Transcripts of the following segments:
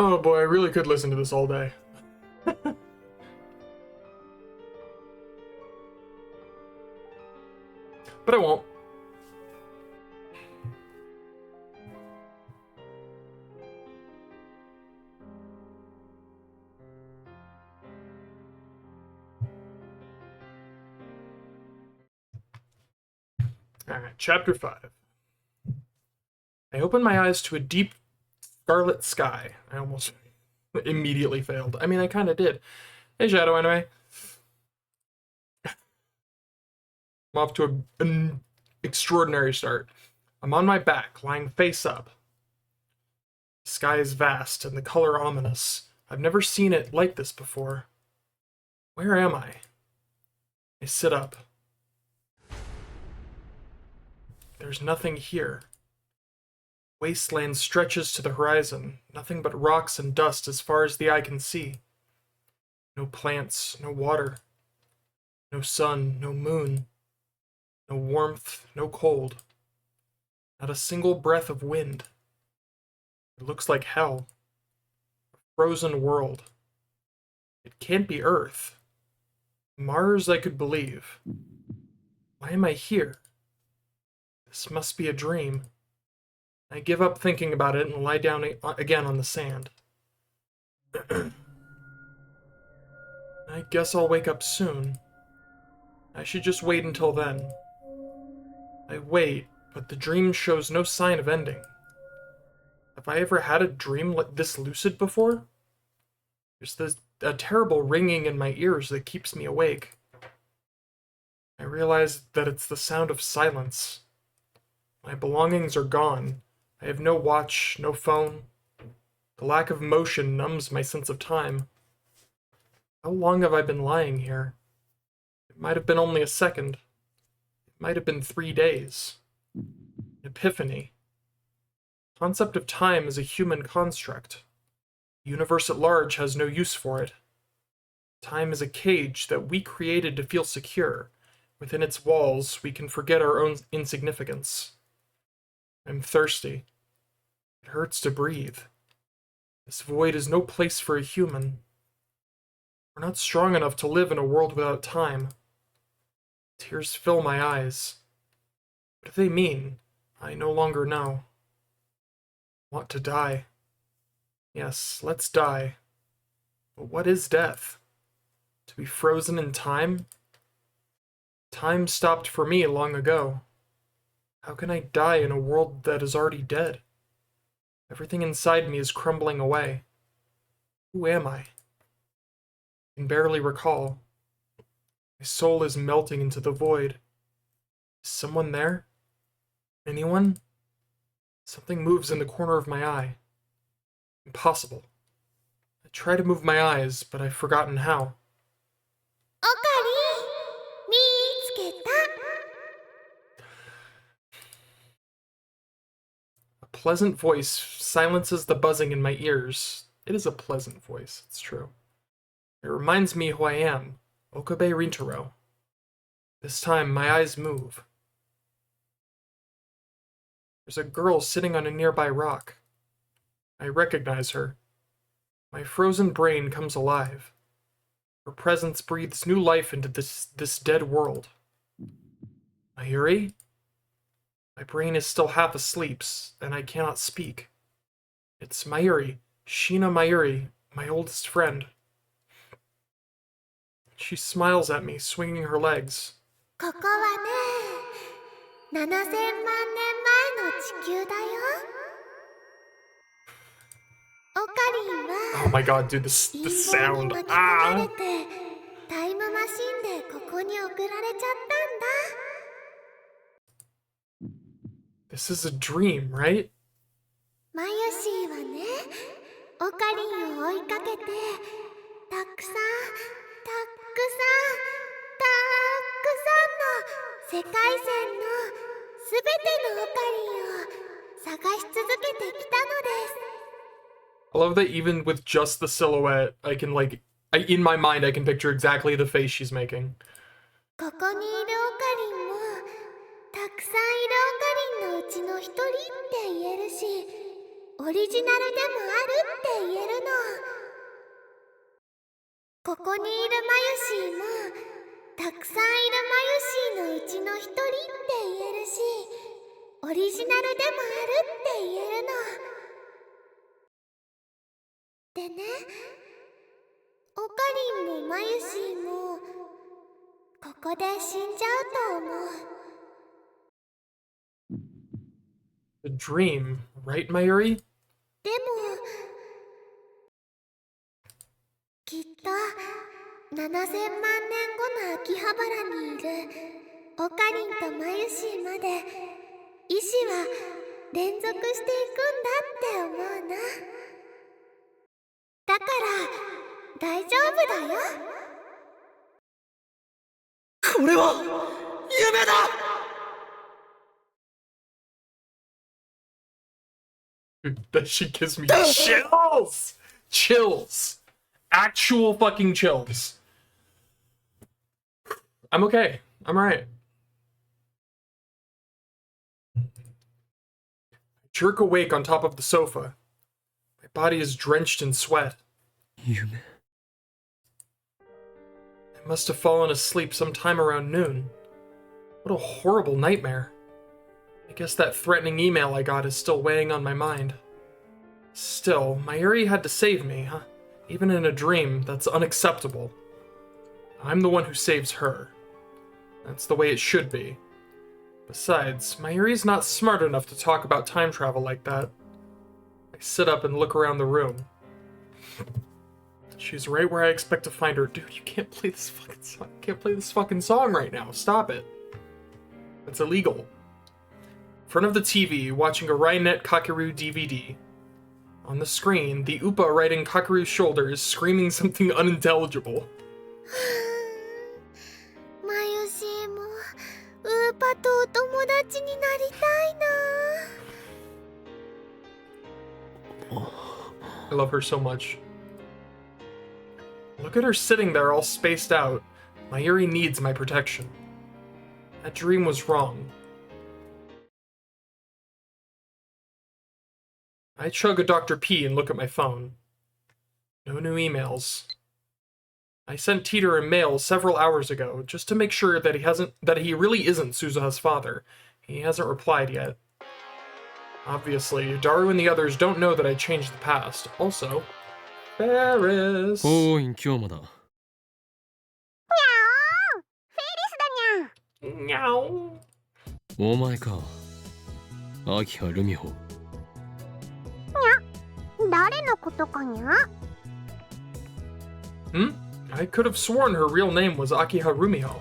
Oh boy, I really could listen to this all day. But I won't. Alright, chapter 5. I opened my eyes to a deep scarlet sky. I almost immediately failed. I mean, I kind of did. Hey, Shadow, anyway. I'm off to an extraordinary start. I'm on my back, lying face up. The sky is vast and the color ominous. I've never seen it like this before. Where am I? I sit up. There's nothing here. Wasteland stretches to the horizon, nothing but rocks and dust as far as the eye can see. No plants, no water, no sun, no moon, no warmth, no cold. Not a single breath of wind. It looks like hell. A frozen world. It can't be Earth. Mars I could believe. Why am I here? This must be a dream. I give up thinking about it and lie down again on the sand. I guess I'll wake up soon. I should just wait until then. I wait, but the dream shows no sign of ending. Have I ever had a dream like this lucid before? There's a terrible ringing in my ears that keeps me awake. I realize that it's the sound of silence. My belongings are gone. I have no watch, no phone. The lack of motion numbs my sense of time. How long have I been lying here? It might have been only a second. It might have been 3 days. Epiphany. Concept of time is a human construct. The universe at large has no use for it. Time is a cage that we created to feel secure. Within its walls, we can forget our own insignificance. I'm thirsty. It hurts to breathe. This void is no place for a human. We're not strong enough to live in a world without time. Tears fill my eyes. What do they mean? I no longer know. I want to die. Yes, let's die. But what is death? To be frozen in time? Time stopped for me long ago. How can I die in a world that is already dead? Everything inside me is crumbling away. Who am I? I can barely recall. My soul is melting into the void. Is someone there? Anyone? Something moves in the corner of my eye. Impossible. I try to move my eyes, but I've forgotten how. A pleasant voice silences the buzzing in my ears. It is a pleasant voice, it's true. It reminds me who I am, Okabe Rintaro. This time, my eyes move. There's a girl sitting on a nearby rock. I recognize her. My frozen brain comes alive. Her presence breathes new life into this dead world. Mayuri? My brain is still half asleep, and I cannot speak. It's Mayuri, Shina Mayuri, my oldest friend. She smiles at me, swinging her legs. Oh my god, dude, this sound. Ah! This is a dream, right? I love that even with just the silhouette, I can in my mind I can picture exactly the face she's making. オリジナルでもあるって言えるの。ここにいるマユシーもたくさんいるマユシーのうちの一人って言えるし、オリジナルでもあるって言えるの。でね、オカリンもマユシーもここで死んじゃうと思う。A dream, right, Mayuri? でもきっと7000万年後の秋葉原にいるオカリンとマユシーまで意志は連続していくんだって思うな。だから大丈夫だよ。これは夢だ。That shit gives me chills! Chills! Actual fucking chills. I'm okay. I'm alright. Jerk awake on top of the sofa. My body is drenched in sweat. 夢。I must have fallen asleep sometime around noon. What a horrible nightmare. I guess that threatening email I got is still weighing on my mind. Still, Mayuri had to save me, huh? Even in a dream, that's unacceptable. I'm the one who saves her. That's the way it should be. Besides, Mayuri's not smart enough to talk about time travel like that. I sit up and look around the room. She's right where I expect to find her. Dude, you can't play this fucking song. You can't play this fucking song right now. Stop it. It's illegal. In front of the TV, watching a Rainet Kakeru DVD. On the screen, the Upa riding Kakeru's shoulder is screaming something unintelligible. マユシーもウーパとお友達になりたいな。 I love her so much. Look at her sitting there all spaced out. Mayuri needs my protection. That dream was wrong. I chug a Dr. P and look at my phone. No new emails. I sent Teeter a mail several hours ago, just to make sure that he really isn't Suzuha's father. He hasn't replied yet. Obviously, Daru and the others don't know that I changed the past. Also, Ferris. おーい、今日もだ。フェリスだにゃ。 Meow. お前か。秋葉ルミホ。誰のことかにゃ？ Hmm? I could have sworn her real name was Akiha Rumiho.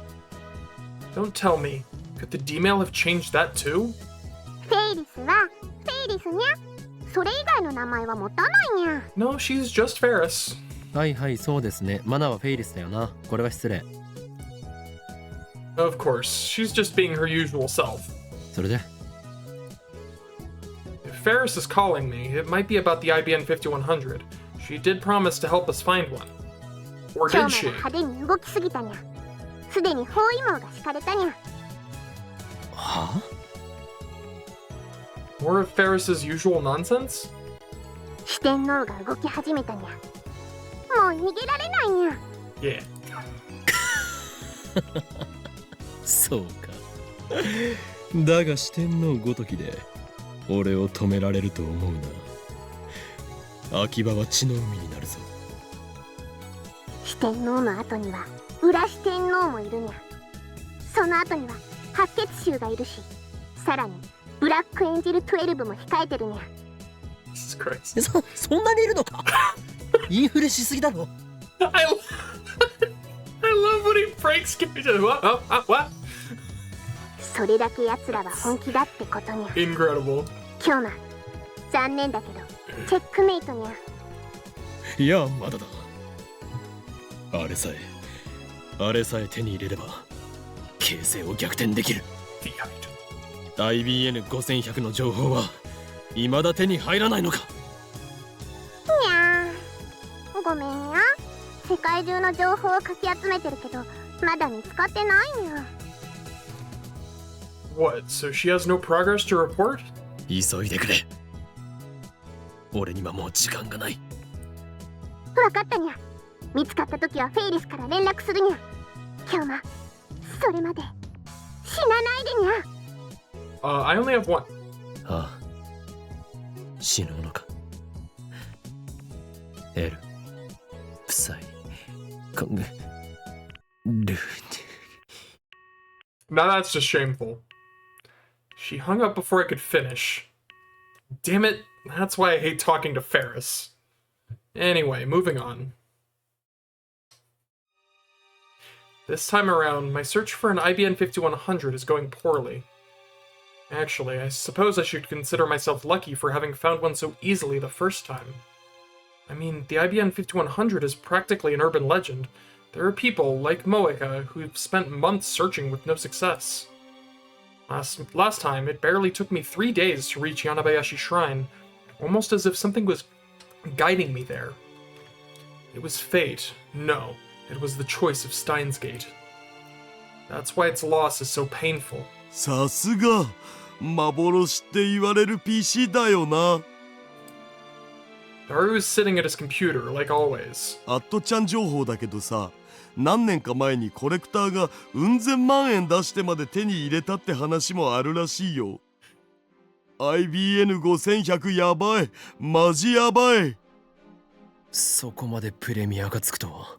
Don't tell me. Could the D-mail have changed that too? フェイリスはフェイリスにゃ。それ以外の名前は持たないにゃ。 No, she's just Ferris. はいはい、そうですね。マナはフェイリスだよな。これは失礼。Of course, she's just being her usual self. それで If Ferris is calling me, it might be about the IBN 5100. She did promise to help us find one. Or 今 did 日 she? まで派手に動きすぎたにゃ。すでに包囲網が敷かれたにゃ。は More of Ferris's usual nonsense? 四天王が動き始めたにゃ。もう逃げられないにゃ。 Yeah. そうか。だが四天王ごときで俺を止められると思うな。秋葉は血の海になるぞ。四天王の後には裏四天王もいるにゃ。その後には白血衆がいるし、さらにブラックエンジェル12も控えてるにゃ。 Jesus Christ. そんなにいるのか。インフレしすぎだろ。I love when he breaks character. What? それだけ奴らは本気だってことにゃ。 Incredible. 今日な、残念だけどチェックメイトにゃ。いや、まだだ。あれさえ手に入れれば形勢を逆転できる。 IBN5100 の情報は未だ手に入らないのか。にゃー、ごめんにゃ。世界中の情報をかき集めてるけどまだ見つかってないにゃ。 What? So she has no progress to report? 急いでくれ。俺にはもう時間がない。わかったにゃ。見つかった時はフェイリスから連絡するにゃ。今日はそれまで死なないでにゃ。I only have one. ああ、死ぬのか。エル、プサイ、コング、ルー。 Now that's just shameful. She hung up before I could finish. Damn it, that's why I hate talking to Ferris. Anyway, moving on. This time around, my search for an IBN 5100 is going poorly. Actually, I suppose I should consider myself lucky for having found one so easily the first time. I mean, the IBN 5100 is practically an urban legend. There are people, like Moeka, who've spent months searching with no success. Last time, it barely took me 3 days to reach Yanabayashi Shrine, almost as if something was guiding me there. It was fate. No, it was the choice of Steins Gate. That's why its loss is so painful. さすが幻って言われる PC だよな。Daru is sitting at his computer, like always. アットちゃん情報だけどさ、何年か前にコレクターがうん千万円出してまで手に入れたって話もあるらしいよ。IBN5100 やばい、マジやばい。そこまでプレミアがつくとは。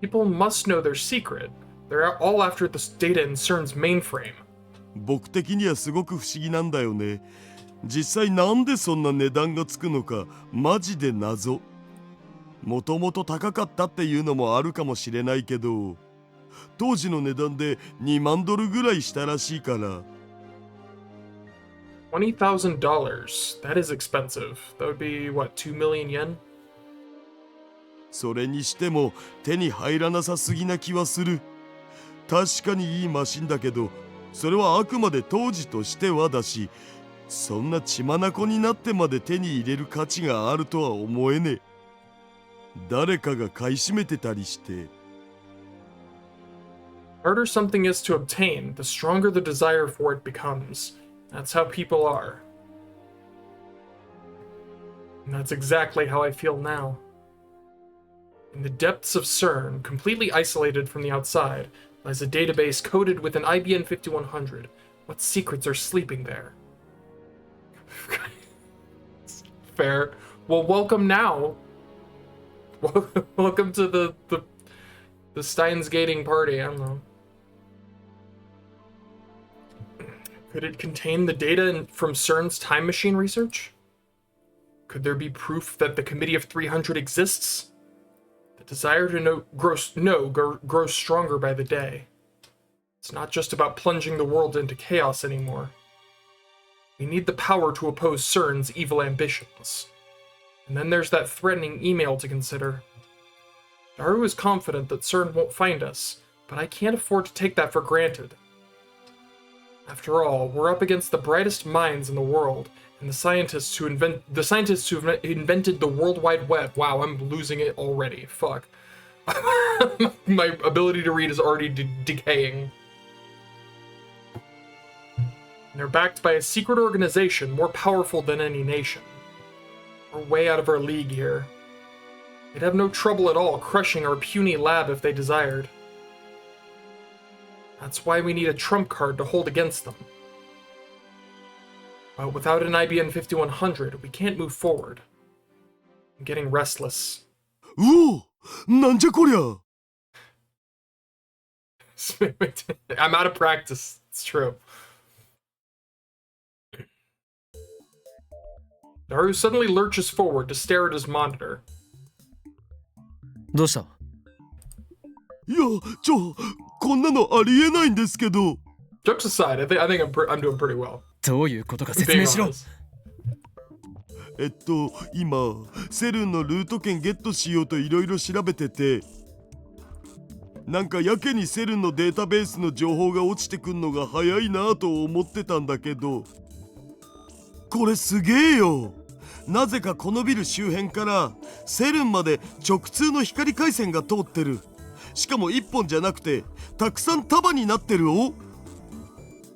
People must know their secret. They're all after this data in CERN's mainframe. 僕的にはすごく不思議なんだよね。実際なんでそんな値段がつくのかマジで謎。もともと高かったっていうのもあるかもしれないけど、当時の値段で2万ドルぐらいしたらしいから。$20,000. That is expensive. That would be, what, 2 million yen? それにしても手に入らなさすぎな気はする。確かにいいマシンだけど、それはあくまで当時としてはだし、そんな血眼になってまで手に入れる価値があるとは思えねえ。誰かが買い占めてたりして。The harder something is to obtain, the stronger the desire for it becomes. That's how people are. And that's exactly how I feel now. In the depths of CERN, completely isolated from the outside, lies a database coded with an IBN 5100. What secrets are sleeping there? Fair. Well, welcome now. Welcome to the Steins gating party. I don't know. Could it contain the data from CERN's time machine research? Could there be proof that the Committee of 300 exists? The desire to grows stronger by the day. It's not just about plunging the world into chaos anymore. We need the power to oppose CERN's evil ambitions. And then there's that threatening email to consider. Daru is confident that CERN won't find us, but I can't afford to take that for granted. After all, we're up against the brightest minds in the world, and the scientists who've invented the World Wide Web. Wow, I'm losing it already. Fuck. My ability to read is already decaying. And they're backed by a secret organization more powerful than any nation. We're way out of our league here. They'd have no trouble at all crushing our puny lab if they desired. That's why we need a trump card to hold against them. But without an IBN 5100, we can't move forward. I'm getting restless. うお、なんじゃこりゃ。I'm out of practice. It's true. Daru suddenly lurches forward to stare at his monitor. どうした？いや、こんなのありえないんですけど。Jokes aside, I think I'm doing pretty well. どういうことか説明しろ。今セルンのルート券ゲットしようといろいろ調べてて、なんかやけにセルンのデータベースの情報が落ちてくんのが早いなと思ってたんだけど、これすげえよ。なぜかこのビル周辺からセルンまで直通の光回線が通ってる。しかも1本じゃなくてたくさん束になってるお。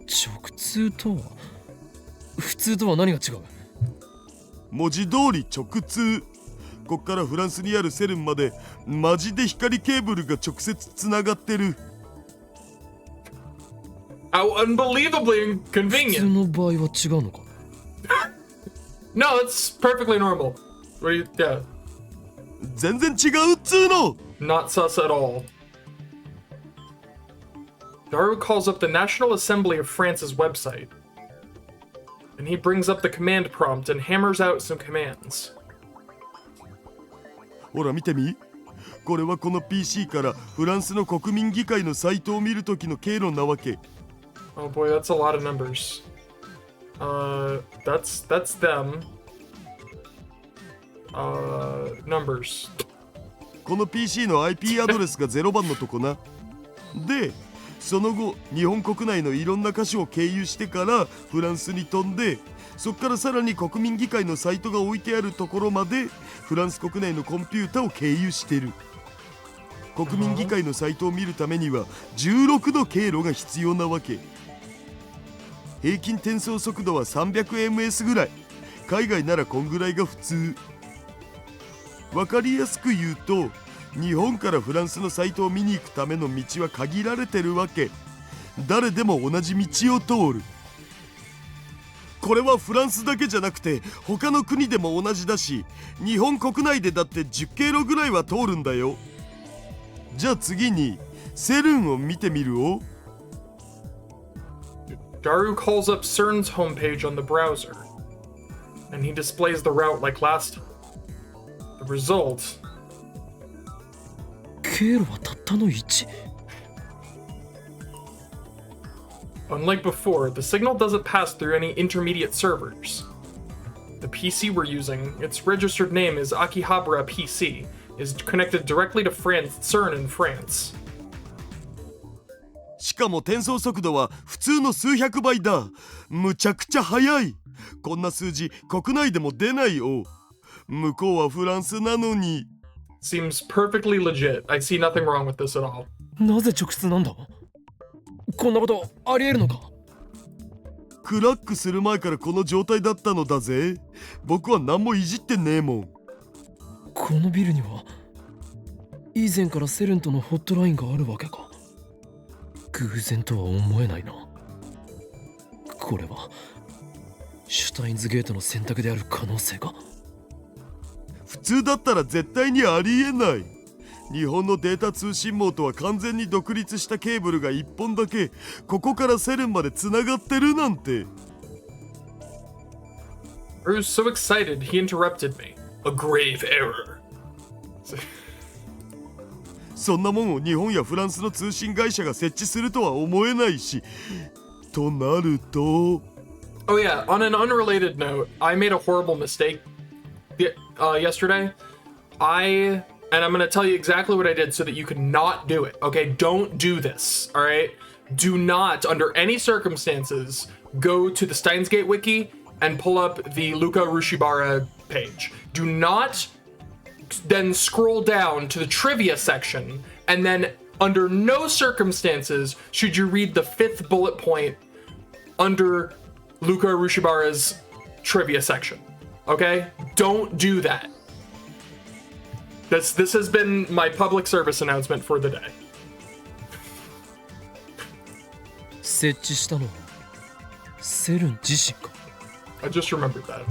直通とは普通とは何が違う？文字通り直通。こっからフランスにあるセルンまでマジで光ケーブルが直接つながってる。How unbelievably 普通 convenient. の場合は違うのか？ No, it's perfectly normal. What do you, yeah, 全然違うっつーの。 not sus at all. Daru calls up the National Assembly of France's website. And he brings up the command prompt and hammers out some commands. ほら見てみ。これはこの PC からフランスの国民議会のサイトを見るときの経路なわけ。 Oh boy, that's a lot of numbers. That's them. Numbers. この PC の IP アドレスが0番のとこな。で、その後日本国内のいろんな箇所を経由してからフランスに飛んで、そっからさらに国民議会のサイトが置いてあるところまでフランス国内のコンピュータを経由してる。国民議会のサイトを見るためには16の経路が必要なわけ。平均転送速度は 300ms ぐらい。海外ならこんぐらいが普通。わかりやすく言うと、日本からフランスのサイトを見に行くための道は限られてるわけ。誰でも同じ道を通る。これはフランスだけじゃなくて他の国でも同じだし、日本国内でだって10経路ぐらいは通るんだよ。じゃあ次にセルンを見てみるお。 Daru calls up CERN's homepage on the browser, and he displays the route like last time. The result, 経路はたったの1。 unlike before, the signal doesn't pass through any intermediate servers. The PC we're using, its registered name is Akihabara PC, is connected directly to CERN in France. しかも転送速度は普通の数百倍だ。むちゃくちゃ速い。こんな数字国内でも出ないよ。向こうはフランスなのに。 Seems perfectly legit. I see nothing wrong with this at all. なぜ直通なんだ？こんなことありえるのか？クラックする前からこの状態だったのだぜ。僕は何もいじってねえもん。このビルには以前からセルンとのホットラインがあるわけか。偶然とは思えないな。これはシュタインズゲートの選択である可能性が。普通だったら絶対にありえない。日本のデータ通信網とは完全に独立したケーブルが1本だけここからセルンまでつながってるなんて。 I was so excited, he interrupted me. A grave error. そんなもんを日本やフランスの通信会社が設置するとは思えないし。となると。 Oh yeah, on an unrelated note, I made a horrible mistake yesterday. And I'm gonna tell you exactly what I did so that you could not do it. Okay, don't do this. All right, do not, under any circumstances, go to the Steins wiki and pull up the Luca Rushibara page. Do not then scroll down to the trivia section, and then under no circumstances should you read the 5th bullet point under Luca Rushibara's trivia section. Okay, don't do that. This has been my public service announcement for the day. 設置したのはセルン自身か。 I just remembered that.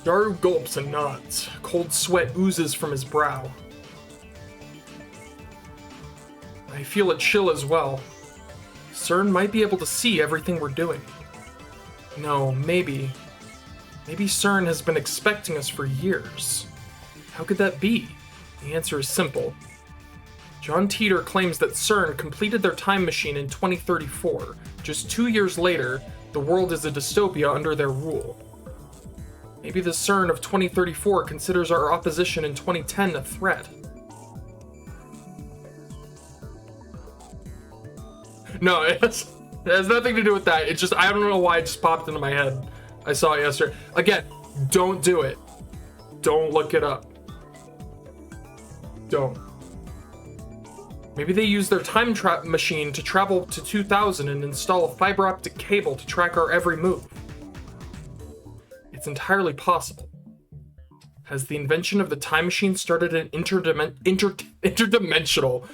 Daru gulps and nods. Cold sweat oozes from his brow. I feel a chill as well. CERN might be able to see everything we're doing. No, maybe CERN has been expecting us for years. How could that be? The answer is simple. John Teeter claims that CERN completed their time machine in 2034. Just 2 years later, the world is a dystopia under their rule. Maybe the CERN of 2034 considers our opposition in 2010 a threat. No, it has nothing to do with that. It's just, I don't know why it just popped into my head. I saw it yesterday. Again, don't do it. Don't look it up. Don't. Maybe they use their time machine to travel to 2000 and install a fiber optic cable to track our every move. It's entirely possible. Has the invention of the time machine started an interdimensional?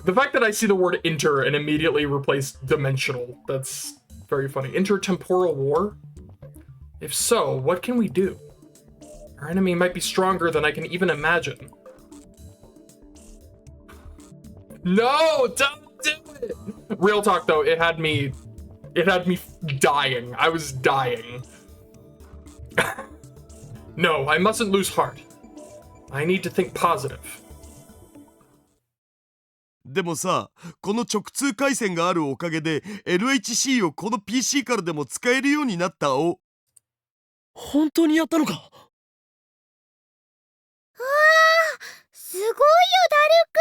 The fact that I see the word inter and immediately replace dimensional, that's very funny. Intertemporal war? If so, what can we do? Our enemy might be stronger than I can even imagine. No, don't do it! Real talk though, it had me dying. I was dying. No, I mustn't lose heart. I need to think positive. でもさ、この直通回線があるおかげで LHC をこの PC からでも使えるようになったお。本当にやったのか？すごいよ、ダルく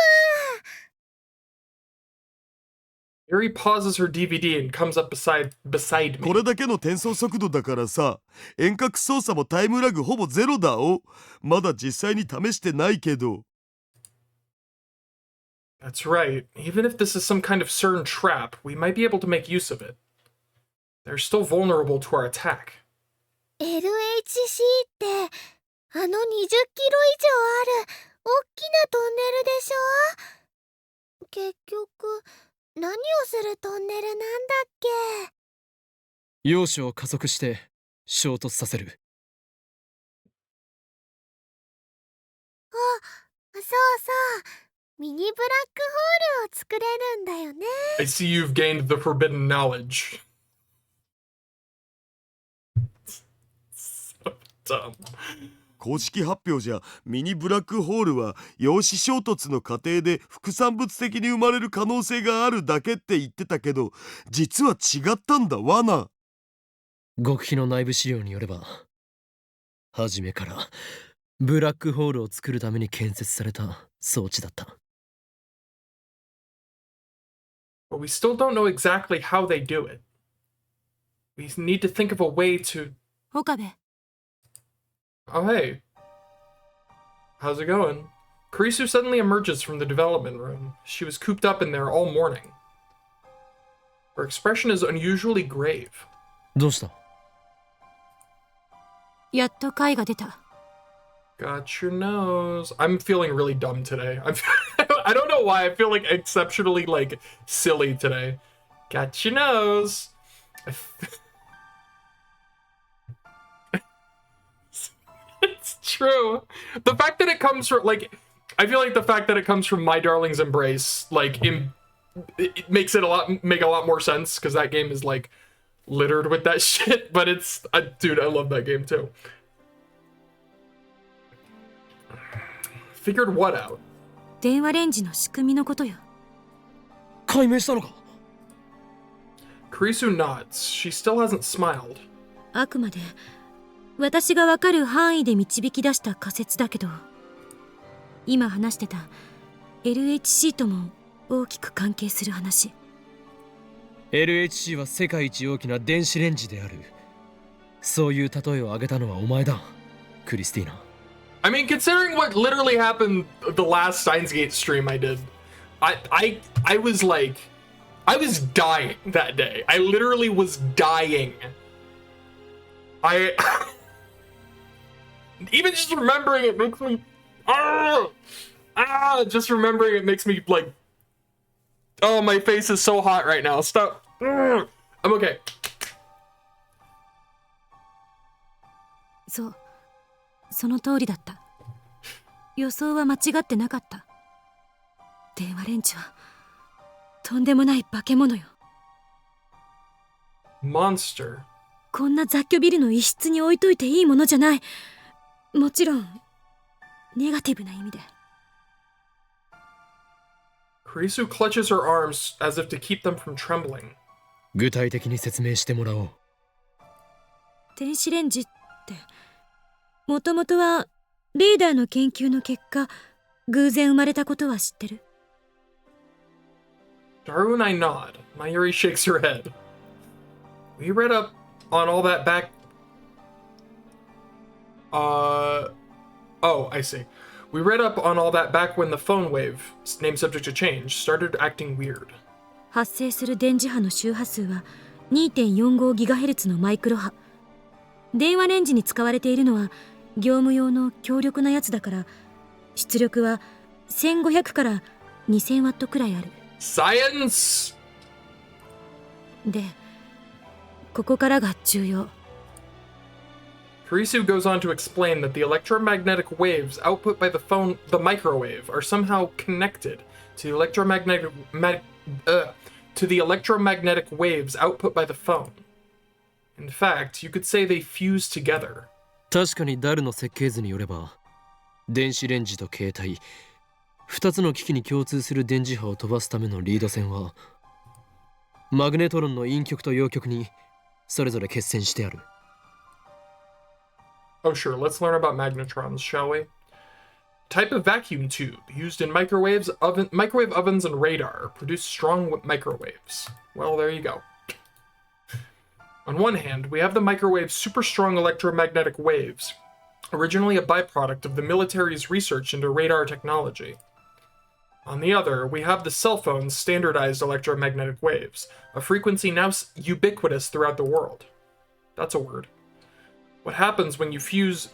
ん。 Yuri pauses her DVD and comes up beside me. これだけの転送速度だからさ、遠隔操作もタイムラグほぼゼロだお。まだ実際に試してないけど。That's right. Even if this is some kind of CERN trap, we might be able to make use of it. They're still vulnerable to our attack. LHC ってあの20キロ以上ある大きなトンネルでしょ？結局何をするトンネルなんだっけ？要所を加速して衝突させる。そうそう、ミニブラックホールを作れるんだよね。 I see you've gained the forbidden knowledge. So dumb. 公式発表じゃミニブラックホールは陽子衝突の過程で副産物的に生まれる可能性があるだけって言ってたけど、実は違ったんだわな。極秘の内部資料によれば、初めからブラックホールを作るために建設された装置だった。But we still don't know exactly how they do it. We need to think of a way to... 岡部。 Oh, hey. How's it going? Kurisu suddenly emerges from the development room. She was cooped up in there all morning. Her expression is unusually grave. どうした？やっと貝が出た。 Got your nose. I'm feeling really dumb today. I don't know why. I feel like exceptionally, like, silly today. Got your nose. It's true. The fact that it comes from, like, I feel like the fact that it comes from My Darling's Embrace, like, it makes it make a lot more sense, because that game is, like, littered with that shit, but it's, dude, I love that game, too. Figured what out? 電話レンジの仕組みのことよ。解明したのか？ Kurisu nods. She still hasn't smiled. あくまで私がわかる範囲で導き出した仮説だけど、今話してた LHC とも大きく関係する話。 LHC は世界一大きな電子レンジである。そういう例えを挙げたのはお前だ、クリスティーナ。 I mean, considering what literally happened the last Steins Gate stream I did, I was like, I was dying that day. I literally was dying. Even just remembering it makes me, just remembering it makes me like, oh, my face is so hot right now. Stop. I'm okay. そう、その通りだった。予想は間違ってなかった。電話レンジはとんでもない化け物よ。 Monster. こんな雑居ビルの一室に置いといていいものじゃない。もちろんネガティブな意味で。 Kurisu clutches her arms as if to keep them from trembling. 具体的に説明してもらおう。電子レンジってもともとはリーダーの研究の結果偶然生まれたことは知ってる？ Daru and I nod. Mayuri shakes her head. We read up on all that back... Oh, I see. We read up on all that back when the phone wave, name subject to change, started acting weird. 発生する電磁波の周波数は 2.45GHz のマイクロ波。電話レンジに使われているのは業務用の強力なやつだから、出力は1500から2000ワットくらいある。Science! で、ここからが重要。Kurisu goes on to explain that the electromagnetic waves output by the phone, the microwave, are somehow connected to the electromagnetic waves output by the phone. In fact, you could say they fuse together. 確かにダルの設計図によれば、電子レンジと携帯、2つの機器に共通する電磁波を飛ばすためのリード線は、マグネトロンの陰極と陽極にそれぞれ結線してある。Oh sure, let's learn about magnetrons, shall we? Type of vacuum tube used in microwave ovens and radar produce strong microwaves. Well, there you go. On one hand, we have the microwave's super strong electromagnetic waves, originally a byproduct of the military's research into radar technology. On the other, we have the cell phone's standardized electromagnetic waves, a frequency now ubiquitous throughout the world. That's a word. What happens when you fuse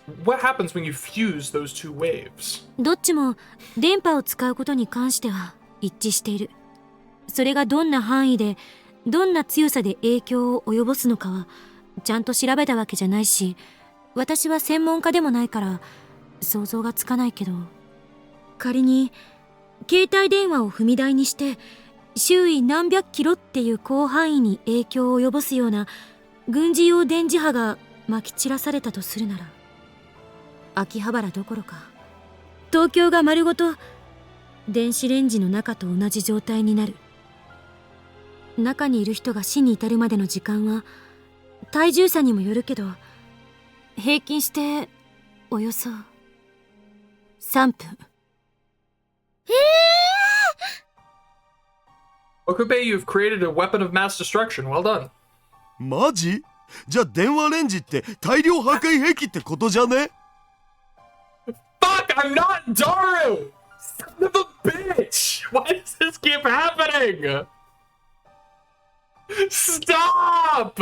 those two waves? どっちも電波を使うことに関しては一致している。それがどんな範囲でどんな強さで影響を及ぼすのかはちゃんと調べたわけじゃないし、私は専門家でもないから想像がつかないけど、仮に携帯電話を踏み台にして周囲何百キロっていう広範囲に影響を及ぼすような軍事用電磁波がまき散らされたとするなら、秋葉原どころか東京が丸ごと電子レンジの中と同じ状態になる。中にいる人が死に至るまでの時間は体重差にもよるけど、平均しておよそ3分。Okabe, you've created a weapon of mass destruction. Well done. マジ？じゃあ電話レンジって大量破壊兵器ってことじゃね？ Fuck, I'm not Daru! Son of a bitch! Why does this keep happening? Stop!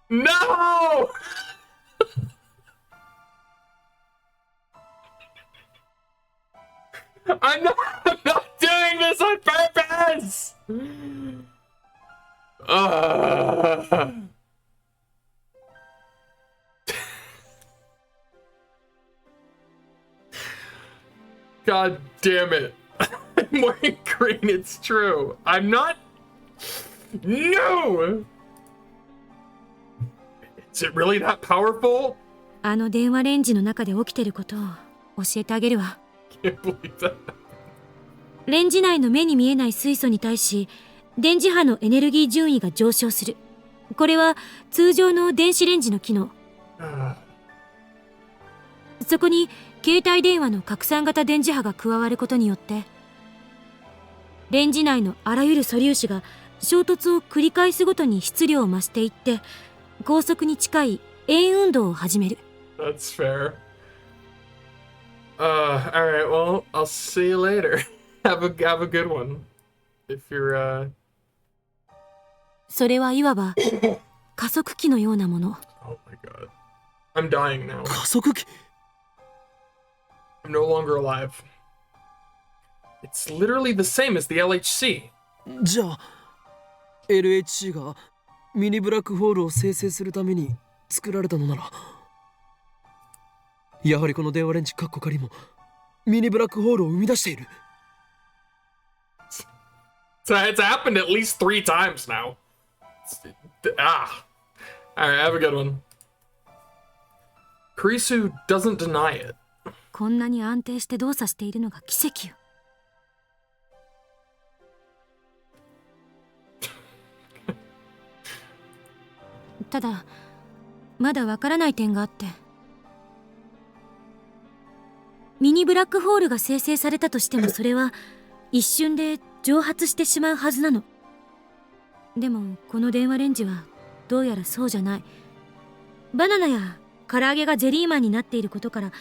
No! I'm not doing this on purpose! God damn it. I'm wearing green, it's true. I'm not... No! Is it really that powerful? あの電話レンジの中で起きてることを教えてあげるわ。Can't believe that. レンジ内の目に見えない水素に対し電磁波のエネルギー順位が上昇する。これは通常の電子レンジの機能。そこに携帯電話の拡散型電磁波が加わることによってレンジ内のあらゆる素粒子が衝突を繰り返すごとに質量を増していって高速に近い円運動を始める。 That's fair. Alright, well, I'll see you later. Have a good one. If you're, それはいわば加速器のようなもの。 Oh my god. I'm dying now. 加速器？ I'm no longer alive. It's literally the same as the LHC. じゃあ LHC がミニブラックホールを生成するために作られたのなら、やはりこの電話レンジカッコ仮もミニブラックホールを生み出している。It's happened at least 3 times now. Alright, have a good one. Kurisu doesn't deny it. こんなに安定して動作しているのが奇跡よ。ただまだわからない点があって、ミニブラックホールが生成されたとしてもそれは一瞬で蒸発してしまうはずなの。でもこの電話レンジはどうやらそうじゃない。バナナや唐揚げがゼリーマンになっていることから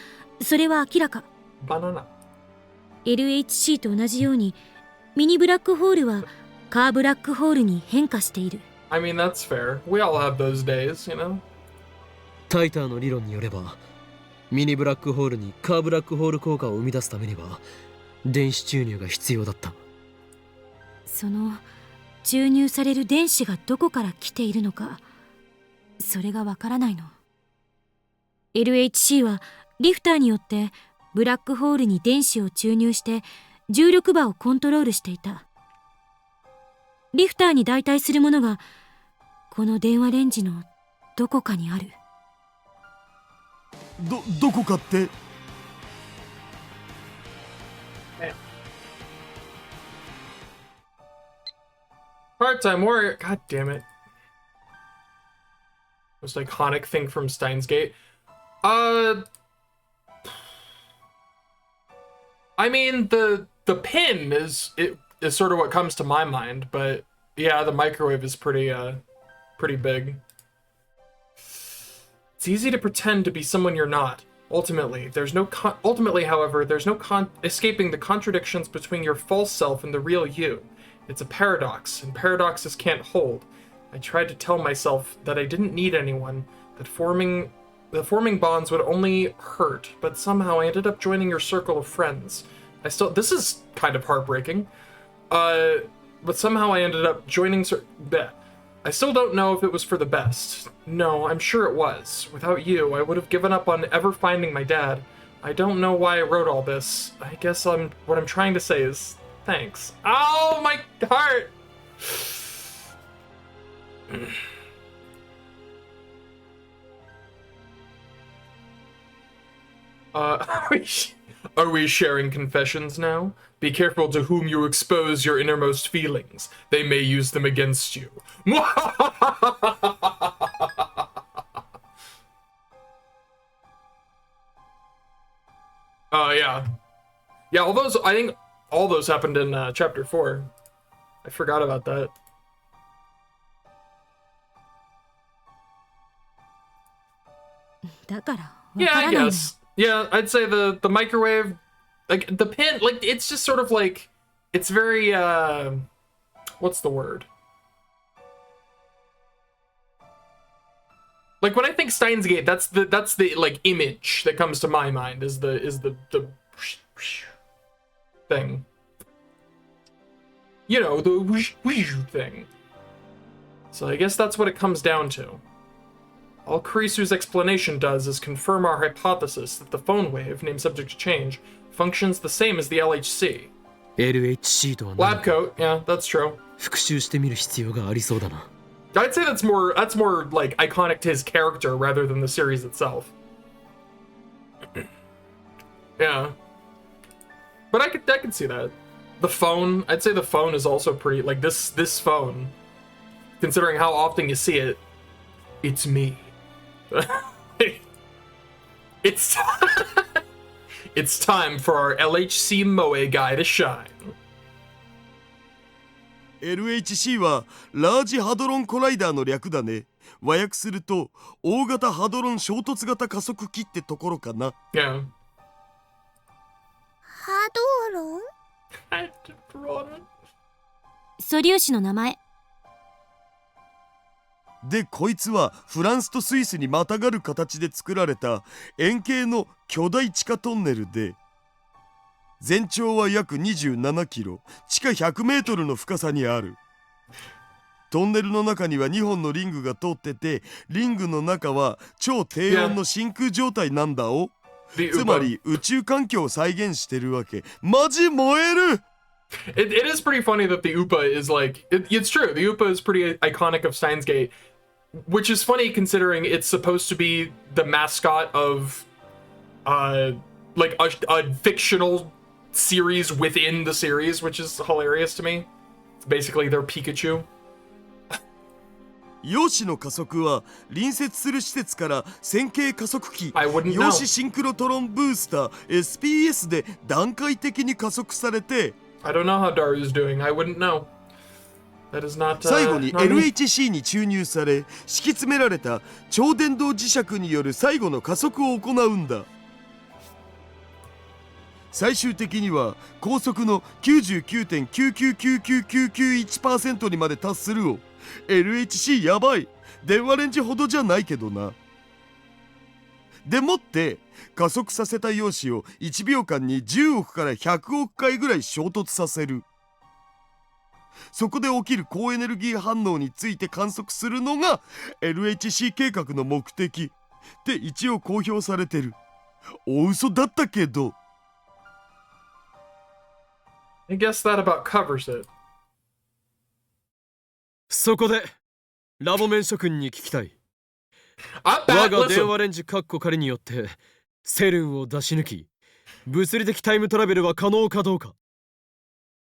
それは明らか。 Banana. LHC と同じようにミニブラックホールはカーブラックホールに変化している。 I mean, that's fair. We all have those days, you know? タイターの理論によればミニブラックホールにカーブラックホール効果を生み出すためには電子注入が必要だった。その注入される電子がどこから来ているのか、それがわからないの。 LHC はリフターによってブラックホールに電子を注入して重力場をコントロールしていた。リフターに代替するものがこの電話レンジのどこかにある。どこかって？ Part-time warrior. God damn it. Most iconic thing from Steins Gate. I mean, the pin is sort of what comes to my mind, but yeah, the microwave is pretty big. It's easy to pretend to be someone you're not. Ultimately, however, there's no escaping the contradictions between your false self and the real you. It's a paradox, and paradoxes can't hold. I tried to tell myself that I didn't need anyone, that the forming bonds would only hurt, but somehow I ended up joining your circle of friends. This is kind of heartbreaking. But somehow I ended up joining I still don't know if it was for the best. No, I'm sure it was. Without you, I would have given up on ever finding my dad. I don't know why I wrote all this. I guess what I'm trying to say is thanks. Oh, my heart! Are we sharing confessions now? Be careful to whom you expose your innermost feelings. They may use them against you. Yeah. Yeah, I think all those happened in chapter 4. I forgot about that. Yeah, I guess. Yeah, I'd say the microwave, like the pin, like it's just sort of like, it's very what's the word? Like when I think Steins Gate, that's the like image that comes to my mind is the thing. You know, the whoosh thing. So I guess that's what it comes down to. All Kurisu's explanation does is confirm our hypothesis that the phone wave, named subject to change, functions the same as the LHC. LHC とは Lab coat, yeah, that's true. 復習してみる必要がありそうだな。 I'd say that's more like iconic to his character rather than the series itself. Yeah. But I could see that. The phone, I'd say the phone is also pretty, like this phone, considering how often you see it, it's me. It's it's time for our LHC Moe guy to shine. LHC はラージハドロンコライダーの略だね。和訳すると大型ハドロン衝突型加速器ってところかな。Yeah. ハドロン？素粒子の名前。でこいつはフランスとスイスにまたがる形で作られた円形の巨大地下トンネルで、全長は約27キロ、地下100メートルの深さにある。トンネルの中には2本のリングが通ってて、リングの中は超低温の真空状態なんだお。つまり宇宙環境を再現してるわけ。マジ燃える。It is pretty funny that the UPA is like, it's true, the UPA is pretty iconic of Steins Gate, which is funny considering it's supposed to be the mascot of like a fictional series within the series, which is hilarious to me. It's basically their Pikachu. 陽子の加速は隣接する施設から線形加速器 I wouldn't know. 陽子シンクロトロンブースター SPS で段階的に加速されて、 I don't know how Daru's doing. I wouldn't know. That is not, 最後に not me. LHC に注入され敷き詰められた超電導磁石による最後の加速を行うんだ。最終的には高速の 99.999991% にまで達するを。 LHC やばい。電話レンジほどじゃないけどな。でもって加速させた陽子を1秒間に10億から100億回ぐらい衝突させる。そこで起きる高エネルギー反応について観測するのが LHC 計画の目的って一応公表されてる。大嘘だったけど。I guess that about covers it. そこでラボ面諸君に聞きたい。 I'm 我 bad. が電 Listen, 話レンジカッコ仮によってセルンを出し抜き物理的タイムトラベルは可能かどうか。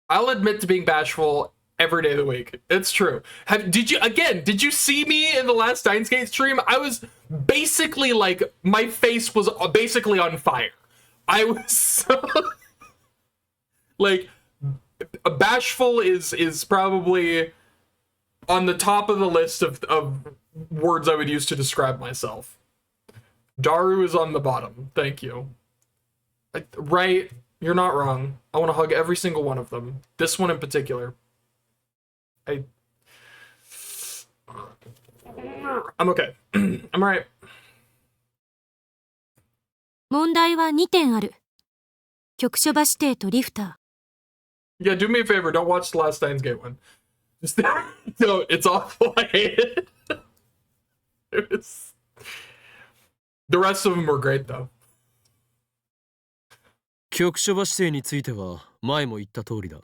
I'll admit to being bashful every day of the week. It's true. Did you see me in the last Steins Gate stream? I was basically like, my face was basically on fire. I was so like, bashful is probably on the top of the list of words I would use to describe myself. Daru is on the bottom. Thank you. Right? You're not wrong. I want to hug every single one of them. This one in particular. I'm okay. I'm alright. 問題は2点ある。局所場指定とリフター。 Yeah, do me a favor. Don't watch the last Steins Gate one. Just no, it's awful. I hate it. The rest of them were great though. 局所場指定については前も言った通りだ。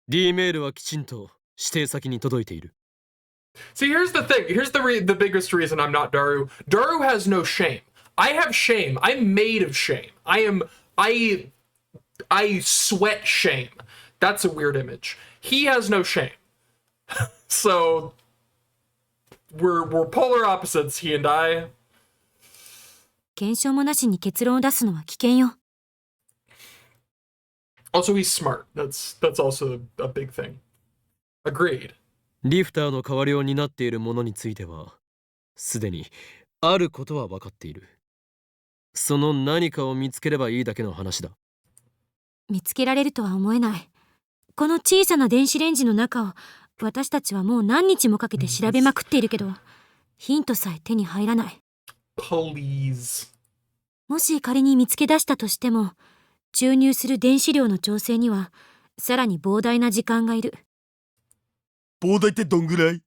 D メールはきちんと指定先に届いている。 See, here's the thing. Here's the biggest reason I'm not Daru. Daru has no shame. I have shame. I'm made of shame. I sweat shame. That's a weird image. He has no shame. So we're polar opposites, he and I. 検証もなしに結論を出すのは危険よ。 Also, he's smart. That's also a big thing. Agreed. リフターの代わりを担っているものについてはすでにあることは分かっている。その何かを見つければいいだけの話だ。見つけられるとは思えない。この小さな電子レンジの中を私たちはもう何日もかけて調べまくっているけど、ヒントさえ手に入らない。 Please. もし仮に見つけ出したとしても、注入する電子量の調整にはさらに膨大な時間がいる。膨大ってどんぐらい？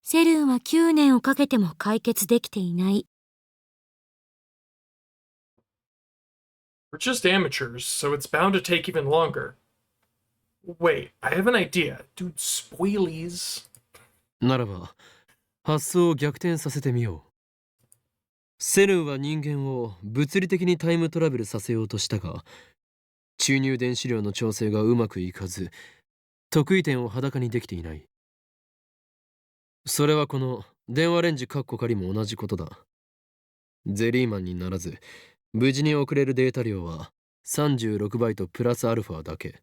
セルンは9年をかけても解決できていない。 We're just amateurs, so it's bound to take even longer. Wait, I have an idea. Dude, spoilies. ならば発想を逆転させてみよう。セルンは人間を物理的にタイムトラベルさせようとしたが、注入電子量の調整がうまくいかず、得意点を裸にできていない。それはこの電話レンジカッコ仮も同じことだ。ゼリーマンにならず、無事に送れるデータ量は36バイトプラスアルファだけ。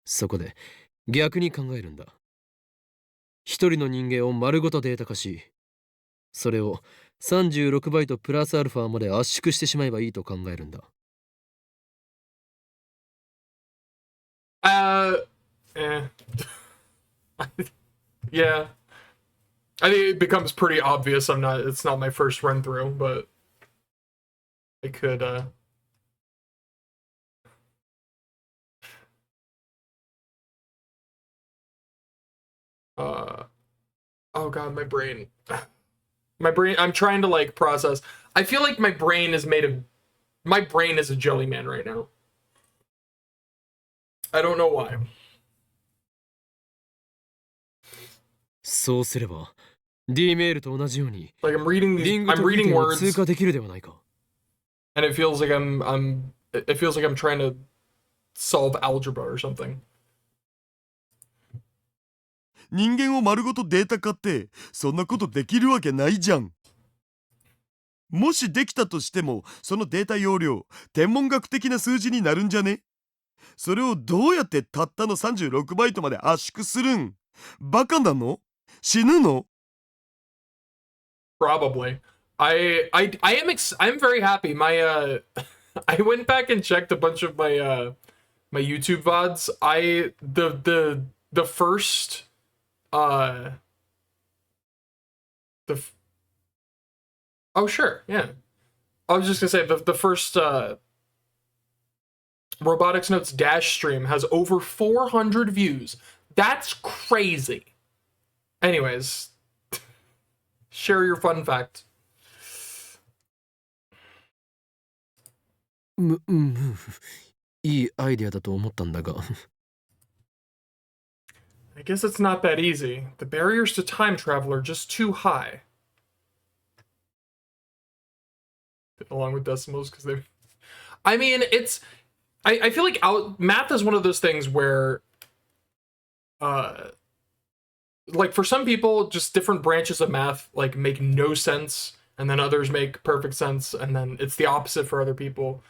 そこで逆に考えるんだ。一人の人間を丸ごとデータ化し、それを36バイトプラスアルファまで圧縮してしまえばいいと考えるんだ。Eh. Yeah. I think it becomes pretty obvious it's not my first run through, but I could, oh god, my brain. I'm trying to like process. I feel like my brain is a jelly man right now. I don't know why. そうすれば D メールと同じように Like I'm reading リン these, グ I'm と reading 点を words, 通過できるではないか。 and it feels like I'm trying to solve algebra or something. 人間を丸ごとデータ化ってそんなことできるわけないじゃん。もしできたとしてもそのデータ容量天文学的な数字になるんじゃね？それをどうやってたったの36バイトまで圧縮するん？バカなの？死ぬの？ Probably. I'm very happy. My I went back and checked a bunch of my my YouTube VODs. The first oh sure, yeah. I was just gonna say the first Robotics Notes Dash stream has over 400 views. That's crazy. Anyways, share your fun fact. いいアイデアだと思ったんだが I guess it's not that easy. The barriers to time travel are just too high. Along with decimals, because they... I mean, it's... I feel like math is one of those things where... like, for some people, just different branches of math, like, make no sense, and then others make perfect sense, and then it's the opposite for other people.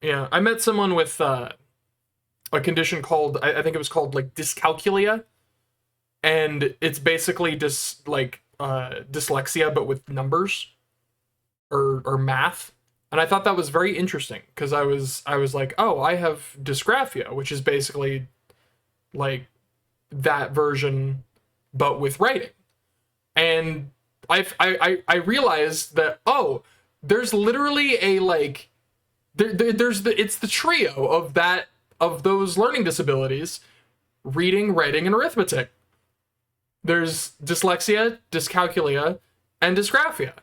Yeah, I met someone with... a condition called, I think it was called like dyscalculia, and it's basically just like dyslexia but with numbers or math. And I thought that was very interesting because I was like, oh, I have dysgraphia, which is basically like that version but with writing. And I realized that, oh, there's literally a like it's the trio of those learning disabilities: reading, writing, and arithmetic. There's dyslexia, dyscalculia, and dysgraphia.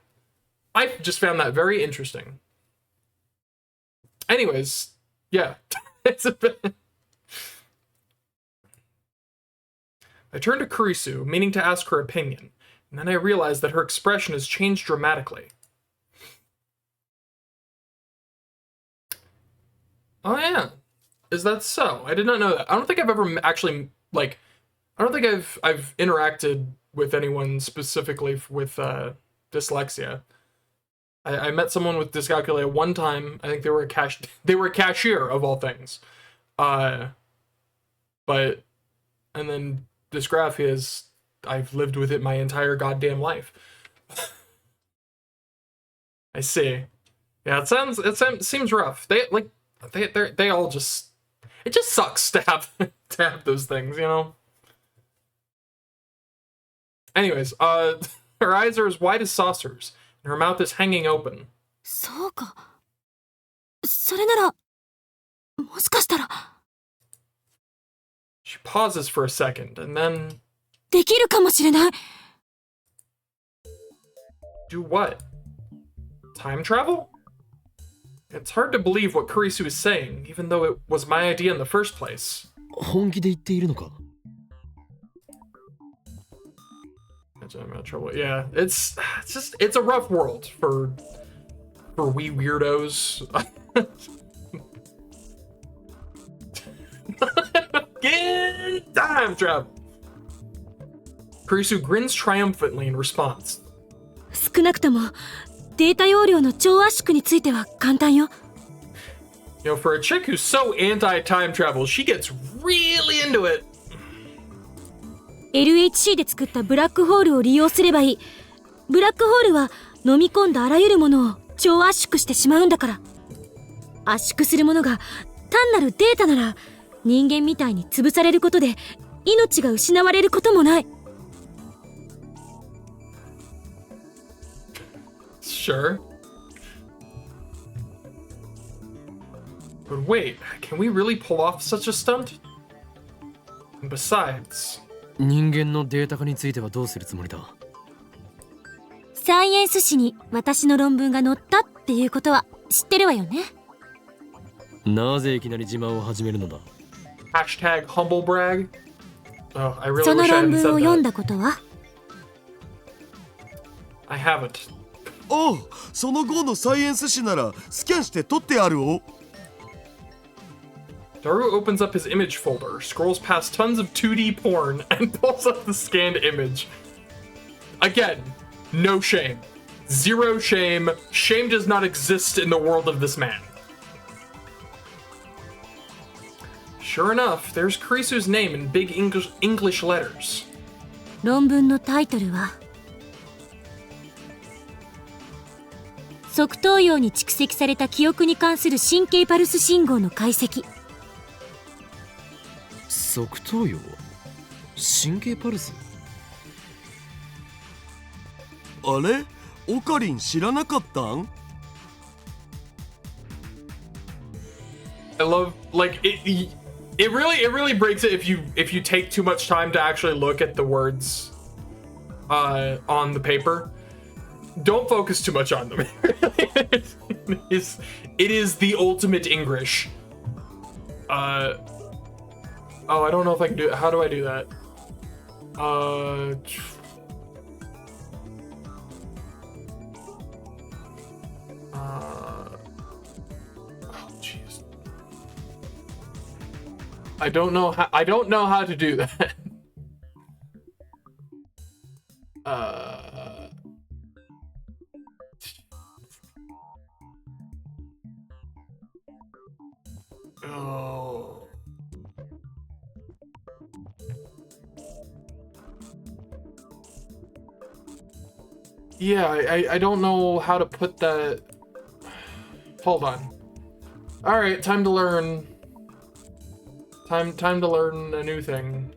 I just found that very interesting. Anyways, yeah. It's a bit... I turned to Kurisu, meaning to ask her opinion, and then I realized that her expression has changed dramatically. Oh yeah. Is that so? I did not know that. I don't think I've ever actually, like, I don't think I've interacted with anyone specifically with dyslexia. I met someone with dyscalculia one time. I think they were a cashier of all things. But and then dysgraphia is, I've lived with it my entire goddamn life. I see. Yeah, it seems rough. They all just... It just sucks to have those things, you know? Anyways, her eyes are as wide as saucers, and her mouth is hanging open. そうか。それなら、もしかしたら。 She pauses for a second, and then... できるかもしれない。 Do what? Time travel? It's hard to believe what Kurisu is saying, even though it was my idea in the first place. 本気で言っているのか Yeah, it's a rough world for we weirdos. Again, time travel. Kurisu grins triumphantly in response. 少なくともデータ容量の超圧縮については簡単よ。 You know, for a chick who's so anti-time travel, she gets really into it. LHC で作ったブラックホールを利用すればいい。ブラックホールは飲み込んだあらゆるものを超圧縮してしまうんだから。圧縮するものが単なるデータなら人間みたいに潰されることで命が失われることもない。 Sure. But wait, can we really pull off such a stunt? And besides... 人間のデータ化についてはどうするつもりだサイエンス誌に私の論文が載ったっていうことは知ってるわよね。なぜいきなり自慢を始めるのだ Hashtag humble brag. Oh, I really その wish I 論 hadn't 文を said 読ん that. だことは I haven't. おう、その号のサイエンス誌ならスキャンして撮ってあるお。 Daru opens up his image folder, scrolls past tons of 2D porn, and pulls up the scanned image. Again, no shame. Zero shame. Shame does not exist in the world of this man. Sure enough, there's Kurisu's name in big English letters. 論文のタイトルは側頭葉に蓄積された記憶に関する神経パルス信号の解析。側頭葉神経パルス。あれオカリン知らなかったん？ I love like it really breaks it if you take too much time to actually look at the words on the paper. Don't focus too much on them. It is the ultimate English. Oh, I don't know if I can do it. How do I do that? Oh, jeez. I don't know how to do that. Oh. Yeah, I don't know how to put that. Hold on. All right, time to learn. Time to learn a new thing.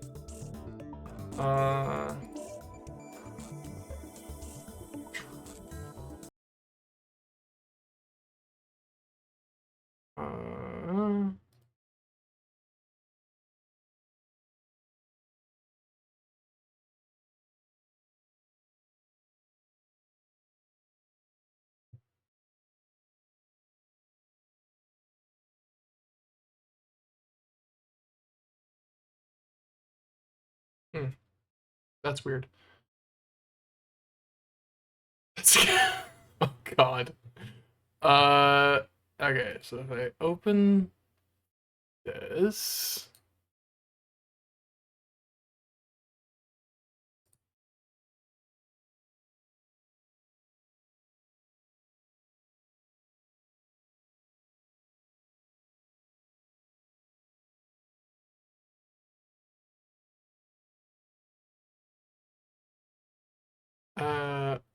That's weird. Oh god. Okay, so if I open this.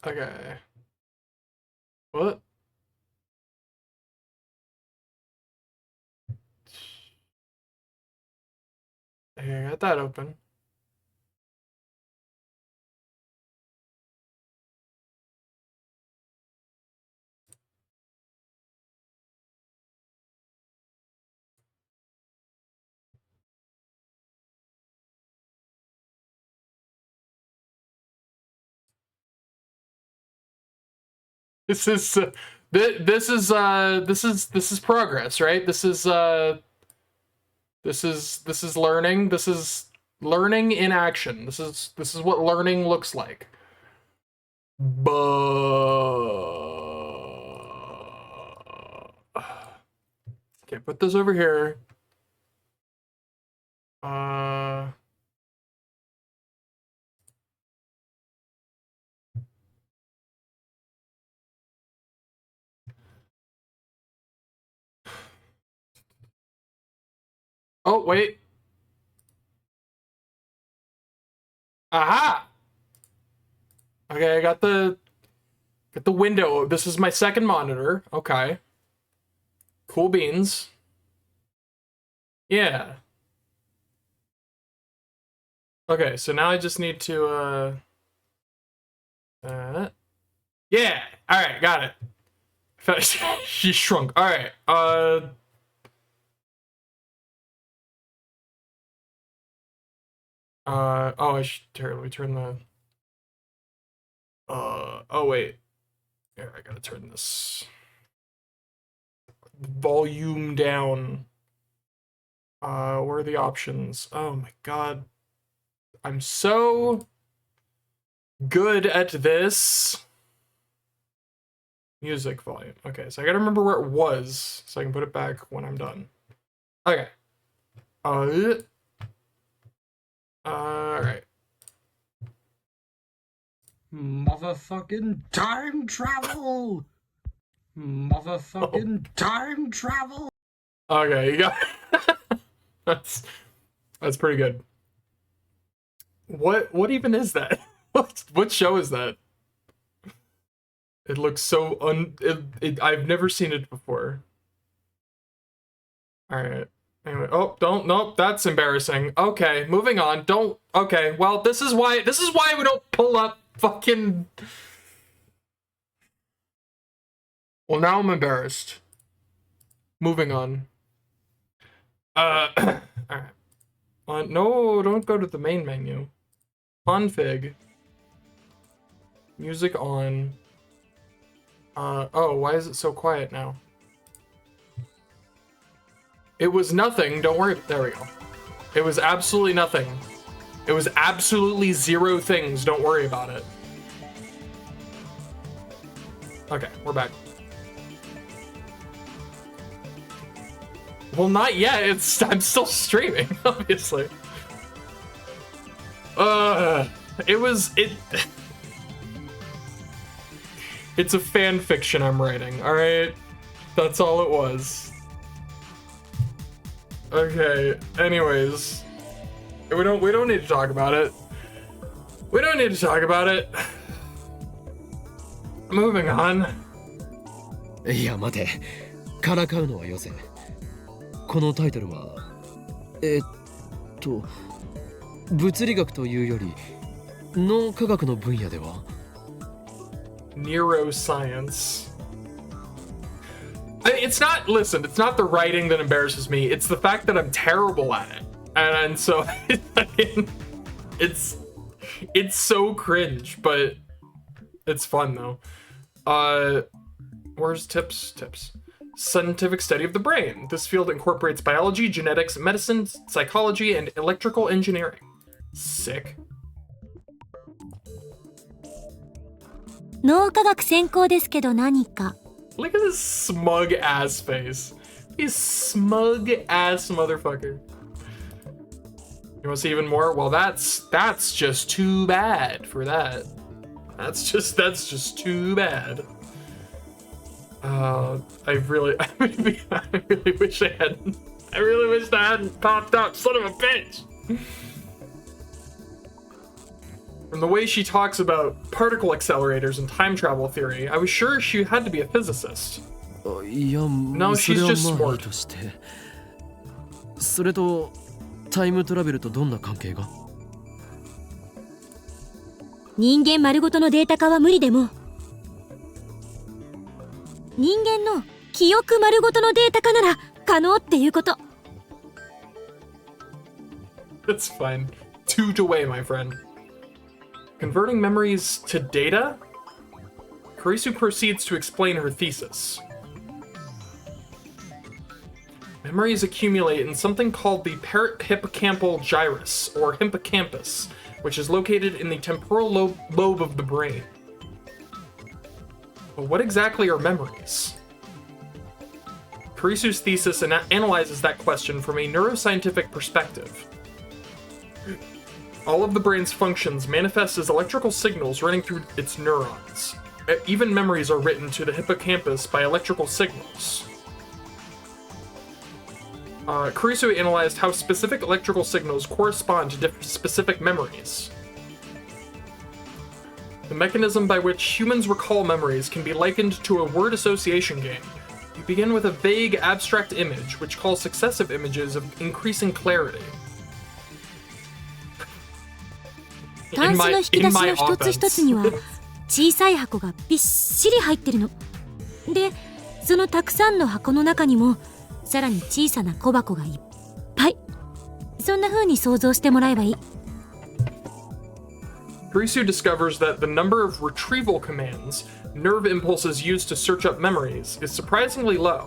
Okay. What? Okay, I got that open. This is this is progress, right? This is learning. This is learning in action. This is what learning looks like. Okay, put this over here. Oh, wait. Aha! Okay, I got the window. This is my second monitor. Okay. Cool beans. Yeah. Okay, so now I just need to yeah. All right, got it. She shrunk. All right. Oh, I should let me turn the oh wait. Here, I gotta turn this volume down. Where are the options? Oh my god. I'm so good at this. Music volume. Okay, so I gotta remember where it was so I can put it back when I'm done. Okay. Alright. Motherfucking time travel! Motherfucking time travel! Okay, you got that's pretty good. What even is that? What show is that? It looks so I've never seen it before. All right. Anyway, oh, don't, nope, that's embarrassing. Okay, moving on. Don't, okay, well, this is why we don't pull up fucking... Well, now I'm embarrassed. Moving on. Alright. No, don't go to the main menu. Config. Music on. Oh, why is it so quiet now? It was nothing, don't worry, there we go. It was absolutely nothing. It was absolutely 0 things, don't worry about it. Okay, we're back. Well, not yet, I'm still streaming, obviously. It's a fan fiction I'm writing, alright? That's all it was. Okay, anyways. We don't need to talk about it. We don't need to talk about it. Moving on. いや待て、からかうのはよせ。このタイトルは物理学というより脳科学の分野では Neuroscience. It's not, listen, it's not the writing that embarrasses me, it's the fact that I'm terrible at it. And so, it's so cringe, but it's fun though. Where's tips? Scientific study of the brain. This field incorporates biology, genetics, medicine, psychology, and electrical engineering. Sick. 脳科学専攻ですけど何か Look at this smug ass face. He's smug ass motherfucker. You want to see even more? Well, that's just too bad for that. That's just too bad. I really wish I hadn't popped up, son of a bitch. From the way she talks about particle accelerators and time travel theory, I was sure she had to be a physicist. いや、 No, そ she's れは just まあいい smart. として。それとタイムトラベルとどんな関係が？人間丸ごとのデータ化は無理でも人間の記憶丸ごとのデータ化なら可能っていうこと That's fine. Toot away, my friend. Converting memories to data? Karisu proceeds to explain her thesis. Memories accumulate in something called the parahippocampal gyrus, or hippocampus, which is located in the temporal lobe of the brain. But what exactly are memories? Karisu's thesis analyzes that question from a neuroscientific perspective. All of the brain's functions manifest as electrical signals running through its neurons. Even memories are written to the hippocampus by electrical signals. Karisu analyzed how specific electrical signals correspond to specific memories. The mechanism by which humans recall memories can be likened to a word association game. You begin with a vague, abstract image, which calls successive images of increasing clarity. タンスの引き出しの一つ一つには小さい箱がびっしり入ってるのでそのたくさんの箱の中にもさらに小さな小箱がいっぱいそんな風に想像してもらえばいい Karisu discovers that the number of retrieval commands, nerve impulses used to search up memories, is surprisingly low.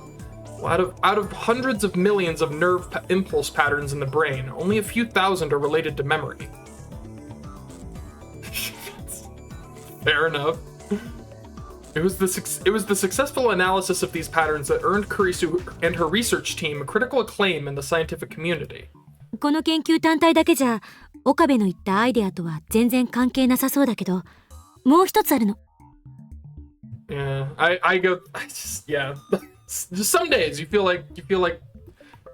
Out of hundreds of millions of nerve impulse patterns in the brain, only a few thousand are related to memory. Fair enough. It was the successful analysis of these patterns that earned Karisu and her research team a critical acclaim in the scientific community. この研究単体だけじゃ岡部の言ったアイデアとは全然関係なさそうだけどもう一つあるの Yeah, I just yeah. Just some days you feel like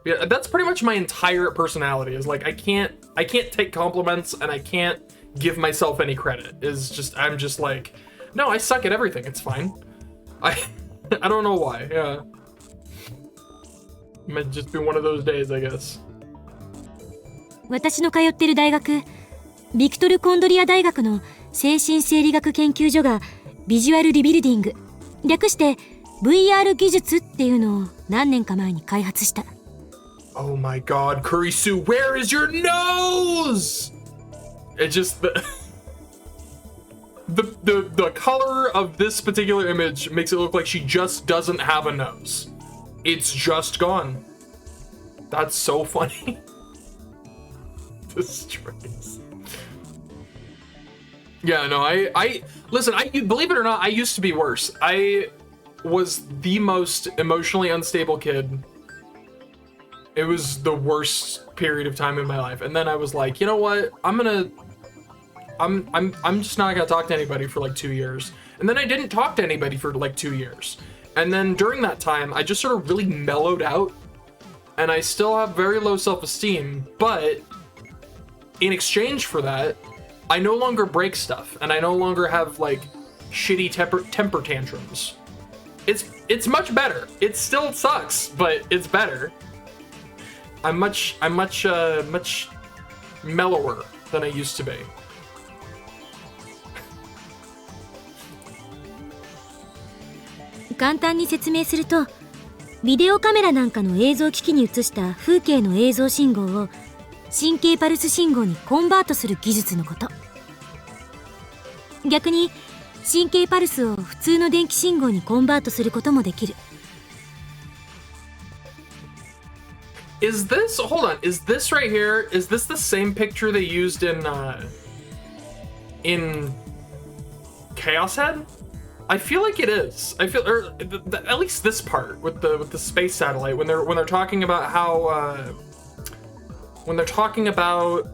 Yeah, that's pretty much my entire personality. Is like I can't take compliments and I can't give myself any credit. I'm just like, no, I suck at everything. It's fine. I don't know why. Yeah. It might just be one of those days, I guess. 私の通ってる大学、ビクトル・コンドリア大学の精神生理学研究所がビジュアルリビルディング、略して VR 技術っていうのを何年か前に開発した。Oh my god, Kurisu, where is your nose? It just the color of this particular image makes it look like she just doesn't have a nose. It's just gone. That's so funny. This trace. Yeah, no, I listen, believe it or not, I used to be worse. I was the most emotionally unstable kid. It was the worst period of time in my life. And then I was like, you know what? I'm just not gonna talk to anybody for like 2 years. And then I didn't talk to anybody for like 2 years. And then during that time, I just sort of really mellowed out. And I still have very low self-esteem, but in exchange for that, I no longer break stuff, and I no longer have like shitty temper tantrums. It's much better. It still sucks, but it's better. I'm much mellower than I used to be. 簡単に説明すると、ビデオカメラなんかの映像機器に映した風景の映像信号を神経パルス信号にコンバートする技術のこと。逆に神経パルスを普通の電気信号にコンバートすることもできる。Is this, hold on, is this right here, is this the same picture they used in Chaos Head? I feel like it is. I feel, or at least this part with the space satellite when they're talking about how when they're talking about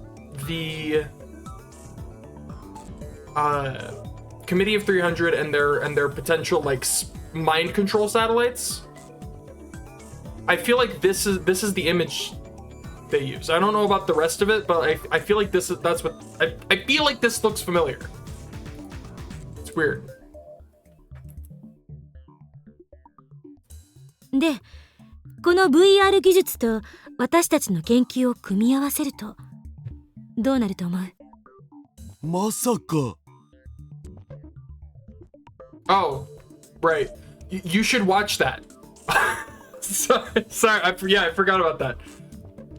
the Committee of 300 and their potential like mind control satellites. I feel like this is the image they use. I don't know about the rest of it, but I feel like that's what I feel like this looks familiar. It's weird. で、この VR 技術と私たちの研究を組み合わせるとどうなると思う？まさか。Oh, right. You should watch that. Sorry, I forgot about that.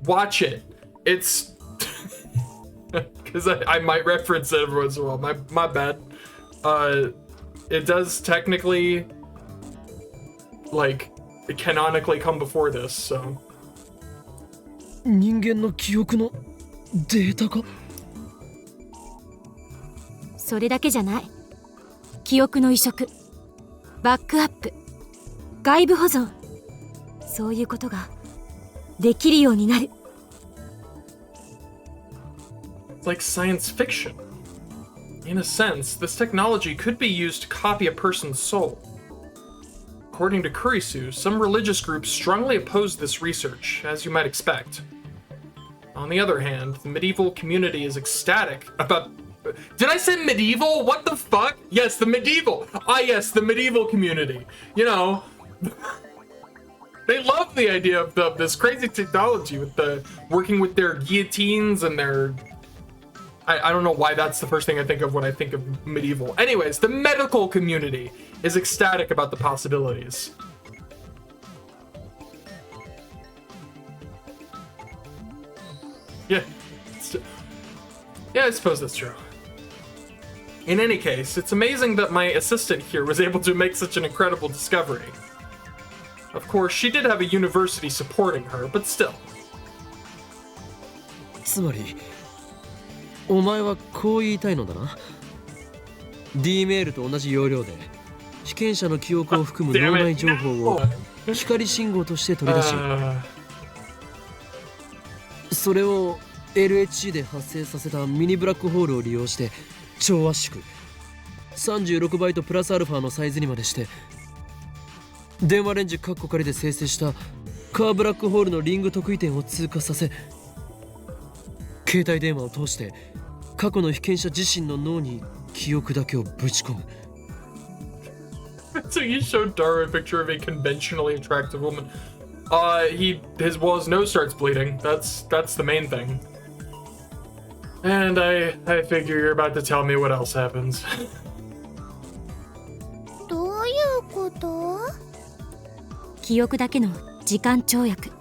Watch it. It's because I might reference it every once in a while. My bad. It does technically, like, canonically come before this, so. 人間の記憶のデータか？それだけじゃない。記憶の移植、バックアップ、外部保存、そういうことができるようになる。It's like science fiction. In a sense, this technology could be used to copy a person's soul. According to Kurisu, some religious groups strongly oppose this research, as you might expect. On the other hand, the medieval community is ecstatic about... Did I say medieval? What the fuck? Yes, the medieval. Ah, yes, the medieval community. You know, they love the idea of this crazy technology with the working with their guillotines and their... I don't know why that's the first thing I think of when I think of medieval. Anyways, the medical community is ecstatic about the possibilities. Yeah. Yeah, I suppose that's true. In any case, it's amazing that my assistant here was able to make such an incredible discovery. Of course, she did have a university supporting her, but still. つまりお前はこう言いたいのだな。D メールと同じ要領で被験者の記憶を含む脳内情報を光信号として取り出し、それを LHC で発生させたミニブラックホールを利用して超圧縮36バイトプラスアルファのサイズにまでして電話レンジカッコ仮で生成したカーブラックホールのリング得意点を通過させ、携帯電話を通して過去の被験者自身の脳に記憶だけをぶち込む。 So you showed Dara a picture of a conventionally attractive woman. His nose starts bleeding. That's the main thing. And I figure you're about to tell me what else happens. どういうこと？記憶だけの時間跳躍。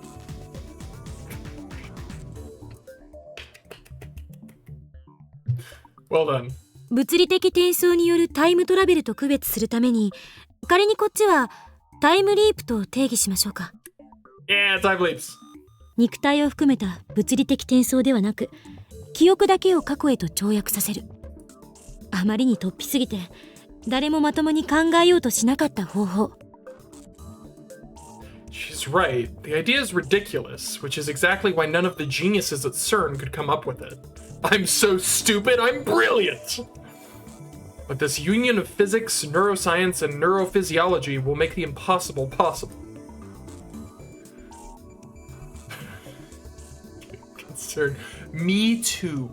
Well done. 物理的転送によるタイムトラベルと区別するために、仮にこっちはタイムリープと定義しましょうか。Yeah, time leaps. 肉体を含めた物理的転送ではなく、記憶だけを過去へと跳躍させる。あまりに突飛すぎて誰もまともに考えようとしなかった方法。 She's right. The idea is ridiculous, which is exactly why none of the geniuses at CERN could come up with it. I'm so stupid, I'm brilliant! But this union of physics, neuroscience, and neurophysiology will make the impossible possible. Concern. Me too.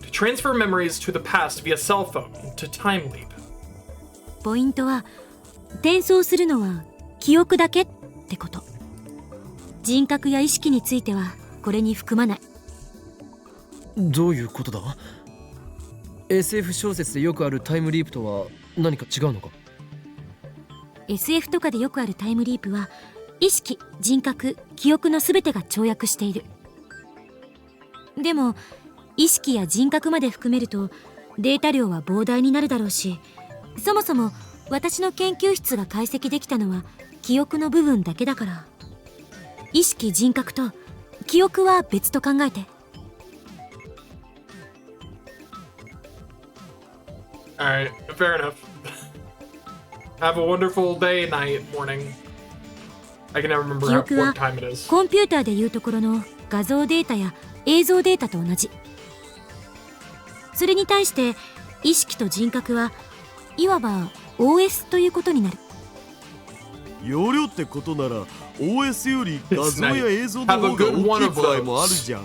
To transfer memories to the past via cell phone, to time leap. ポイントは、転送するのは記憶だけってこと。人格や意識についてはこれに含まない。どういうことだ？ SF 小説でよくあるタイムリープとは何か違うのか？ SF とかでよくあるタイムリープは、意識、人格、記憶の全てが跳躍している。でも意識や人格まで含めるとデータ量は膨大になるだろうし、そもそも私の研究室が解析できたのは記憶の部分だけだから、意識、人格と記憶は別と考えて。Alright, fair enough. Have a wonderful day, night, morning. I can never remember 記憶は what time it is. コンピューターでいうところの画像データや映像データと同じ。それに対して意識と人格はいわば OS ということになる。容量ってことなら OS より画像や映像の方が大きい場合もあるじゃん。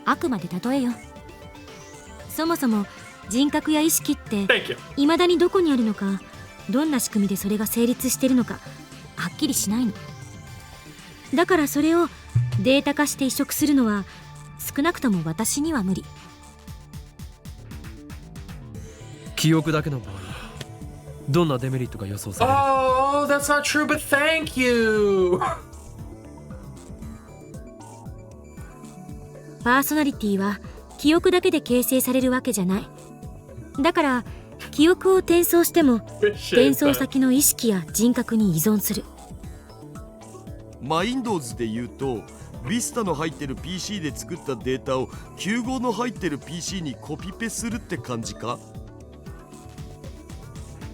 あくまで例えよ。そもそも人格や意識って Thank you. 未だにどこにあるのか、どんな仕組みでそれが成立しているのかはっきりしないの。だからそれをデータ化して移植するのは少なくとも私には無理。記憶だけの場合、どんなデメリットが予想される？ Oh, that's not true, but thank you! パーソナリティは記憶だけで形成されるわけじゃない。だから記憶を転送しても転送先の意識や人格に依存する。Windows で言うと Vista の入ってる PC で作ったデータを95の入ってる PC にコピペするって感じか？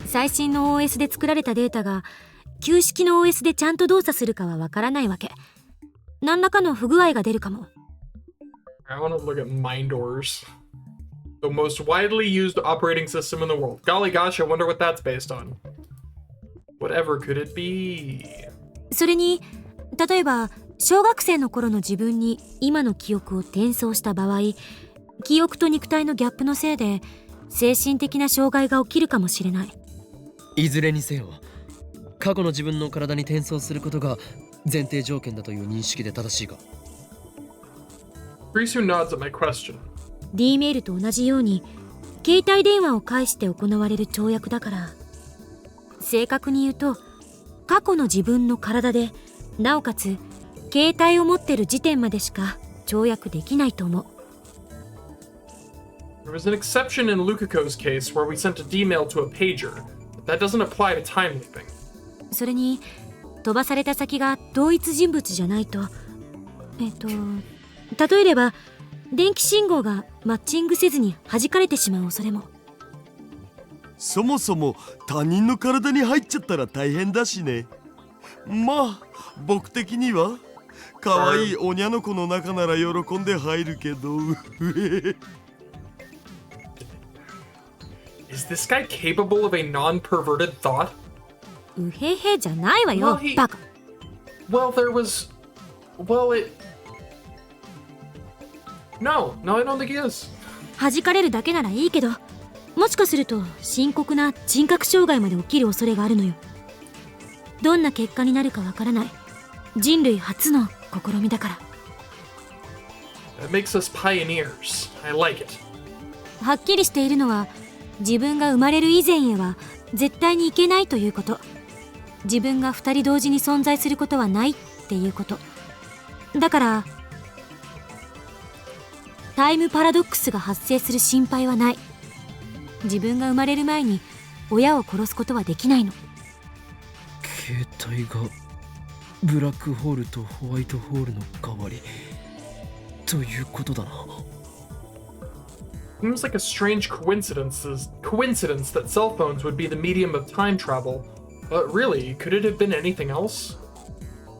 最新の OS で作られたデータが旧式の OS でちゃんと動作するかはわからないわけ。何らかの不具合が出るかも。 I want to look at Mindors. The most widely used operating system in the world. Golly gosh, I wonder what that's based on. Whatever could it be? それに例えば小学生の頃の自分に今の記憶を転送した場合、記憶と肉体のギャップのせいで精神的な障害が起きるかもしれない。いずれにせよ、過去の自分の体に転送することが前提条件だという認識で正しいか？ Risu nods at my question. D メールと同じように携帯電話を介して行われる跳躍だから、正確に言うと過去の自分の体でなおかつ携帯を持ってる時点までしか跳躍できないと思う。 There was an exception in Lukako's case where we sent a D-mail to a pager, but that doesn't apply to time leaping. それに飛ばされた先が同一人物じゃないと、例えれば電気信号がマッチングせずに弾かれてしまう恐れも。そもそも他人の体に入っちゃったら大変だしね。まあ僕的には可愛いおにゃの子の中なら喜んで入るけど。Is this guy capable of a non-perverted thought? うへへじゃないわよ、バカ。Well, there was. Well, it. No, I don't think he is. 弾かれるだけならいいけど、もしかすると深刻な人格障害まで起きる恐れがあるのよ。どんな結果になるかわからない人類初の試みだから。That makes us pioneers. I like it. はっきりしているのは、自分が生まれる以前へは絶対にいけないということ。自分が二人同時に存在することはないっていうことだから、タイムパラドックスが発生する心配はない。自分が生まれる前に親を殺すことはできないの。携帯がブラックホールとホワイトホールの代わりということだな。Seems like a strange coincidence that cell phones would be the medium of time travel. But really, could it have been anything else?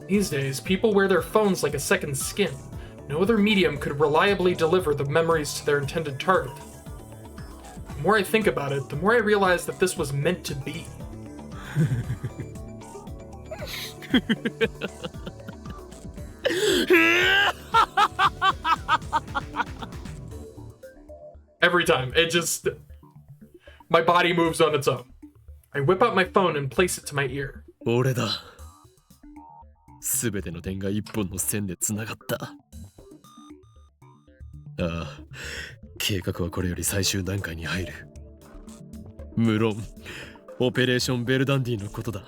These days, people wear their phones like a second skin. No other medium could reliably deliver the memories to their intended target. The more I think about it, the more I realize that this was meant to be. Every time, my body moves on its own. I whip out my phone and place it to my ear. 俺だ。すべての点が一本の線でつながった。ああ、計画はこれより最終段階に入る。無論、オペレーションベルダンディのことだ。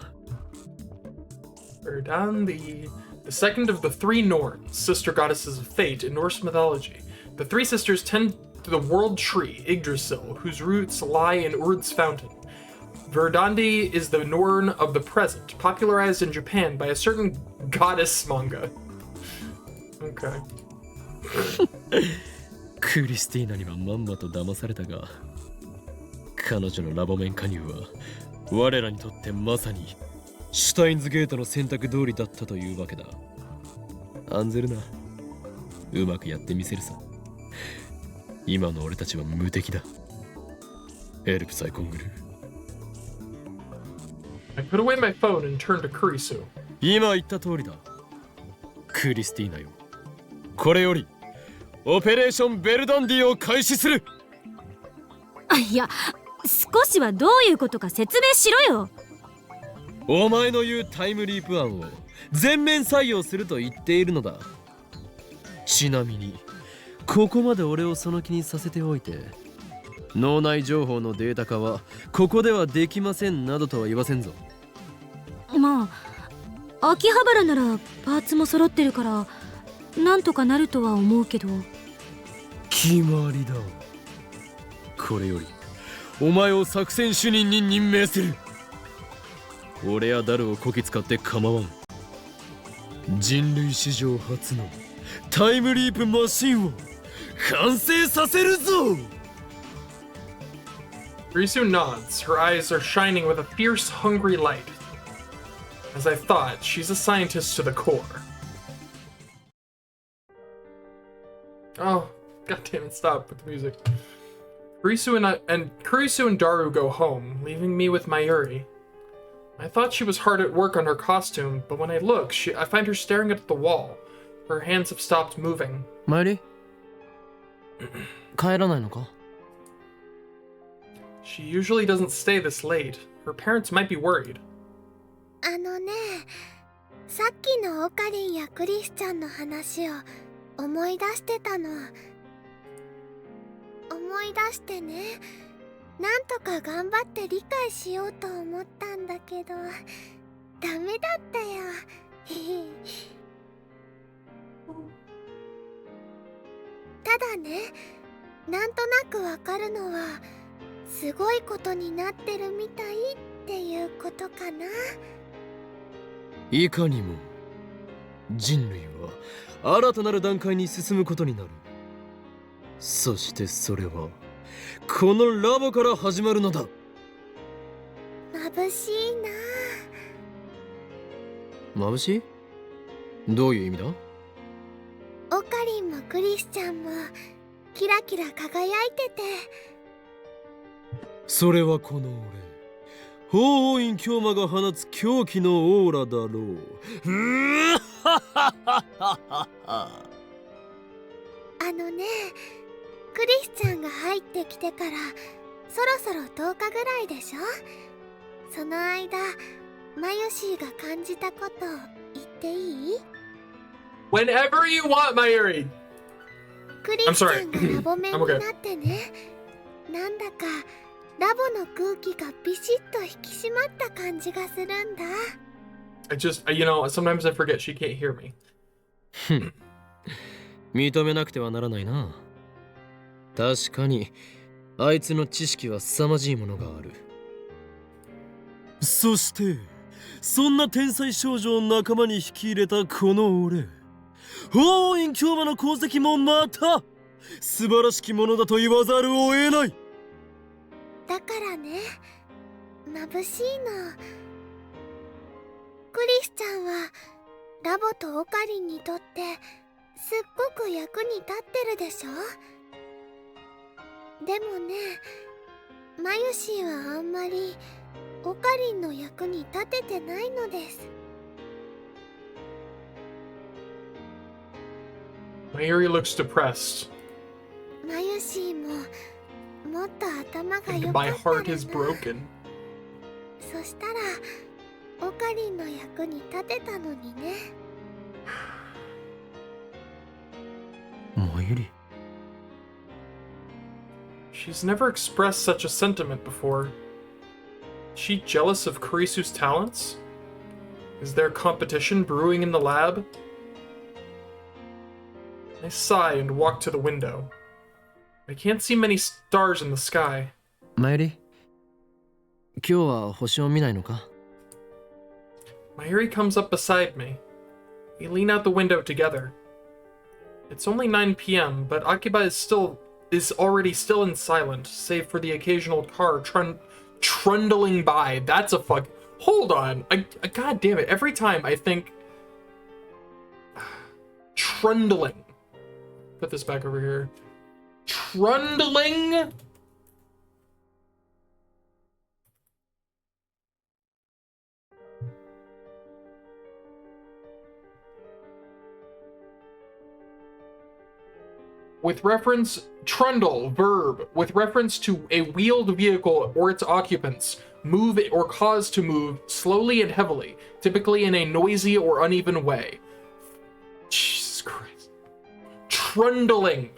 Verdandi, the second of the three Norns, sister goddesses of fate in Norse mythology. The three sisters tend to the world tree, Yggdrasil, whose roots lie in Urd's fountain. Verdandi is the Norn of the present, popularized in Japan by a certain goddess manga. Okay. クリスティーナにはまんまと騙されたが、彼女のラボメン加入は我らにとってまさにシュタインズゲートの選択通りだったというわけだ。案ずるな。うまくやってみせるさ。今の俺たちは無敵だ。エルプサイコングルー。I put away my phone and turned to Kurisu. 今言った通りだ。クリスティーナよ。これよりオペレーションベルダンディを開始する。いや、少しはどういうことか説明しろよ。お前の言うタイムリープ案を全面採用すると言っているのだ。ちなみにここまで俺をその気にさせておいて、脳内情報のデータ化はここではできませんなどとは言わせんぞ。まあ、秋葉原ならパーツも揃ってるからなんとかなるとは思うけど。決まりだ。これよりお前を作戦主任に任命する。俺やダルをこき使って構わん。人類史上初のタイムリープマシンを完成させるぞ。Risu nods. Her eyes are shining with a fierce, hungry light. As I thought, she's a scientist to the core. Oh, goddammit, stop with the music. Kurisu and Daru go home, leaving me with Mayuri. I thought she was hard at work on her costume, but when I look, I find her staring at the wall. Her hands have stopped moving. マユリ帰らないのか？ She usually doesn't stay this late. Her parents might be worried. さっきのオカリンやクリスちゃんの話を思い出してたの。思い出してね、なんとか頑張って理解しようと思ったんだけど、ダメだったよ。ただね、なんとなくわかるのは、すごいことになってるみたいっていうことかな。いかにも人類は新たなる段階に進むことになる。そしてそれはこのラボから始まるのだ。眩しいな。眩しい？どういう意味だ？オカリンもクリスちゃんもキラキラ輝いてて。それはこの法院京馬が放つ狂気のオーラだろう。クリスちゃんが入ってきてからそろそろ10日ぐらいでしょ。その間マユシーが感じたこと言っていい？ Whenever you want, Mayuri. クリスちゃんがラボメンになってね、なんだかラボの空気がビシッと引き締まった感じがするんだ。Sometimes I forget she can't hear me. 認めなくてはならないな。確かにあいつの知識は凄まじいものがある。そしてそんな天才少女を仲間に引き入れたこの俺、法院京馬の功績もまた素晴らしきものだと言わざるを得ない。だからね、眩しいの。クリスちゃんはラボとオカリンにとってすっごく役に立ってるでしょ。でもね、マユシーはあんまりオカリンの役に立ててないのです。Mayuri looks depressed. マユシーももっと頭が And 良か my った heart ら is な。 broken. そしたらオカリンの役に立てたのにね。マユリ。She's never expressed such a sentiment before. Is she jealous of Kurisu's talents? Is there competition brewing in the lab? I sigh and walk to the window. I can't see many stars in the sky. マユリ、今日は星を見ないのか？ Mayuri comes up beside me. We lean out the window together. It's only 9 p.m., but Akiba is already still and silent, save for the occasional car trundling by. That's a fuck. Hold on. God damn it. Every time I think trundling. Put this back over here. Trundling. With reference, trundle, verb, with reference to a wheeled vehicle or its occupants, move or cause to move slowly and heavily, typically in a noisy or uneven way. Jesus Christ. Trundling.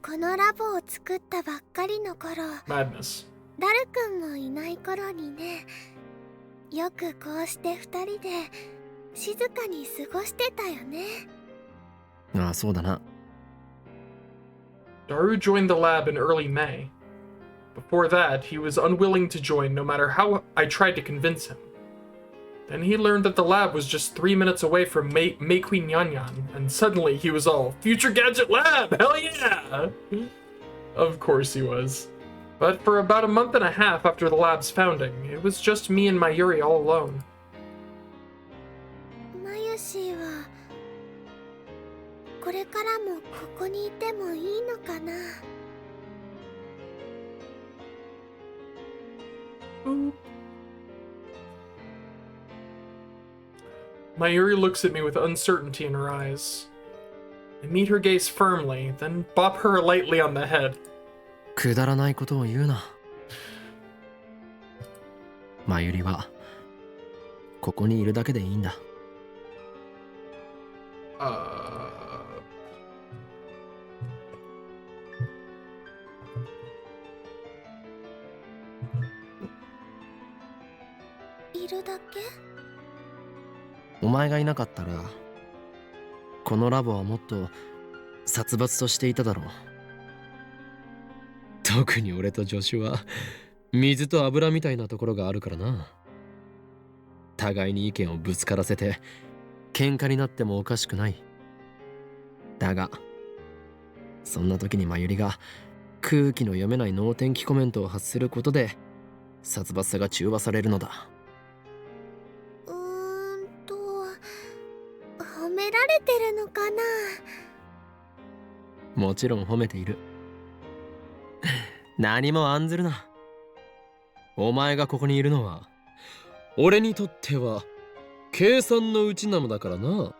このラボを作ったばっかりの頃、 Madness. ダルくんもいない頃にね、よくこうして2人で静かに過ごしてたよね。ああ、そうだな。Daru joined the lab in early May. Before that, he was unwilling to join no matter how I tried to convince him. Then he learned that the lab was just 3 minutes away from Meikui Nyanyan, and suddenly he was all, Future Gadget Lab! Hell yeah! Of course he was. But for about a month and a half after the lab's founding, it was just me and Mayuri all alone. マユシーはこれからもここにいてもいいのかな。Mayuri looks at me with uncertainty in her eyes. I meet her gaze firmly, then bop her lightly on the head. くだらないことを言うな。マユリはここにいるだけでいいんだ。いるだけ？お前がいなかったらこのラボはもっと殺伐としていただろう。特に俺と助手は水と油みたいなところがあるからな。互いに意見をぶつからせて喧嘩になってもおかしくない。だがそんな時にマユリが空気の読めない能天気コメントを発することで殺伐さが中和されるのだ。褒められてるのかな。もちろん褒めている。何も案ずるな。お前がここにいるのは俺にとっては計算のうちなのだからな。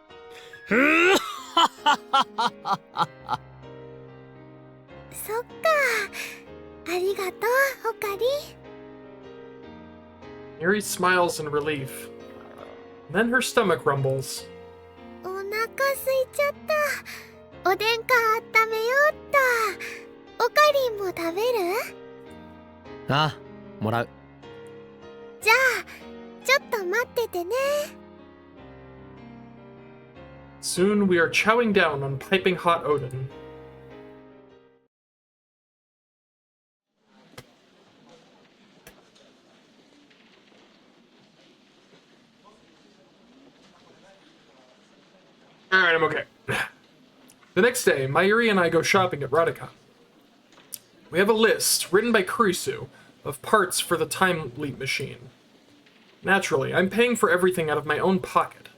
そっか、ありがとうオカリ。 Miri smiles in relief. Then her stomach rumbles. お腹空いちゃった。おでんか温めようっと。オカリンも食べる？ああ、もらう。じゃあちょっと待っててね。 Soon we are chowing down on piping hot Odin. Alright, I'm okay. The next day, Mayuri and I go shopping at Radika. We have a list, written by Kurisu, of parts for the time leap machine. Naturally, I'm paying for everything out of my own pocket.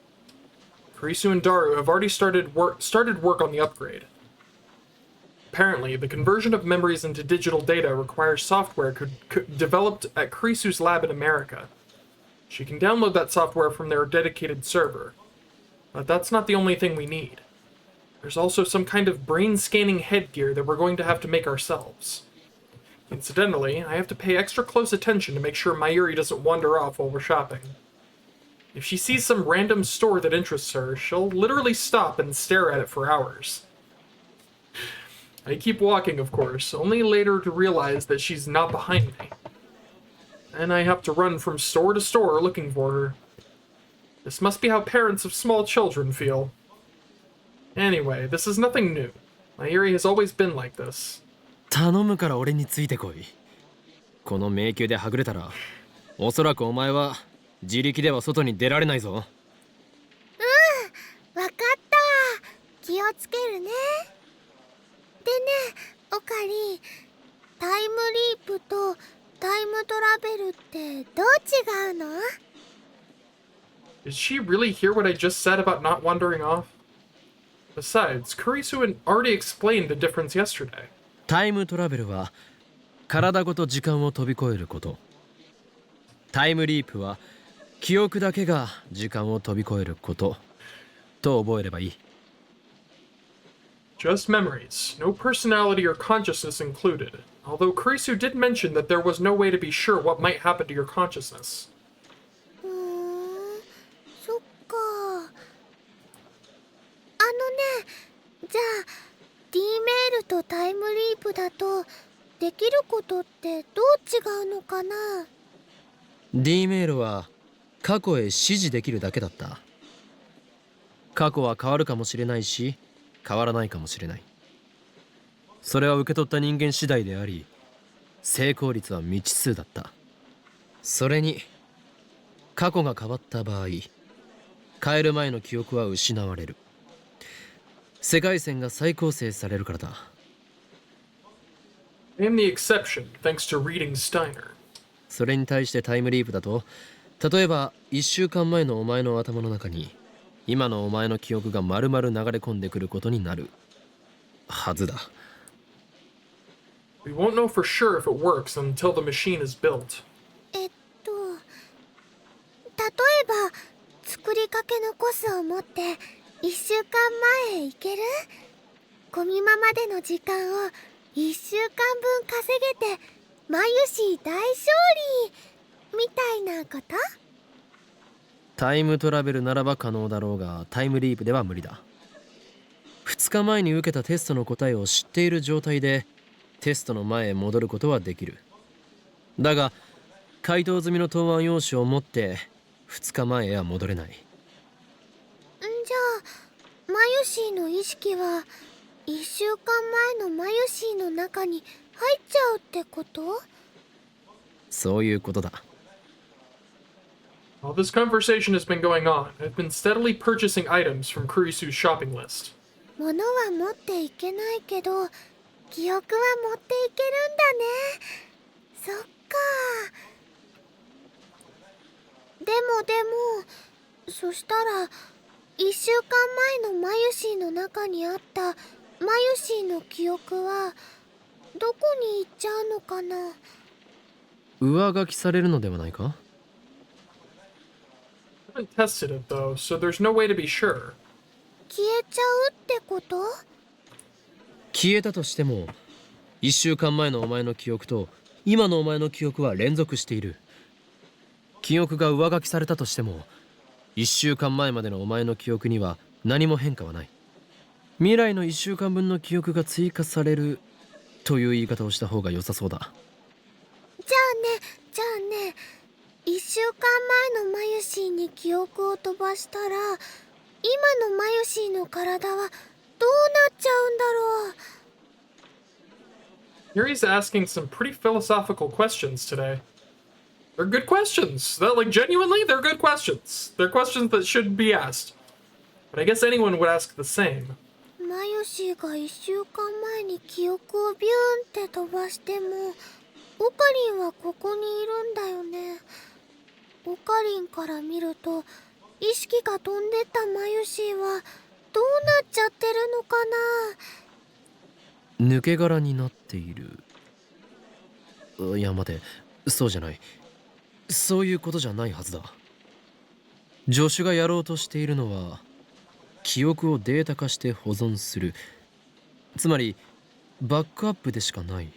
Kurisu and Daru have already started work on the upgrade. Apparently, the conversion of memories into digital data requires software developed at Kurisu's lab in America. She can download that software from their dedicated server. But that's not the only thing we need. There's also some kind of brain-scanning headgear that we're going to have to make ourselves. Incidentally, I have to pay extra close attention to make sure Mayuri doesn't wander off while we're shopping. If she sees some random store that interests her, she'll literally stop and stare at it for hours. I keep walking, of course, only later to realize that she's not behind me. And I have to run from store to store looking for her. This must be how parents of small children feel. Anyway, this is nothing new. Mayuri has always been like this. 頼むから俺についてこい。この迷宮ではぐれたら、おそらくお前は自力では外に出られないぞ。わかった。気をつけるね。でね、オカリ、タイムリープとタイムトラベルってどう違うの？ Did she really hear what I just said about not wandering off? Besides, Kurisu already explained the difference yesterday. タイムトラベルは体ごと時間を飛び越えること。タイムリープは記憶だけが時間を飛び越えることと覚えればいい。Just memories, no personality or consciousness included. Although Kurisu did mention that there was no way to be sure what might happen to your consciousness. そっか。ね、じゃあ D メールとタイムリープだとできることってどう違うのかな？ D メールは過去へ指示できるだけだった。過去は変わるかもしれないし変わらないかもしれない。それは受け取った人間次第であり、成功率は未知数だった。それに過去が変わった場合、変える前の記憶は失われる。世界線が再構成されるからだ。I am the exception, thanks to reading Steiner. それに対してタイムリープだと、例えば1週間前のお前の頭の中に今のお前の記憶が丸々流れ込んでくることになるはずだ。We won't know for sure if it works until the machine is built. 例えば作りかけのコスを持って1週間前へ行ける？ゴミマまでの時間を1週間分稼げてマユシー大勝利みたいなこと？タイムトラベルならば可能だろうが、タイムリープでは無理だ。2日前に受けたテストの答えを知っている状態でテストの前へ戻ることはできる。だが回答済みの答案用紙を持って2日前へは戻れない。じゃあマユシーの意識は1週間前のマユシーの中に入っちゃうってこと？そういうことだ。While this conversation has been going on, I've been steadily purchasing items from Kurisu's shopping list. 物は持っていけないけど記憶は持っていけるんだね。そっか。でもそしたら1週間前のマユシーの中にあったマユシーの記憶はどこに行っちゃうのかな？上書きされるのではないか？ I haven't tested it though, so there's no way to be sure. 消えちゃうってこと？消えたとしても、1週間前のお前の記憶と今のお前の記憶は連続している。記憶が上書きされたとしても、1週間前までのお前の記憶には何も変化はない。未来の1週間分の記憶が追加されるという言い方をした方が良さそうだ。じゃあね、1週間前のマユシーに記憶を飛ばしたら、今のマユシーの体はどうなっちゃうんだろう。Yuri's asking some pretty philosophical questions today. They're good questions. That, like, genuinely, they're good questions. They're questions that should be asked. But I guess anyone would ask the same. マユシーが1週間前に記憶をビューンって飛ばしても、オカリンはここにいるんだよね。オカリンから見ると、意識が飛んでったマユシーはどうなっちゃってるのかな。抜け殻になっている。いや待て、そうじゃない。そういうことじゃないはずだ。助手がやろうとしているのは記憶をデータ化して保存する、つまりバックアップでしかない。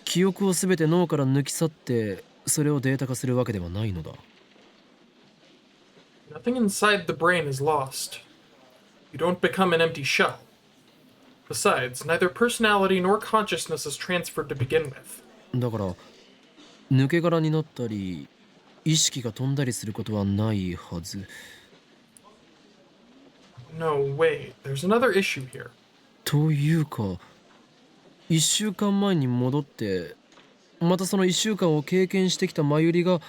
記憶をすべて脳から抜き去ってそれをデータ化するわけではないのだ。 Nothing inside the brain is lost. You don't become an empty shell. Besides, neither personality nor consciousness is transferred to begin with. だから抜け殻になったり意識が飛んだりすることはないはず。 No, wait, there's another issue here. というか1週間前に戻ってまたその1週間を経験してきたマユリが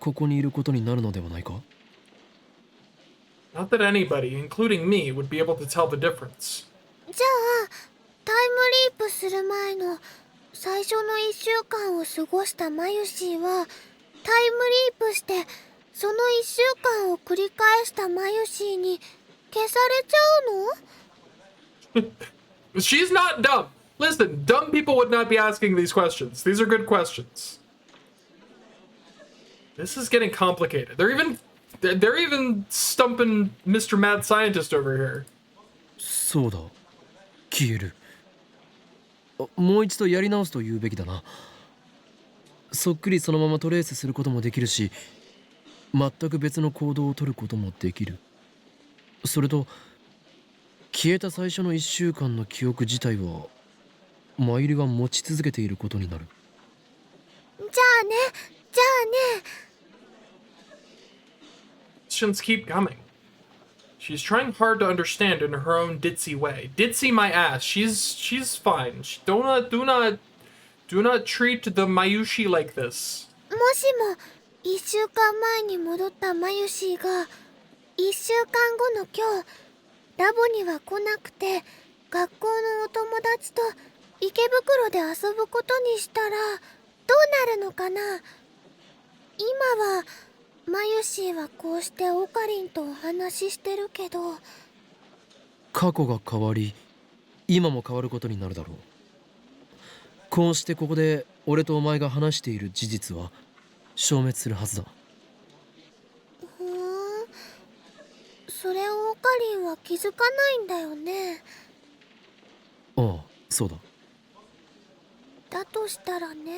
ここにいることになるのではないか？ Not that anybody, including me, would be able to tell the difference. じゃあタイムリープする前の最初の1週間を過ごしたマユシーはタイムリープしてその1週間を繰り返したマユシーに消されちゃうの？ She's not dumb. Listen, dumb people would not be asking these questions. These are good questions. This is getting complicated. They're even stumping Mr. Mad Scientist over here. そうだ、消える。もう一度やり直すと言うべきだな。そっくりそのままトレースすることもできるし、全く別の行動をとることもできる。それと消えた最初の1週間の記憶自体はマユリが持ち続けていることになる。じゃあね。Questions keep coming. She's trying hard to understand in her own ditzy way. Ditzy my ass. She's fine. Do not treat the Mayushi like this. もしも1週間前に戻ったマユシーが1週間後の今日ラボには来なくて学校のお友達と池袋で遊ぶことにしたらどうなるのかな。今はマユシーはこうしてオカリンとお話ししてるけど、過去が変わり今も変わることになるだろう。こうしてここで俺とお前が話している事実は消滅するはずだ。ふーん、それをオカリンは気づかないんだよね。ああ、そうだ。だとしたらね、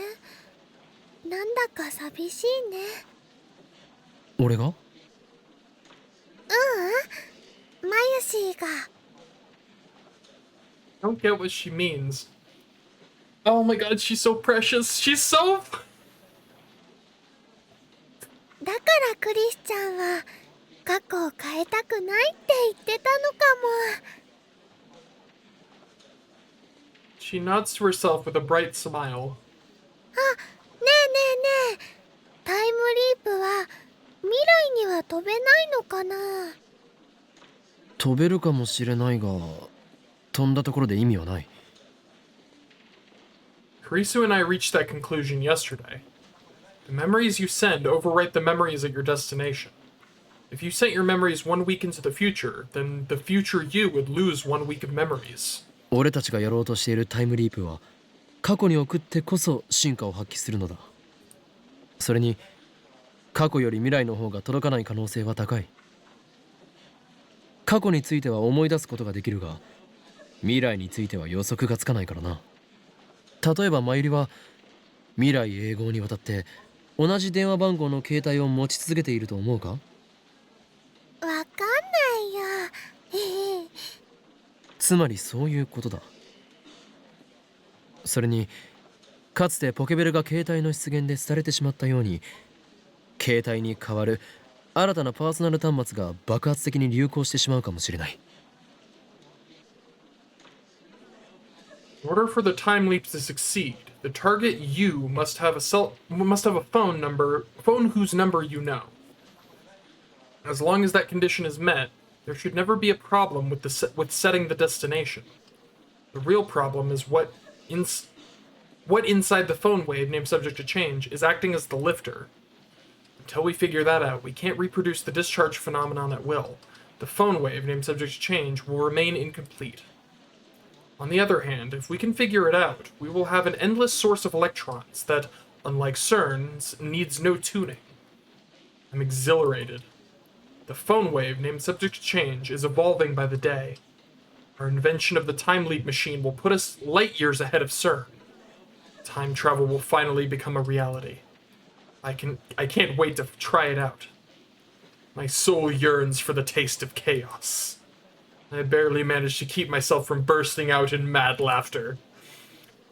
なんだか寂しいね。俺が？マユシーが。 I don't get what she means. Oh my god, she's so precious. She's so... だからクリスちゃんは過去を変えたくないって言ってたのかも。 She nods to herself with a bright smile. ねえタイムリープは未来には飛べないのかな。飛べるかもしれないが飛んだところで意味はない。 Kurisu and I reached that conclusion yesterday. The memories you send overwrite the memories at your destination. If you sent your memories 1 week into the future, then the future you would lose 1 week of memories. 俺たちがやろうとしているタイムリープは過去に送ってこそ進化を発揮するのだ。それに過去より未来の方が届かない可能性は高い。過去については思い出すことができるが、未来については予測がつかないからな。例えばマユリは未来永劫にわたって同じ電話番号の携帯を持ち続けていると思うか？わかんないよ。つまりそういうことだ。それにかつてポケベルが携帯の出現で廃れてしまったように、携帯に代わる新たなパーソナル端末が爆発的に流行してしまうかもしれない。In order for the time leap to succeed, the target you must have a phone whose number you know. As long as that condition is met, there should never be a problem with setting the destination. The real problem is what inside the phone wave named subject to change is acting as the lifter. Until we figure that out, we can't reproduce the discharge phenomenon at will. The phone wave named subject to change will remain incomplete. On the other hand, if we can figure it out, we will have an endless source of electrons that, unlike CERN's, needs no tuning. I'm exhilarated. The phone wave named subject to change is evolving by the day. Our invention of the time leap machine will put us light years ahead of CERN. Time travel will finally become a reality. I can't wait to try it out. My soul yearns for the taste of chaos. I barely managed to keep myself from bursting out in mad laughter.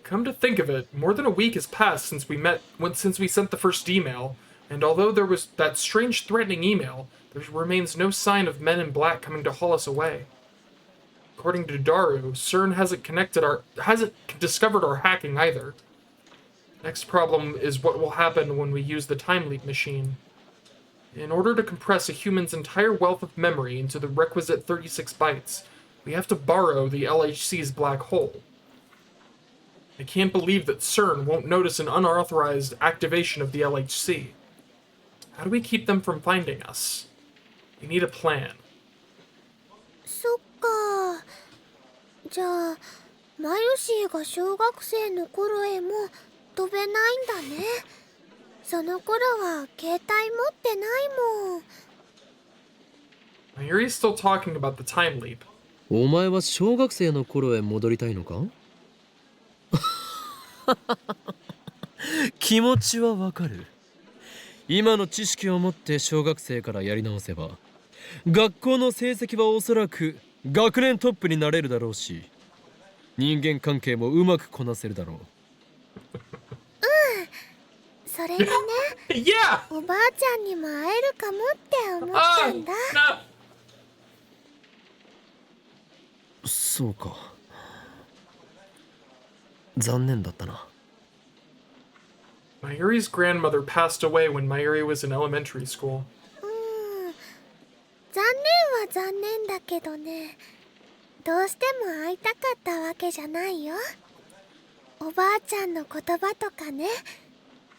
Come to think of it, more than a week has passed since we sent the first email, and although there was that strange threatening email, there remains no sign of men in black coming to haul us away. According to Daru, CERN hasn't discovered our hacking either. Next problem is what will happen when we use the time leap machine. In order to compress a human's entire wealth of memory into the requisite 36 bytes, we have to borrow the LHC's black hole. I can't believe that CERN won't notice an unauthorized activation of the LHC. How do we keep them from finding us? We need a plan. そっか。じゃあマユシーが小学生の頃へも飛べないんだね。その頃は携帯持ってないもん。Mayuri's still talking about the time leap. お前は小学生の頃へ戻りたいのか？気持ちはわかる。今の知識を持って小学生からやり直せば、学校の成績はおそらく学年トップになれるだろうし、人間関係もうまくこなせるだろう。それでね、Yeah! おばあちゃんにも会えるかもって思ったんだ。そうか。残念だったな。Mayuri's grandmother passed away when Mayuri was in elementary school. 残念は残念だけどね、どうしても会いたかったわけじゃないよ。おばあちゃんの言葉とかね、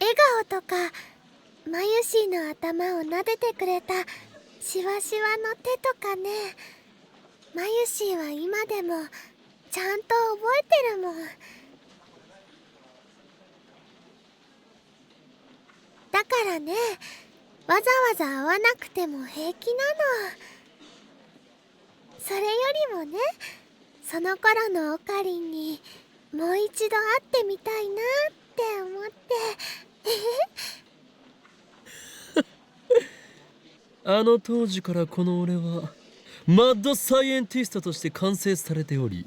笑顔とか、マユシーの頭を撫でてくれたシワシワの手とかね、マユシーは今でもちゃんと覚えてるもん。だからね、わざわざ会わなくても平気なの。それよりもね、その頃のオカリンにもう一度会ってみたいなって思ってあの当時からこの俺はマッドサイエンティストとして完成されており、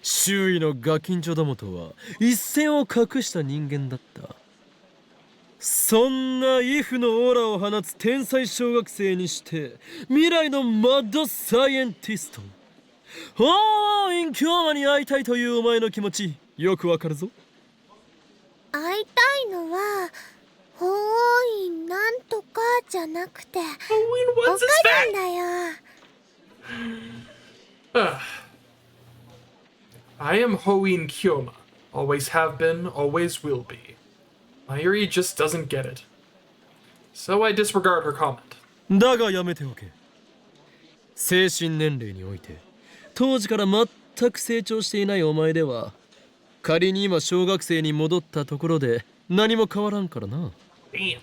周囲のガキンチョどもとは一線を画した人間だった。そんなイフのオーラを放つ天才小学生にして未来のマッドサイエンティスト、ホーイン京馬に会いたいというお前の気持ちよくわかるぞ。会いたいのはホーインなんとかじゃなくてオカリンだよ。I am Hoin Kyoma. Always have been, always will be. Mayuri just doesn't get it. So I disregard her comment. だがやめておけ。精神年齢において当時から全く成長していないお前では仮に今小学生に戻ったところで何も変わらんからな。 Damn.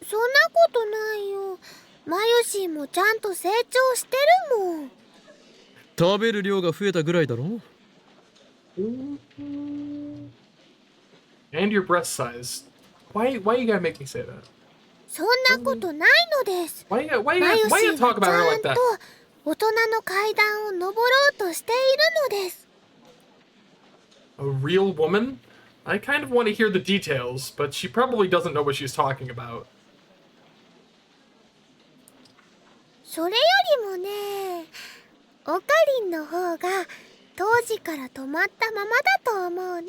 そんなことないよ。マユシーもちゃんと成長してるもん。食べる量が増えたぐらいだろ。 And your breast size. Why you gotta make me say that? そんなことないのです。 Why you マ gotta ユ why シ you ー gotta は talk ち about her ゃ like んと that? 大人の階段を登ろうとしているのです。 A real woman? I kind of want to hear the details, but she probably doesn't know what she's talking about. それよりもね、オカリンの方が当時から止まったままだと思うな。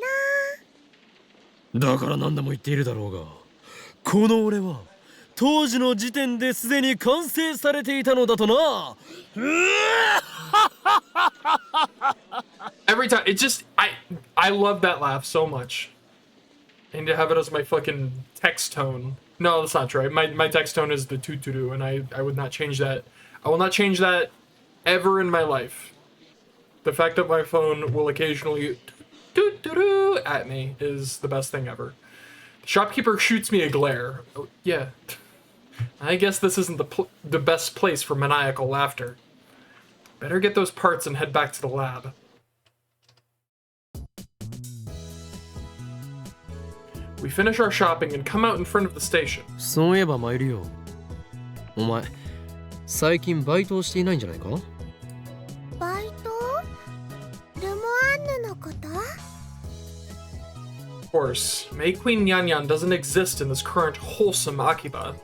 だから何度も言っているだろうが、この俺は当時の時点ですでに完成されていたのだとな。 Every time, it just I love that laugh so much. And to have it as my fucking text tone. No, that's not true. My text tone is the toot-toot-oo, and I would not change that. I will not change that ever in my life. The fact that my phone will occasionally toot-toot-oo at me is the best thing ever. The shopkeeper shoots me a glare. Oh, yeah. I guess this isn't the best place for maniacal laughter. Better get those parts and head back to the lab. We finish our shopping and come out in front of the station. そういえば参るよ。お前、最近バイトをしていないんじゃないか？バイト？ルモアンヌのこと？ Of course, May Queen Nyan Nyan doesn't exist in this current wholesome Akiba.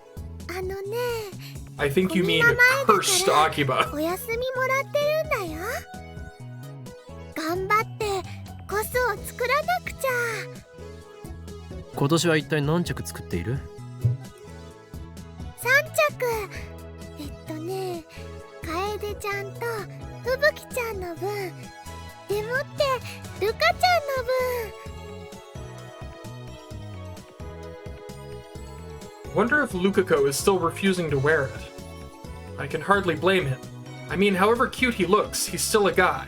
あのね、 I think you mean cursed Akiba. お休みもらってるんだよ。頑張ってコスを作らなくちゃ。今年は一体何着作っている？ 3着。ね、楓ちゃんとふぶきちゃんの分でもってルカちゃんの分。 Wonder if Lukako is still refusing to wear it. I can hardly blame him. I mean, however cute he looks, he's still a guy.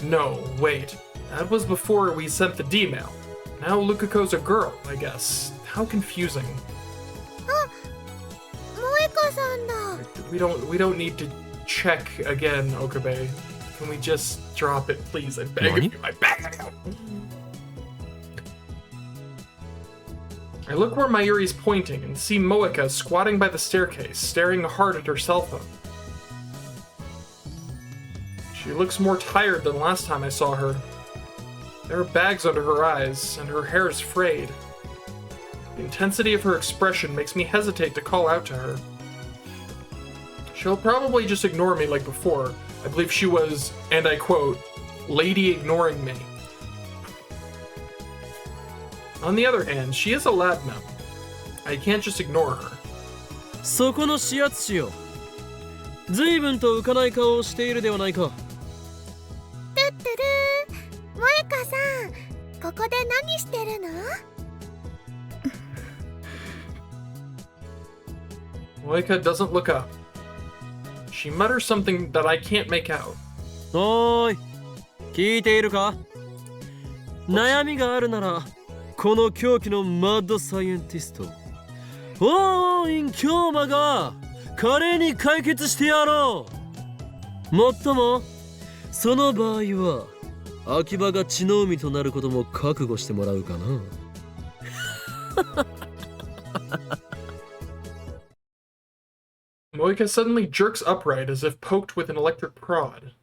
No, wait. That was before we sent the D-mail. Now Lukako's a girl, I guess. How confusing. あ、萌香さんだ。 We don't need to check again, Okabe. Can we just drop it, please? I beg of you. I beg of you. I look where Mayuri's pointing and see Moeka squatting by the staircase, staring hard at her cell phone. She looks more tired than last time I saw her. There are bags under her eyes, and her hair is frayed. The intensity of her expression makes me hesitate to call out to her. She'll probably just ignore me like before. I believe she was, and I quote, lady ignoring me. On the other hand, she is a lab member. I can't just ignore her. そこの指圧師よ。随分と浮かない顔をしているではないか。トゥットゥルー、萌香さん、ここで何してるの？ Moeka doesn't look up. She mutters something that I can't make out. おーい、聞いているか？悩みがあるなら、この狂気のマッドサイエンティスト、オーイン京馬が華麗に解決してやろう。もっとも、その場合は、秋葉が血の海となることも覚悟してもらうかな。Moeka suddenly jerks upright as if poked with an electric prod.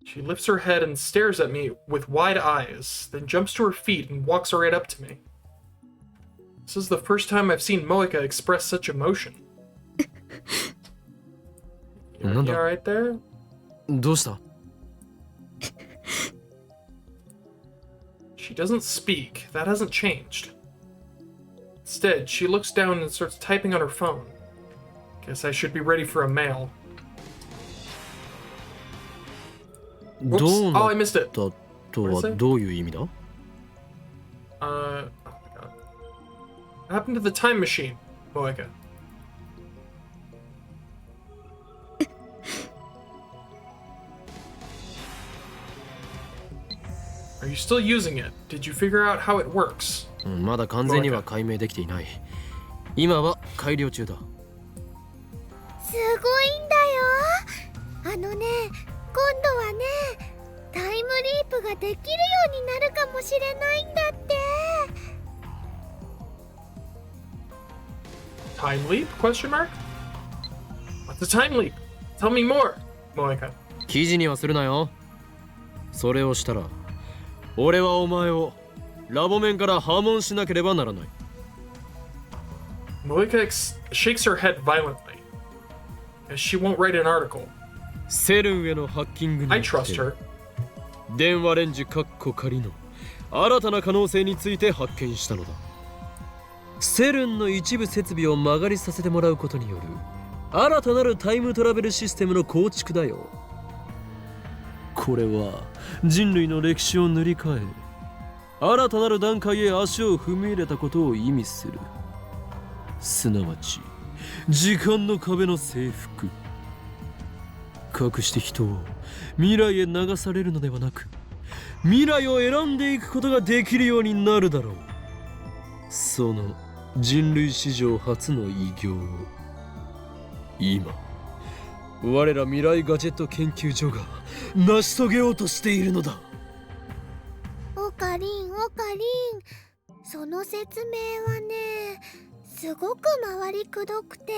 She lifts her head and stares at me with wide eyes, then jumps to her feet and walks right up to me. This is the first time I've seen Moeka express such emotion. You alright there? どうした？ She doesn't speak. That hasn't changed. Instead, she looks down and starts typing on her phone. Guess I should be ready for a mail. ど Whoops. うな Oh, っ I missed it. たとはどういう意味だ？ Oh my god. What happened to the time machine, Moeka? Are you still using it? Did you figure out how it works? まだ完全には解明できていない。今は改良中だ。すごいんだよ。今度はね、タイムリープができるようになるかもしれないんだって。Time leap? Question mark? What's a time leap? Tell me more, Moeka. 記事にはするなよ。それをしたら、俺はお前をラボ面から破門しなければならない。Moeka shakes her head violently, as she won't write an article. セルンへのハッキングに I よって trust her. 電話レンジカッコ仮の新たな可能性について発見したのだ。セルンの一部設備を曲がりさせてもらうことによる新たなるタイムトラベルシステムの構築だよ。これは人類の歴史を塗り替え、新たなる段階へ足を踏み入れたことを意味する。すなわち時間の壁の征服。かくして人を未来へ流されるのではなく、未来を選んでいくことができるようになるだろう。その人類史上初の偉業を今我ら未来ガジェット研究所が成し遂げようとしているのだ。オカリン、その説明はね、すごく回りくどくて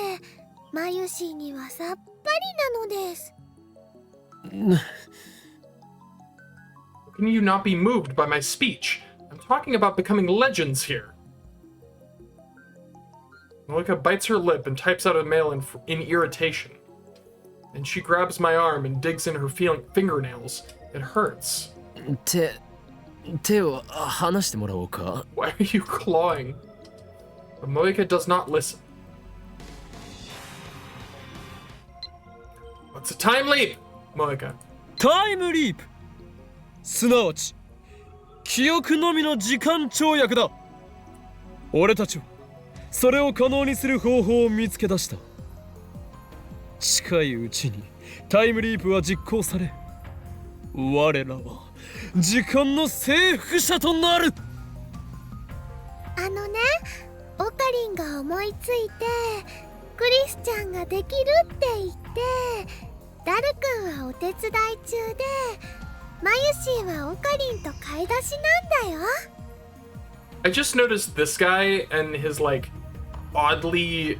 マユシーにはさっぱりなのです。Can you not be moved by my speech? I'm talking about becoming legends here. Moeka bites her lip and types out a mail in irritation. Then she grabs my arm and digs in her fingernails. It hurts. 手を離してもらおうか。 Why are you clawing? But Moeka does not listen. What's a time leap, Moeka? タイムリープ、すなわち記憶のみの時間跳躍だ。俺たちはそれを可能にする方法を見つけ出した。近いうちにタイムリープは実行され、我らは時間の征服者となる。オカリンが思いついて、クリスちゃんができるって言って、ダルくんはお手伝い中で、マユシーはオカリンと買い出しなんだよ。I just noticed this guy and his oddly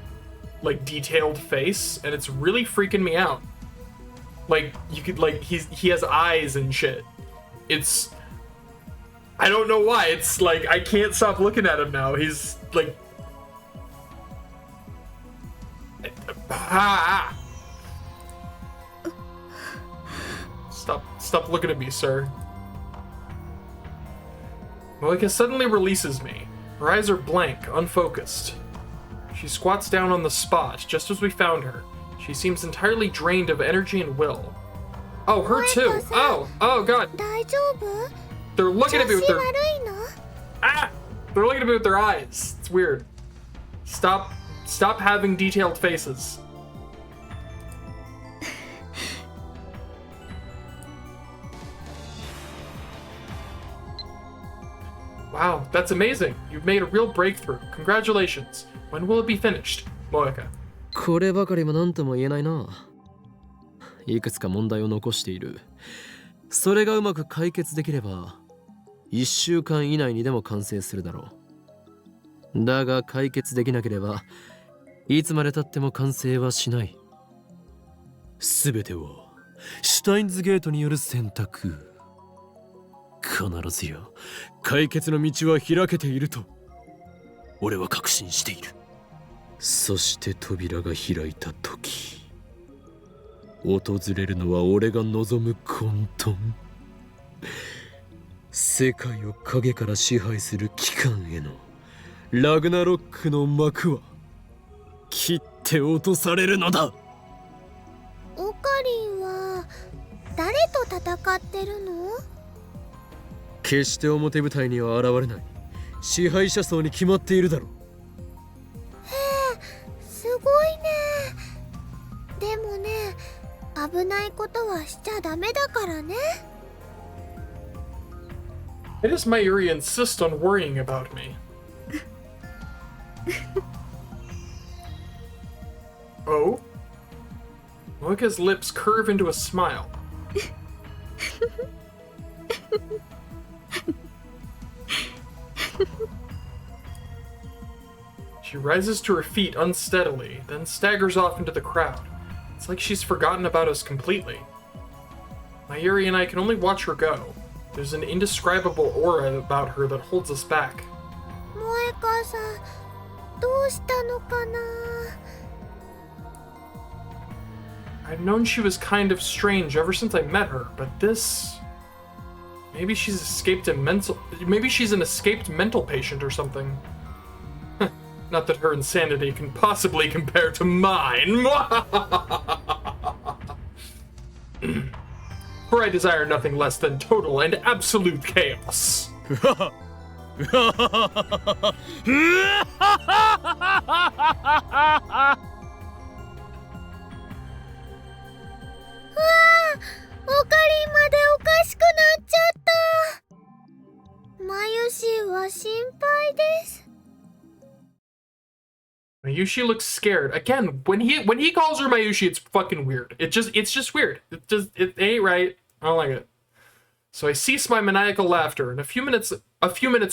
detailed face, and it's really freaking me out. You could he has eyes and shit. It's, I don't know why. It's I can't stop looking at him now. He's Stop looking at me, sir. Moeka suddenly releases me. Her eyes are blank, unfocused. She squats down on the spot, just as we found her. She seems entirely drained of energy and will. Oh, her too! Oh god! 大丈夫？ They're looking at me with 調子 their... 悪いの？ They're looking at me with their eyes. It's weird. Stop having detailed faces. Wow, that's amazing. You've made a real breakthrough. Congratulations. When will it be finished, Moeka? こればかりも何とも言えないな。いくつか問題を残している。それがうまく解決できれば1週間以内にでも完成するだろう。だが解決できなければいつまで経っても完成はしない。すべてはシュタインズゲートによる選択。必ずや解決の道は開けていると俺は確信している。そして扉が開いた時、訪れるのは俺が望む混沌。世界を影から支配する機関へのラグナロックの幕は切って落とされるのだ。オカリンは誰と戦ってるの？決して表舞台には現れない支配者層に決まっているだろう。すごいね。でもね、危ないことはしちゃダメだからね。Why does Mayuri insist on worrying about me? Oh? Moika's lips curve into a smile. She rises to her feet unsteadily, then staggers off into the crowd. It's like she's forgotten about us completely. Mayuri and I can only watch her go. There's an indescribable aura about her that holds us back. 萌香さん、どうしたのかな。 I've known she was kind of strange ever since I met her, but this... Maybe she's Maybe she's an escaped mental patient or something. Not that her insanity can possibly compare to mine. For I desire nothing less than total and absolute chaos. オカリンまでおかしくなっちゃった。マユシは心配です。 Mayushi looks scared. Again, when he calls her Mayushi, it's fucking weird. It's just weird. It ain't right. I don't like it. So I cease my maniacal laughter, and a few minutes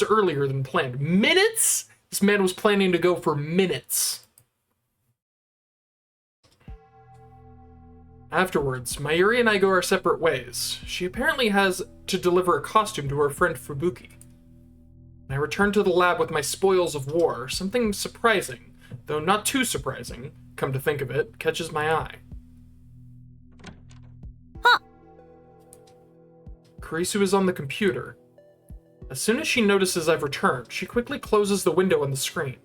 earlier than planned. Minutes? This man was planning to go for minutes. Afterwards, Mayuri and I go our separate ways. She apparently has to deliver a costume to her friend Fubuki. I return to the lab with my spoils of war. Something surprising, though not too surprising, come to think of it, catches my eye. Huh. Kurisu is on the computer. As soon as she notices I've returned, she quickly closes the window on the screen.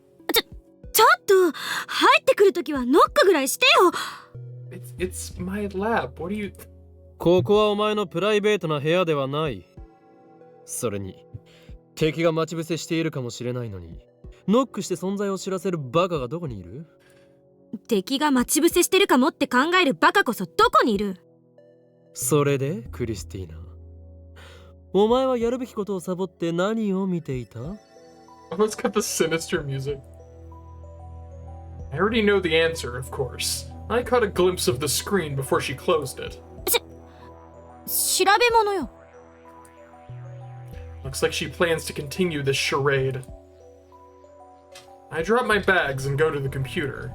ちょっと入ってくるときはノックぐらいしてよ。 It's my lab. What do you... ここはお前のプライベートな部屋ではない。それに敵が待ち伏せしているかもしれないのに、ノックして存在を知らせるバカがどこにいる？敵が待ち伏せしてるかもって考えるバカこそどこにいる？それでクリスティーナ、お前はやるべきことをサボって何を見ていた？ Almost got the sinister music. I already know the answer, of course. I caught a glimpse of the screen before she closed it. 調べ物よ。 Looks like she plans to continue this charade. I drop my bags and go to the computer.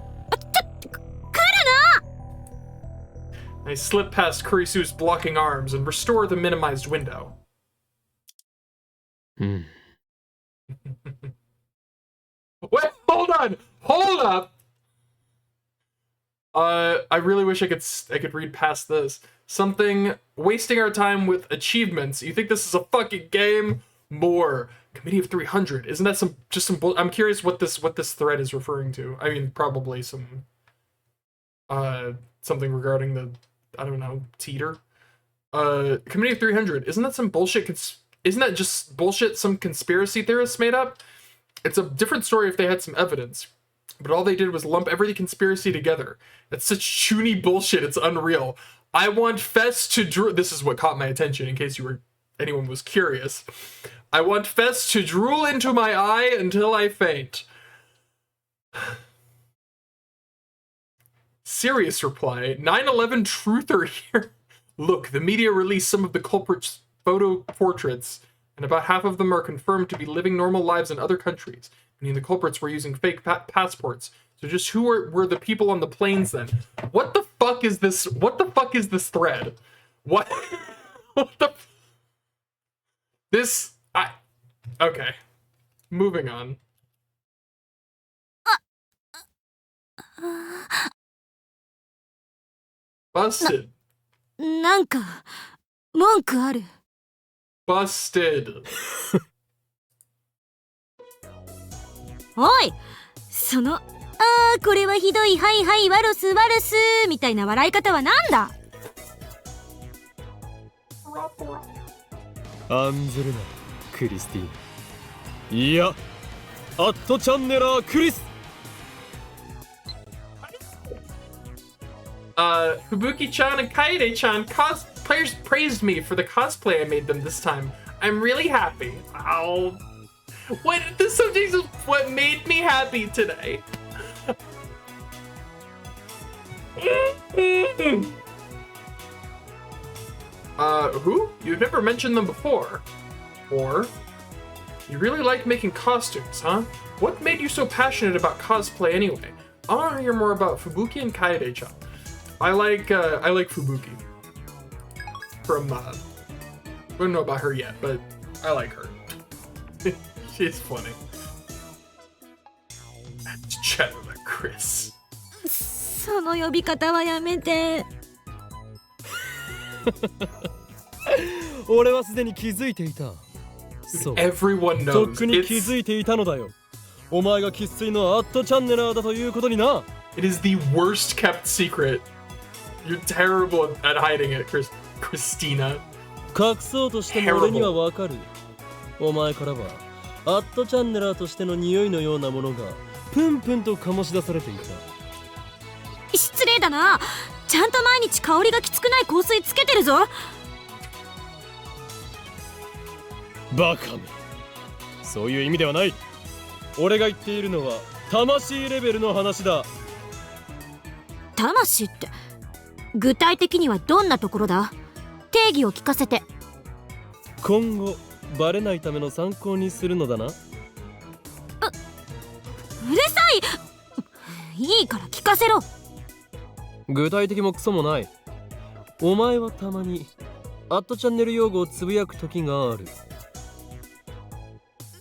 I slip past Kurisu's blocking arms and restore the minimized window. Wait, hold on! Hold up! I really wish I could read past this. Something wasting our time with achievements. You think this is a fucking game? More. Committee of 300. Isn't that some bull? I'm curious what this thread is referring to. I mean, probably some something regarding the, I don't know, teeter. Committee of 300. Isn't that some bullshit? Isn't that just bullshit some conspiracy theorists made up? It's a different story if they had some evidence. But all they did was lump every conspiracy together. It's such chuny bullshit, it's unreal. I want Fess to drool. This is what caught my attention, in case anyone was curious. I want Fess to drool into my eye until I faint. Serious reply. 9/11 truther here. Look, the media released some of the culprits' photo portraits, and about half of them are confirmed to be living normal lives in other countries. Meaning the culprits were using fake passports. So just who were the people on the planes then? What the fuck is this? What the fuck is this thread? What? What the? Okay. Moving on. Busted. なんか文句ある。Busted. おい、そのこれはひどい、はいはいワルスワルスみたいな笑い方はなんだ？案ずるな、クリスティーナ。いや、アットチャンネラークリス。Fubuki-chan and Kaede-chan players praised me for the cosplay I made them this time. I'm really happy. Oh, what the subject is what made me happy today. Who? You've never mentioned them before. Or, you really like making costumes, huh? What made you so passionate about cosplay anyway? I want to hear more about Fubuki and Kaede-chan. I like Fubuki. From, I don't know about her yet, but I like her. She's funny. That's Cheddar Chris. その呼び方はやめて。俺はすでに気づいていた。そう。 Everyone とっ knows. くに気づいていたのだよ。お前が生粋のアットチャンネラーだということにな。It is the worst kept secret. You're terrible at hiding it, Christina. 隠そうとしても俺にはわかる。お前からはアットチャンネラーとしての匂いのようなものがプンプンと醸し出されていた。失礼だな。ちゃんと毎日香りがきつくない香水つけてるぞ。バカめ。そういう意味ではない。俺が言っているのは魂レベルの話だ。魂って具体的にはどんなところだ？定義を聞かせて。今後バレないための参考にするのだな。うるさい。いいから聞かせろ。具体的もクソもない。お前はたまにアットチャンネル用語をつぶやく時がある。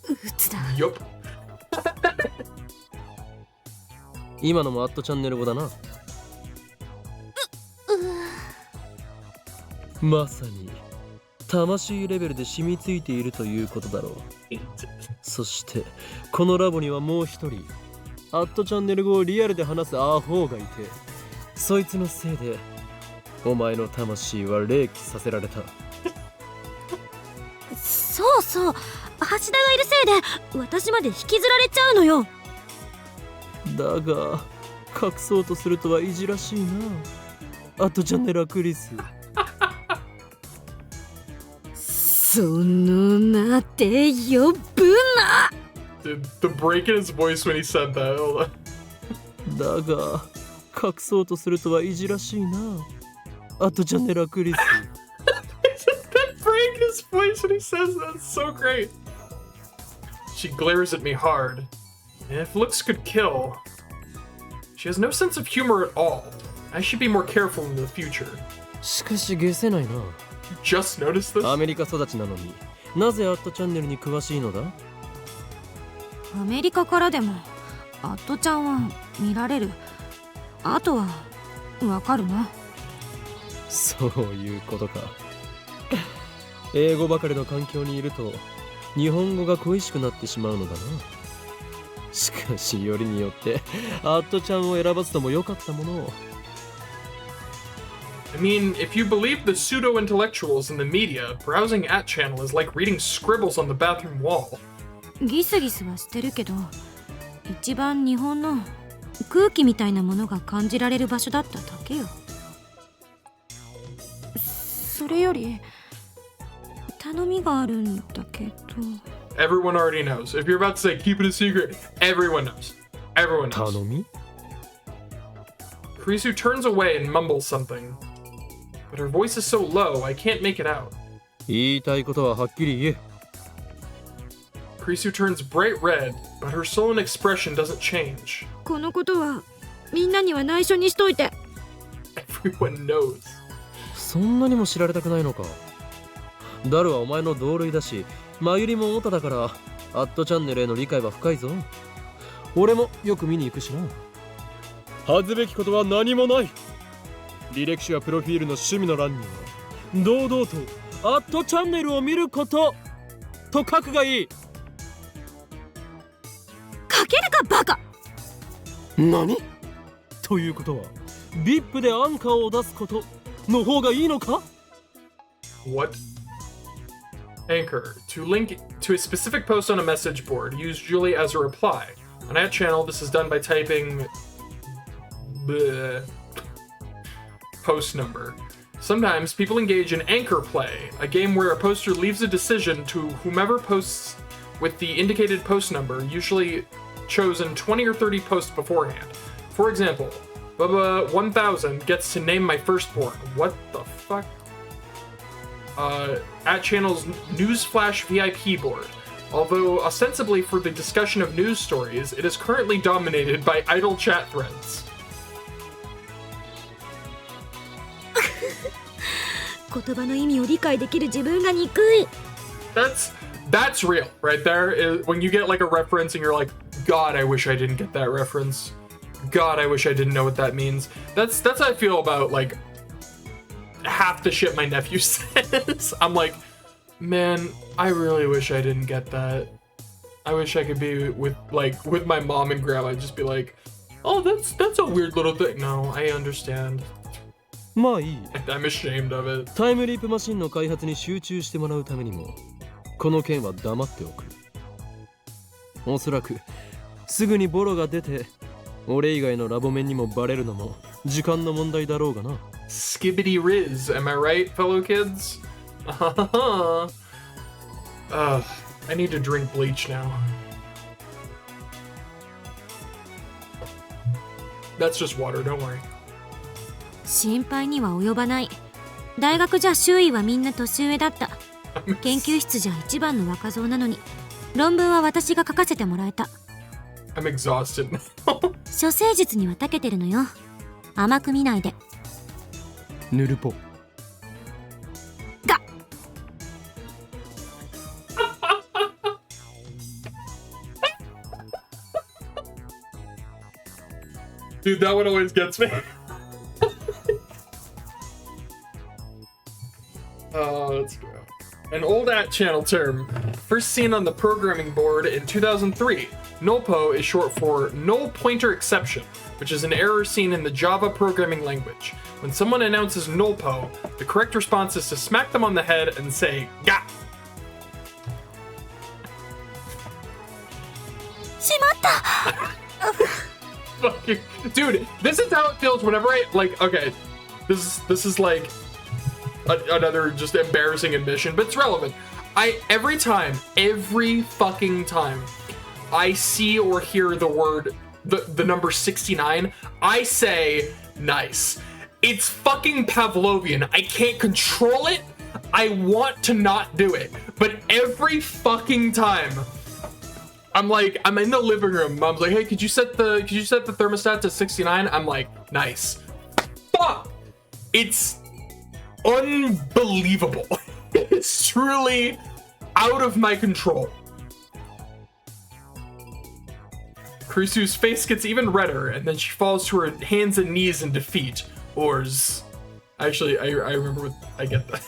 うつだ。Yup. 今のもアットチャンネル語だな。まさに魂レベルで染みついているということだろう。そしてこのラボにはもう一人アットチャンネル語をリアルで話すアホがいて、そいつのせいでお前の魂は冷気させられた。そうそう、橋田がいるせいで私まで引きずられちゃうのよ。だが隠そうとするとはいじらしいな、アットチャンネラクリス。その名で呼ぶな。 The break in his voice when he said that. Hold on. だが隠そうとするとはいじらしいな、アットチャンネラクリス。That break in his voice when he says that's so great. She glares at me hard. And if looks could kill, she has no sense of humor at all. I should be more careful in the future. しかし解せないな。 You just noticed this? アメリカ育ちなのになぜアットチャンネルに詳しいのだ？アメリカからでもアットちゃんは見られる。あとはわかるな。そういうことか。英語ばかりの環境にいると日本語が恋しくなってしまうのだな。しかしよりによってアットちゃんを選ばずともよかったものを。I mean, if you believe the pseudo-intellectuals in the media, browsing at channel is like reading scribbles on the bathroom wall. ギスギスはしてるけど、一番日本の空気みたいなものが感じられる場所だっただけよ。それより頼みがあるんだけど。 Everyone already knows. If you're about to say keep it a secret, everyone knows. Everyone knows. 頼み？ Kurisu turns away and mumbles something. But her voice is so low, I can't make it out. 言いたいことははっきり言え。Kurisu turns bright red, but her sullen expression doesn't change. このことはみんなには内緒にしといて。 Everyone knows. そんなにも知られたくないのか。ダルはお前の同類だし、マユリもオタだからアットチャンネルへの理解は深いぞ。俺もよく見に行くしな。恥ずべきことは何もない。履歴書やプロフィールの趣味の欄には堂々とアットチャンネルを見ることと書くがいい。かけるかバカ。何？ということは VIP でアンカーを出すことの方がいいのか？ What? Anchor. To link to a specific post on a message board, use Julie as a reply. On that channel, this is done by typing... bleh, post number. Sometimes people engage in anchor play, a game where a poster leaves a decision to whomever posts with the indicated post number, usually chosen 20 or 30 posts beforehand. For example, Bubba 1000 gets to name my firstborn. What the fuck? At channel's Newsflash VIP board. Although ostensibly for the discussion of news stories, it is currently dominated by idle chat threads. 言葉の意味を理解できる自分が憎い。 That's real, right there. When you get like a reference and you're like, God, I wish I didn't get that reference. God, I wish I didn't know what that means. That's how I feel about like half the shit my nephew says. I'm like, man, I really wish I didn't get that. I wish I could be with my mom and grandma and just be like, oh, that's a weird little thing. No, I understand. まあいい。 I'm ashamed of it. タイムリープマシンの開発に集中してもらうためにもこの件は黙っておく。おそらくすぐにボロが出て俺以外のラボメンにもバレるのも時間の問題だろうがな。 Skibbity Riz, am I right, fellow kids? I need to drink bleach now. That's just water, don't worry. 心配には及ばない。大学じゃ周囲はみんな年上だった。研究室じゃ一番の若造なのに、論文は私が書かせてもらえた。I'm exhausted. 処世術には長けてるのよ。甘く見ないで。ヌルポ。が。Dude, that one always gets me. Let's go. An old @channel term, first seen on the programming board in 2003. Nullpo is short for null pointer exception, which is an error seen in the Java programming language. When someone announces nullpo, the correct response is to smack them on the head and say, "Gah!" しまった。 Fucking dude, this is how it feels whenever I okay, this is like another just embarrassing admission, but it's relevant. Every fucking time I see or hear the word the number 69, I say nice. It's fucking Pavlovian. I can't control it. I want to not do it, but every fucking time I'm in the living room. Mom's like, hey, could you set the thermostat to 69? I'm like, nice. Fuck! It's unbelievable. It's truly out of my control. Kurisu's face gets even redder, and then she falls to her hands and knees in defeat. Ors. Actually, I remember I get that.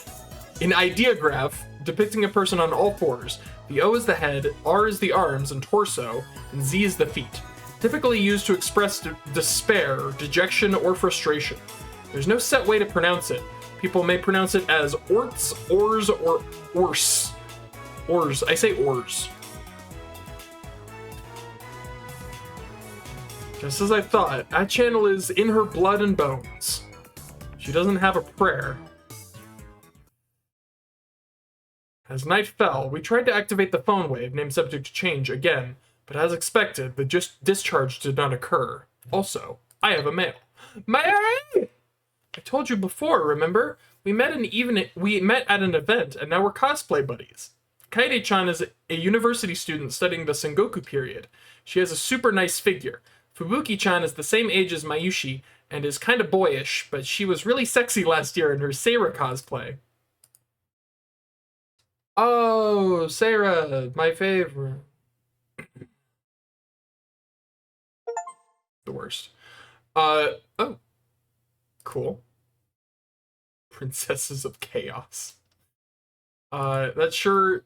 An ideograph depicting a person on all fours. The O is the head, R is the arms and torso, and Z is the feet. Typically used to express despair, dejection, or frustration. There's no set way to pronounce it. People may pronounce it as orts, ors, or ors. Ors. I say ors. Just as I thought, that channel is in her blood and bones. She doesn't have a prayer. As night fell, we tried to activate the phone wave, named subject to change, again, but as expected, the discharge did not occur. Also, I have a mail. Mary! I told you before, remember? We met at an event, and now we're cosplay buddies. Kaede-chan is a university student studying the Sengoku period. She has a super nice figure. Fubuki-chan is the same age as Mayushi, and is kinda boyish, but she was really sexy last year in her Seira cosplay. Oh, Seira, my favorite. The worst. Oh. Cool. Princesses of Chaos. That sure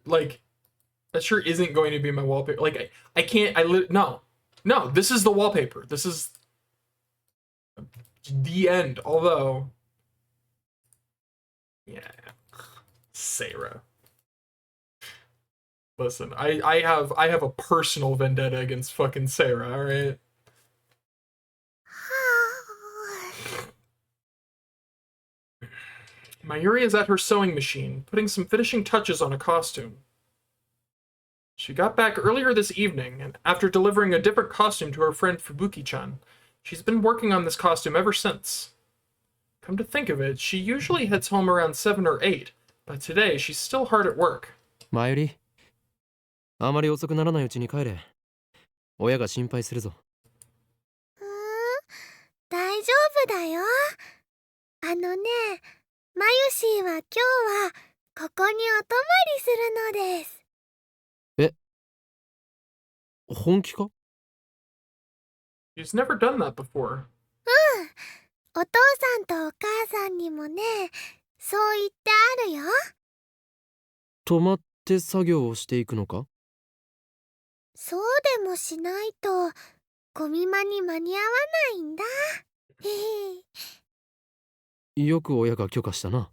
isn't going to be my wallpaper. Like, I can't, no, this is the wallpaper. This is the end, although, yeah, Seira. Listen, I have a personal vendetta against fucking Seira, alright? Mayuri is at her sewing machine, putting some finishing touches on a costume. She got back earlier this evening, and after delivering a different costume to her friend Fubuki-chan, she's been working on this costume ever since. Come to think of it, she usually heads home around 7 or 8, but today she's still hard at work. 前よりあまり遅くならないうちに帰れ。親が心配するぞ。大丈夫だよ。あのね、マユシーは今日はここにお泊まりするのです。本気か？ She's never done that before. お父さんとお母さんにもね、そう言ってあるよ。泊まって作業をしていくのか？そうでもしないとゴミ間に間に合わないんだ。よく親が許可したな。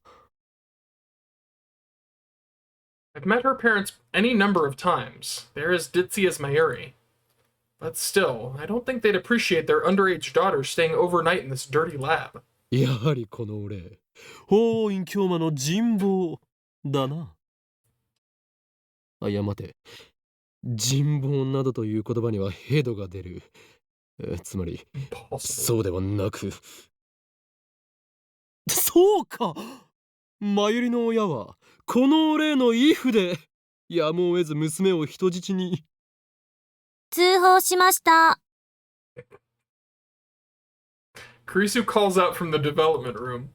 I've met her parents any number of times. They're as ditzy as Mayuri. But still, I don't think they'd appreciate their underage daughter staying overnight in this dirty lab. やはりこの俺、法院京馬の人望だな。あ、いや待て。人望などという言葉にはヘドが出る。つまり、そうではなく。そうか！マユリの親は、この俺のイフで、やむを得ず娘を人質に。通報しました。Kurisu calls out from the development room.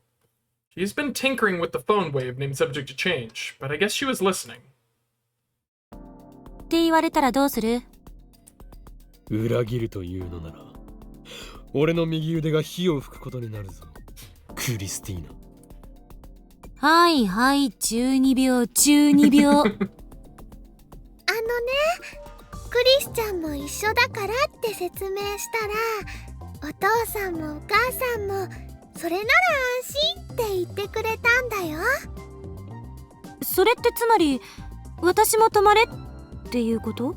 She's been tinkering with the phone wave named Subject to Change, but I guess she was listening. って言われたらどうする？裏切るというのなら、俺の右腕が火を吹くことになるぞ、クリスティーナ。はいはい、12秒、12秒。クリスちゃんも一緒だからって説明したら、お父さんもお母さんもそれなら安心って言ってくれたんだよ。それってつまり、私も泊まれっていうこと？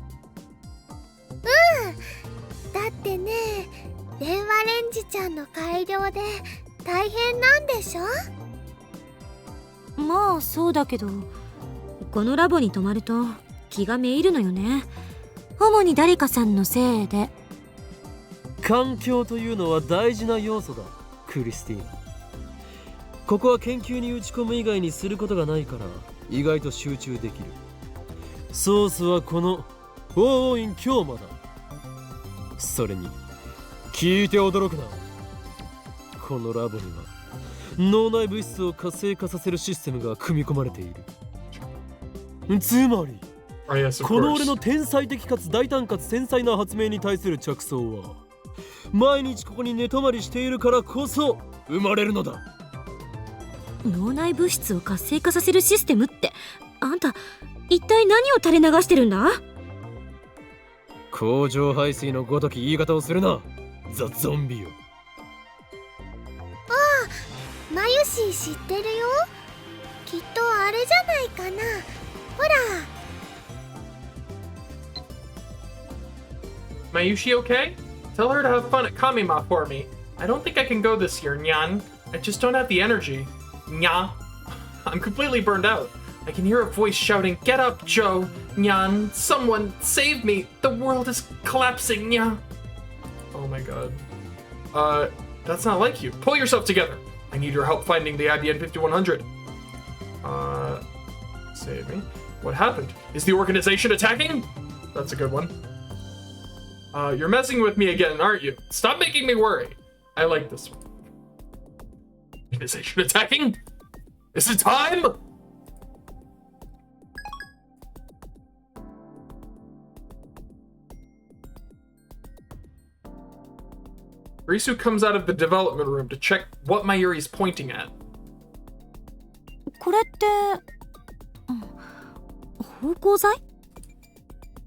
だってね、電話レンジちゃんの改良で大変なんでしょ？まあそうだけど、このラボに泊まると気がめいるのよね。主に誰かさんのせいで。環境というのは大事な要素だ、クリスティーナ。ここは研究に打ち込む以外にすることがないから意外と集中できる。ソースはこの法院京馬だ。それに聞いて驚くな、このラボには脳内物質を活性化させるシステムが組み込まれている。つまりこの俺の天才的かつ大胆かつ繊細な発明に対する着想は毎日ここに寝泊まりしているからこそ生まれるのだ。脳内物質を活性化させるシステムって、あんた一体何を垂れ流してるんだ？工場排水のごとき言い方をするな、ザ・ゾンビよ。マユシー知ってるよ。きっとあれじゃないかな。ほら。Mayushi okay? Tell her to have fun at Kamima for me. I don't think I can go this year, Nyan. I just don't have the energy. Nya. I'm completely burned out. I can hear a voice shouting, "Get up, Joe! Nyan, someone save me! The world is collapsing, Nya!" Oh my god. That's not like you. Pull yourself together. I need your help finding the IBN 5100. Save me. What happened? Is the organization attacking? That's a good one. You're messing with me again, aren't you? Stop making me worry. I like this one. Organization attacking? Is it time? Risu comes out of the development room to check what Mayuri's pointing at. これって、芳香剤？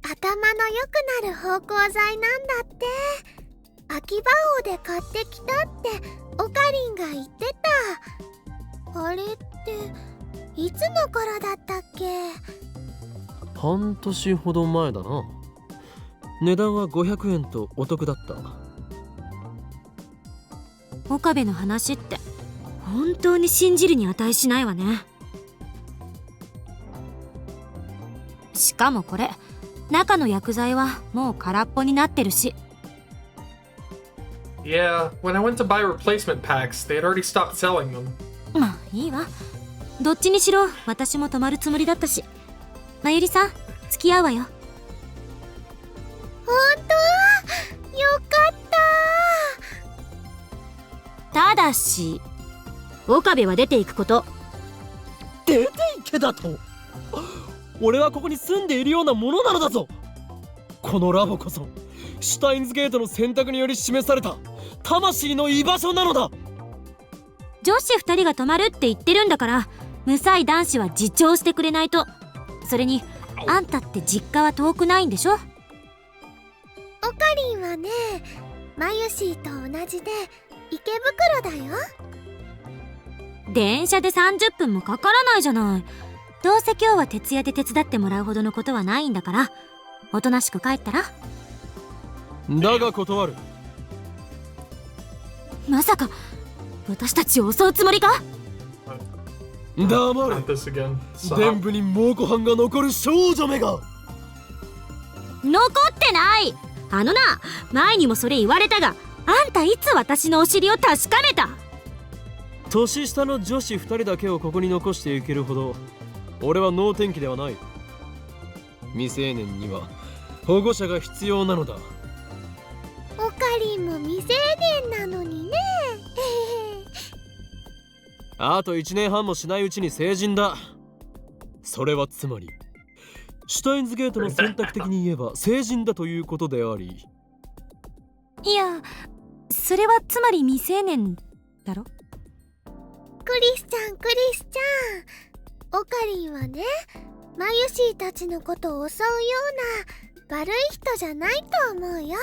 頭の良くなる芳香剤なんだって。秋葉王で買ってきたってオカリンが言ってた。あれっていつの頃だったっけ？半年ほど前だな。値段は500円とお得だった。岡部の話って本当に信じるに値しないわね。しかもこれ、中の薬剤はもう空っぽになってるし。Yeah, when I went to buy replacement packs, they had already stopped selling them. まあいいわ。どっちにしろ私も泊まるつもりだったし。まゆりさん、付き合うわよ。本当？よかった。ただし、岡部は出ていくこと。出ていけだと？俺はここに住んでいるようなものなのだぞ。このラボこそシュタインズゲートの選択により示された魂の居場所なのだ。女子2人が泊まるって言ってるんだから、無才男子は自重してくれないと。それにあんたって実家は遠くないんでしょ。オカリンはね、マユシーと同じで池袋だよ。電車で30分もかからないじゃない。どうせ今日は徹夜で手伝ってもらうほどのことはないんだから、おとなしく帰ったら。だが断る。まさか私たちを襲うつもりか。黙れ。 Not this again. 伝 Stop. 部に猛虎犯が残る少女めが。残ってない。あのな、前にもそれ言われたが、あんたいつ私のお尻を確かめた？年下の女子2人だけをここに残していけるほど俺は能天気ではない。未成年には保護者が必要なのだ。オカリンも未成年なのにね。あと1年半もしないうちに成人だ。それはつまりシュタインズゲートの選択的に言えば成人だということであり。いや、それはつまり未成年だろ。クリスちゃん、クリスちゃん。オカリンはね、マユシーたちのことを襲うような悪い人じゃないと思うよ。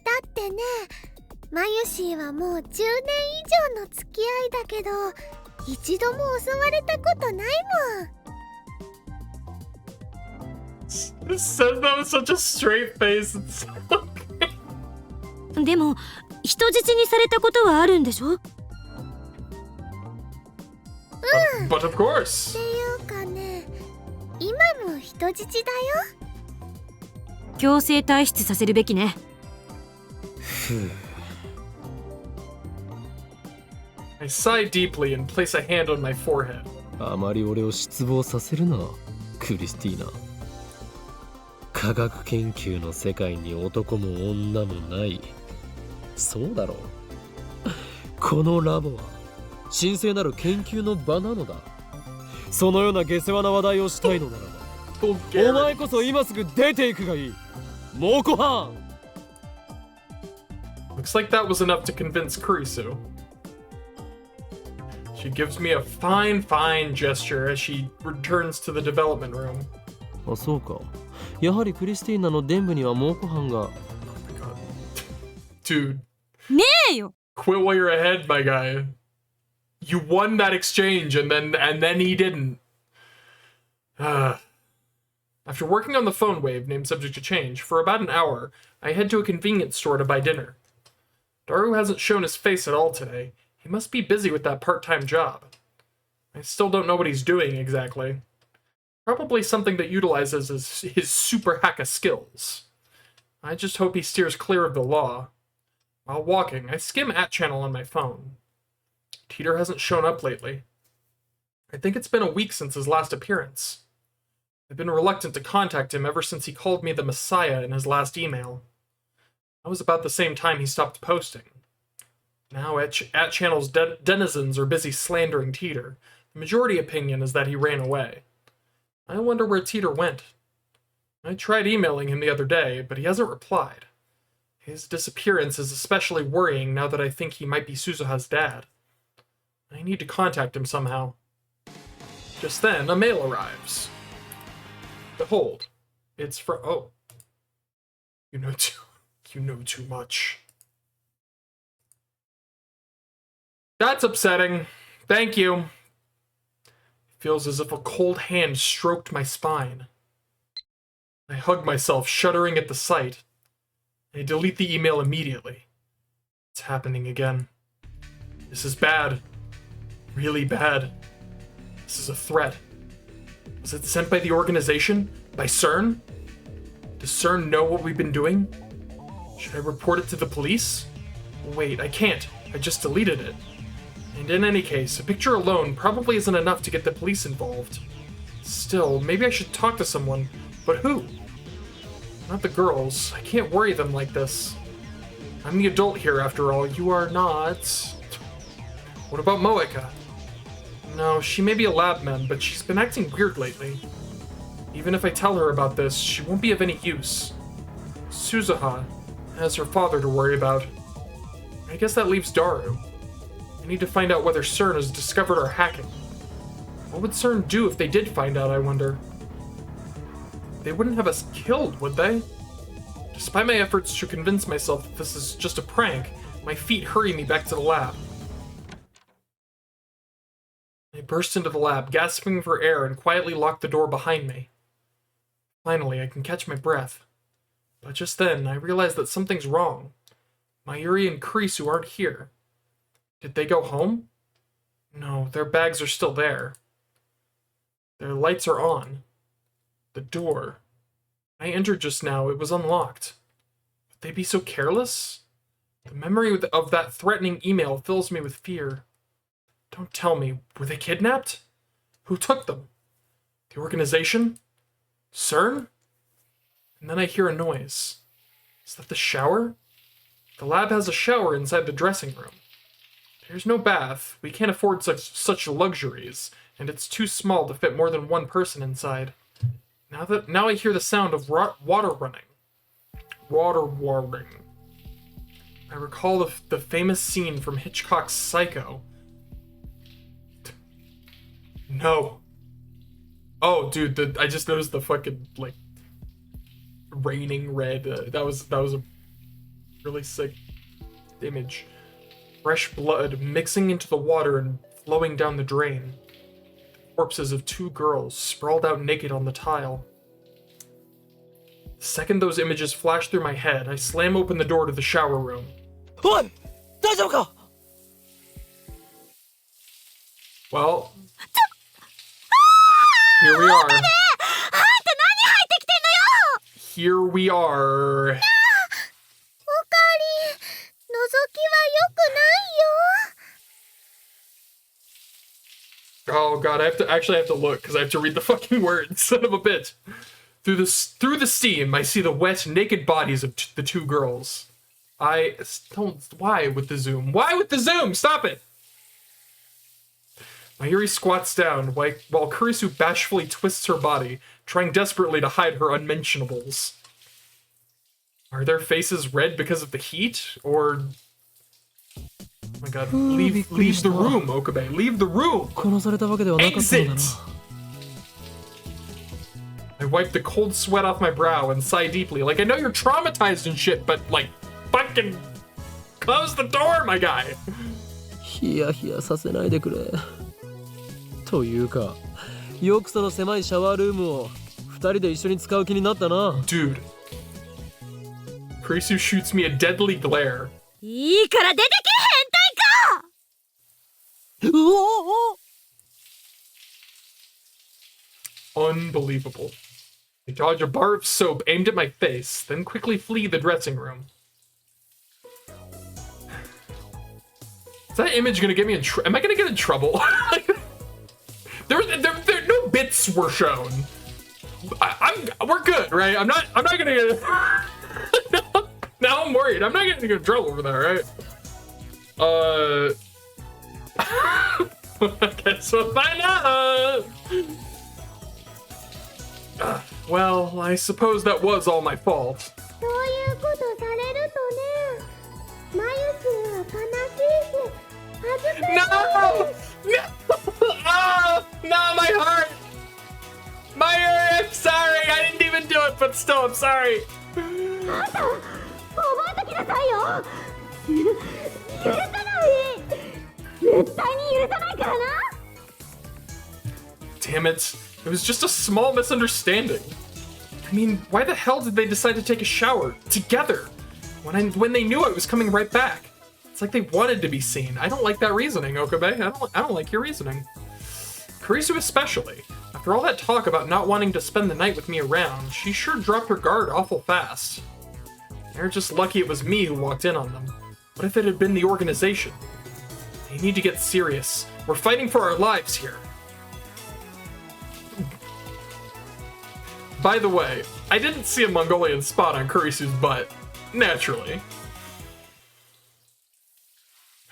だってね、マユシーはもう10年以上の付き合いだけど、一度も襲われたことないもん。It said that with such a straight face. It's okay. でも人質にされたことはあるんでしょ。But of course. っていうかね、今も人質だよ。強制退出させるべきね。I sigh deeply and place a hand on my forehead. あまり俺を失望させるな、クリスティーナ。科学研究の世界に男も女もない。そうだろう。このラボは神聖なる研究の場なのだ。そのような下世話な話題をしたいのならば、お前こそ今すぐ出ていくがいい、猛虎犯。 Looks like that was enough to convince Kurisu. She gives me a fine gesture as she returns to the development room. あ、そうか。やはりクリスティーナの伝部には猛虎犯が。 Dude, ねえよ。 quit while you're ahead, my guy. You won that exchange and then he didn't. After working on the phone wave, named subject to change, for about an hour, I head to a convenience store to buy dinner. Daru hasn't shown his face at all today. He must be busy with that part-time job. I still don't know what he's doing exactly. Probably something that utilizes his super hacka skills. I just hope he steers clear of the law. While walking, I skim @channel on my phone. Teeter hasn't shown up lately. I think it's been a week since his last appearance. I've been reluctant to contact him ever since he called me the Messiah in his last email. That was about the same time he stopped posting. Now @channel's denizens are busy slandering Teeter. The majority opinion is that he ran away. I wonder where Teeter went. I tried emailing him the other day, but he hasn't replied. His disappearance is especially worrying now that I think he might be Suzuha's dad. I need to contact him somehow. Just then, a mail arrives. Behold, it's from— oh. You know too much. That's upsetting. Thank you. It feels as if a cold hand stroked my spine. I hug myself, shuddering at the sight. I delete the email immediately. It's happening again. This is bad. Really bad. This is a threat. Was it sent by the organization? By CERN? Does CERN know what we've been doing? Should I report it to the police? Wait, I can't. I just deleted it. And in any case, a picture alone probably isn't enough to get the police involved. Still, maybe I should talk to someone. But who? Not the girls. I can't worry them like this. I'm the adult here after all. You are not. What about Moeka? No, she may be a lab man, but she's been acting weird lately. Even if I tell her about this, she won't be of any use. Suzuha has her father to worry about. I guess that leaves Daru. I need to find out whether CERN has discovered our hacking. What would CERN do if they did find out, I wonder? They wouldn't have us killed, would they? Despite my efforts to convince myself that this is just a prank, my feet hurry me back to the lab. I burst into the lab, gasping for air, and quietly lock the door behind me. Finally, I can catch my breath. But just then, I realize that something's wrong. Mayuri and Kurisu aren't here. Did they go home? No, their bags are still there. Their lights are on. The door. I entered just now, it was unlocked. Would they be so careless? The memory of that threatening email fills me with fear. Don't tell me, were they kidnapped? Who took them? The organization? CERN? And then I hear a noise. Is that the shower? The lab has a shower inside the dressing room. There's no bath, we can't afford such luxuries, and it's too small to fit more than one person inside. Now I hear the sound of water running. Water warring. I recall the famous scene from Hitchcock's Psycho. No. Oh, dude, I just noticed the fucking, like, raining red. That was a really sick image. Fresh blood mixing into the water and flowing down the drain. The corpses of two girls sprawled out naked on the tile. The second those images flash through my head, I slam open the door to the shower room. Oi! Daijoubu ka? Well, here we are. Here we are. おかり、覗きは良くないよ。 Oh god, I have to look because I have to read the fucking words. Son of a bitch. Through the steam, I see the wet, naked bodies of the two girls. Why with the zoom? Why with the zoom? Stop it! Mayuri squats down while Kurisu bashfully twists her body, trying desperately to hide her unmentionables. Are their faces red because of the heat, or... Oh my god, leave the room, Okabe, leave the room! Exit! I wipe the cold sweat off my brow and sigh deeply, like I know you're traumatized and shit, but like, fucking close the door, my guy! ヒヤヒヤさせないでくれ。というか、よくその狭いシャワールームを二人で一緒に使う気になったな。Dude. Kurisu shoots me a deadly glare. いいから出てけ、変態か！うおお Unbelievable. I dodge a bar of soap aimed at my face, then quickly flee the dressing room. Is that image gonna get me in trouble? Am I gonna get in trouble? there no bits were shown. We're good, right? I'm not gonna get now I'm worried. I'm not gonna get in trouble over that, right? Okay, so find out. Well, I suppose that was all my fault. そういうことされるとね、まゆちんは悲しいし、恥ずかしい。 No! No! Oh, no, my heart! Mayuri, I'm sorry! I didn't even do it, but still, I'm sorry! あんた、覚えときなさいよ。許さない。絶対に許さないからな。 Damn it. It was just a small misunderstanding. I mean, why the hell did they decide to take a shower together when they knew I was coming right back? It's like they wanted to be seen. I don't like that reasoning, Okabe. I don't like your reasoning. Kurisu especially. After all that talk about not wanting to spend the night with me around, she sure dropped her guard awful fast. They're just lucky it was me who walked in on them. What if it had been the organization? They need to get serious. We're fighting for our lives here. By the way, I didn't see a Mongolian spot on Kurisu's butt. Naturally.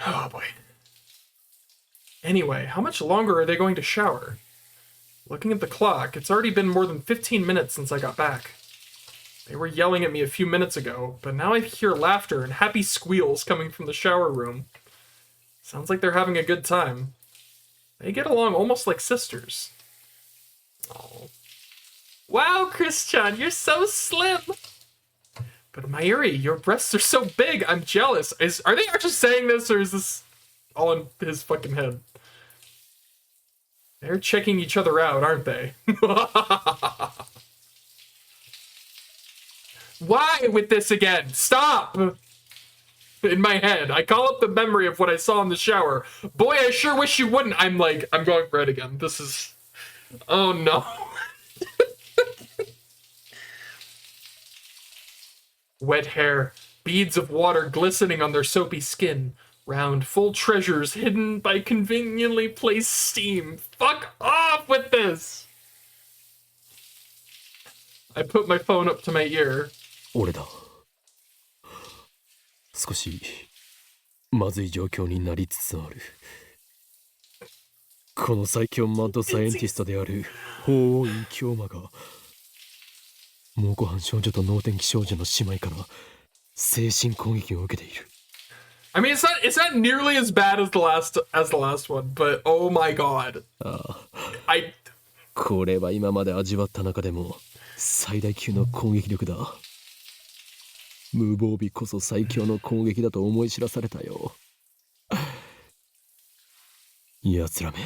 Oh boy. Anyway, how much longer are they going to shower? Looking at the clock, it's already been more than 15 minutes since I got back. They were yelling at me a few minutes ago, but now I hear laughter and happy squeals coming from the shower room. Sounds like they're having a good time. They get along almost like sisters. Oh. Wow, Chris-chan, you're so slim! But Mayuri, your breasts are so big, I'm jealous. Are they actually saying this, or is this all in his fucking head? They're checking each other out, aren't they? Why with this again? Stop! In my head, I call up the memory of what I saw in the shower. Boy, I sure wish you wouldn't. I'm going red again. This is... Oh no. Wet hair, beads of water glistening on their soapy skin, round, full treasures hidden by conveniently placed steam. Fuck off with this! I put my phone up to my ear. 俺だ。少しまずい状況になりつつある。この最強マッドサイエンティストである法王院京馬が蒙古藩少女と能天気少女の姉妹から精神攻撃を受けている。I mean, it's not nearly as bad as the last one, but oh my god. これは今まで味わった中でも最大級の攻撃力だ。無防備こそ最強の攻撃だと思い知らされたよ。奴らめ、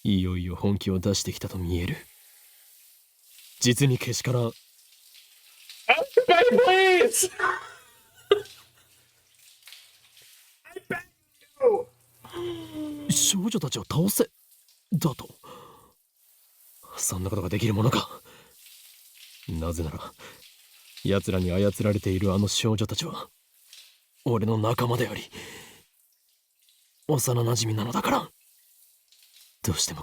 いよいよ本気を出してきたと見える。実にけしからん。Please! I beg you! 少女たちを倒せだと。そんなことができるものか。なぜなら奴らに操られているあの少女たちは俺の仲間であり幼なじみなのだから。どうしても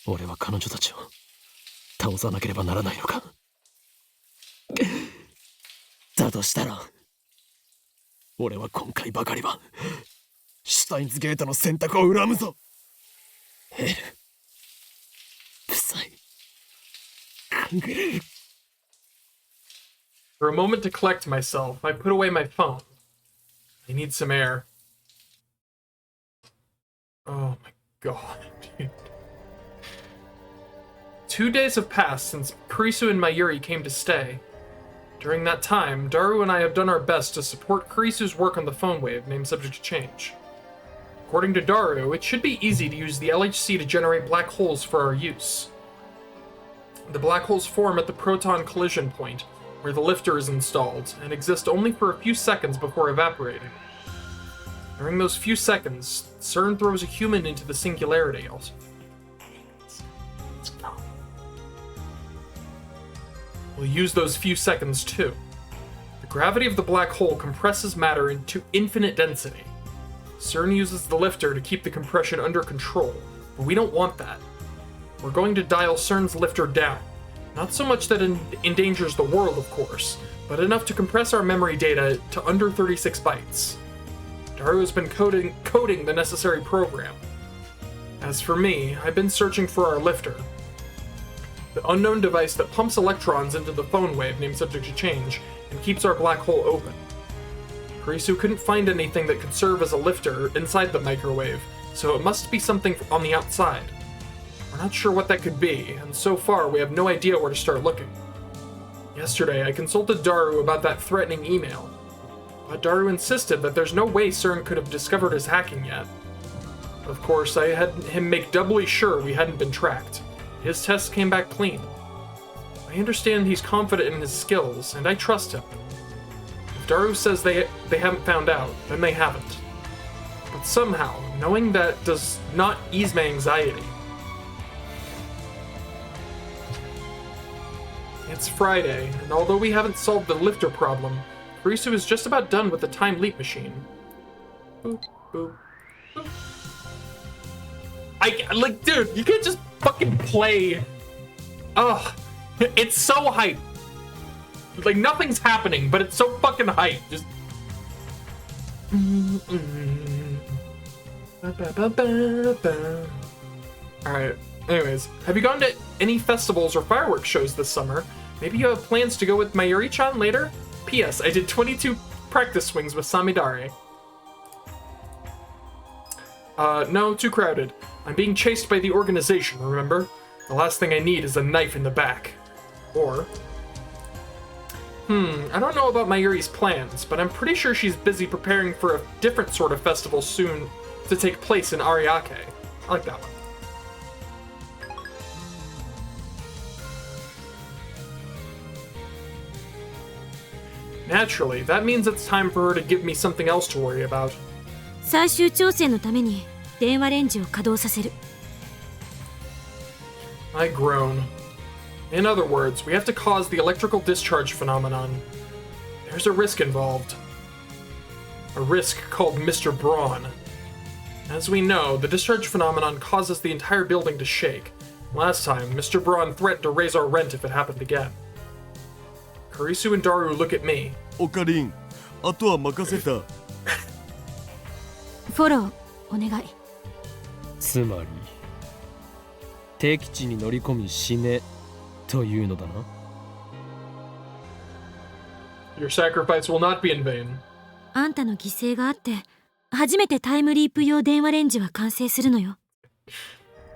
俺は彼女たちを倒さなければならないのか。だとしたら俺は今回ばかりはシュタインズゲートの選択を恨むぞ。ヘル、ブサイ、カングルー。 For a moment to collect myself, I put away my phone. I need some air. Oh my god, dude. 2 days have passed since Kurisu and Mayuri came to stay. During that time, Daru and I have done our best to support Kurisu's work on the phone wave, named subject to change. According to Daru, it should be easy to use the LHC to generate black holes for our use. The black holes form at the proton collision point, where the lifter is installed, and exist only for a few seconds before evaporating. During those few seconds, CERN throws a human into the singularity also. We'll use those few seconds too. The gravity of the black hole compresses matter into infinite density. CERN uses the lifter to keep the compression under control, but we don't want that. We're going to dial CERN's lifter down. Not so much that it endangers the world, of course, but enough to compress our memory data to under 36 bytes. Daru has been coding the necessary program. As for me, I've been searching for our lifter, the unknown device that pumps electrons into the phone wave named subject to change and keeps our black hole open. Kurisu couldn't find anything that could serve as a lifter inside the microwave, so it must be something on the outside. We're not sure what that could be, and so far we have no idea where to start looking. Yesterday, I consulted Daru about that threatening email, but Daru insisted that there's no way CERN could have discovered his hacking yet. Of course, I had him make doubly sure we hadn't been tracked. His tests came back clean. I understand he's confident in his skills, and I trust him. If Daru says they haven't found out, then they haven't. But somehow, knowing that does not ease my anxiety. It's Friday, and although we haven't solved the lifter problem, Kurisu is just about done with the time leap machine. Boop, boop, boop. Dude, you can't just fucking play. Ugh, it's so hype. Like, nothing's happening, but it's so fucking hype. Just. Alright, anyways, have you gone to any festivals or fireworks shows this summer? Maybe you have plans to go with Mayuri-chan later? P.S. I did 22 practice swings with Samidare. No, too crowded. I'm being chased by the organization, remember? The last thing I need is a knife in the back. Or... I don't know about Mayuri's plans, but I'm pretty sure she's busy preparing for a different sort of festival soon to take place in Ariake. I like that one. Naturally, that means it's time for her to give me something else to worry about. 最終調整のために電話レンジを稼働させる。I groan. In other words, we have to cause the electrical discharge phenomenon. There's a risk involved. A risk called Mr. Braun. As we know, the discharge phenomenon causes the entire building to shake. Last time, Mr. Braun threatened to raise our rent if it happened again. Kurisu and Daru look at me. オカリン、あとは任せた。フォローお願い。つまり敵地に乗り込み死ねというのだな。Your sacrifice will not be in vain. あんたの犠牲があって初めてタイムリープ用電話レンジは完成するのよ。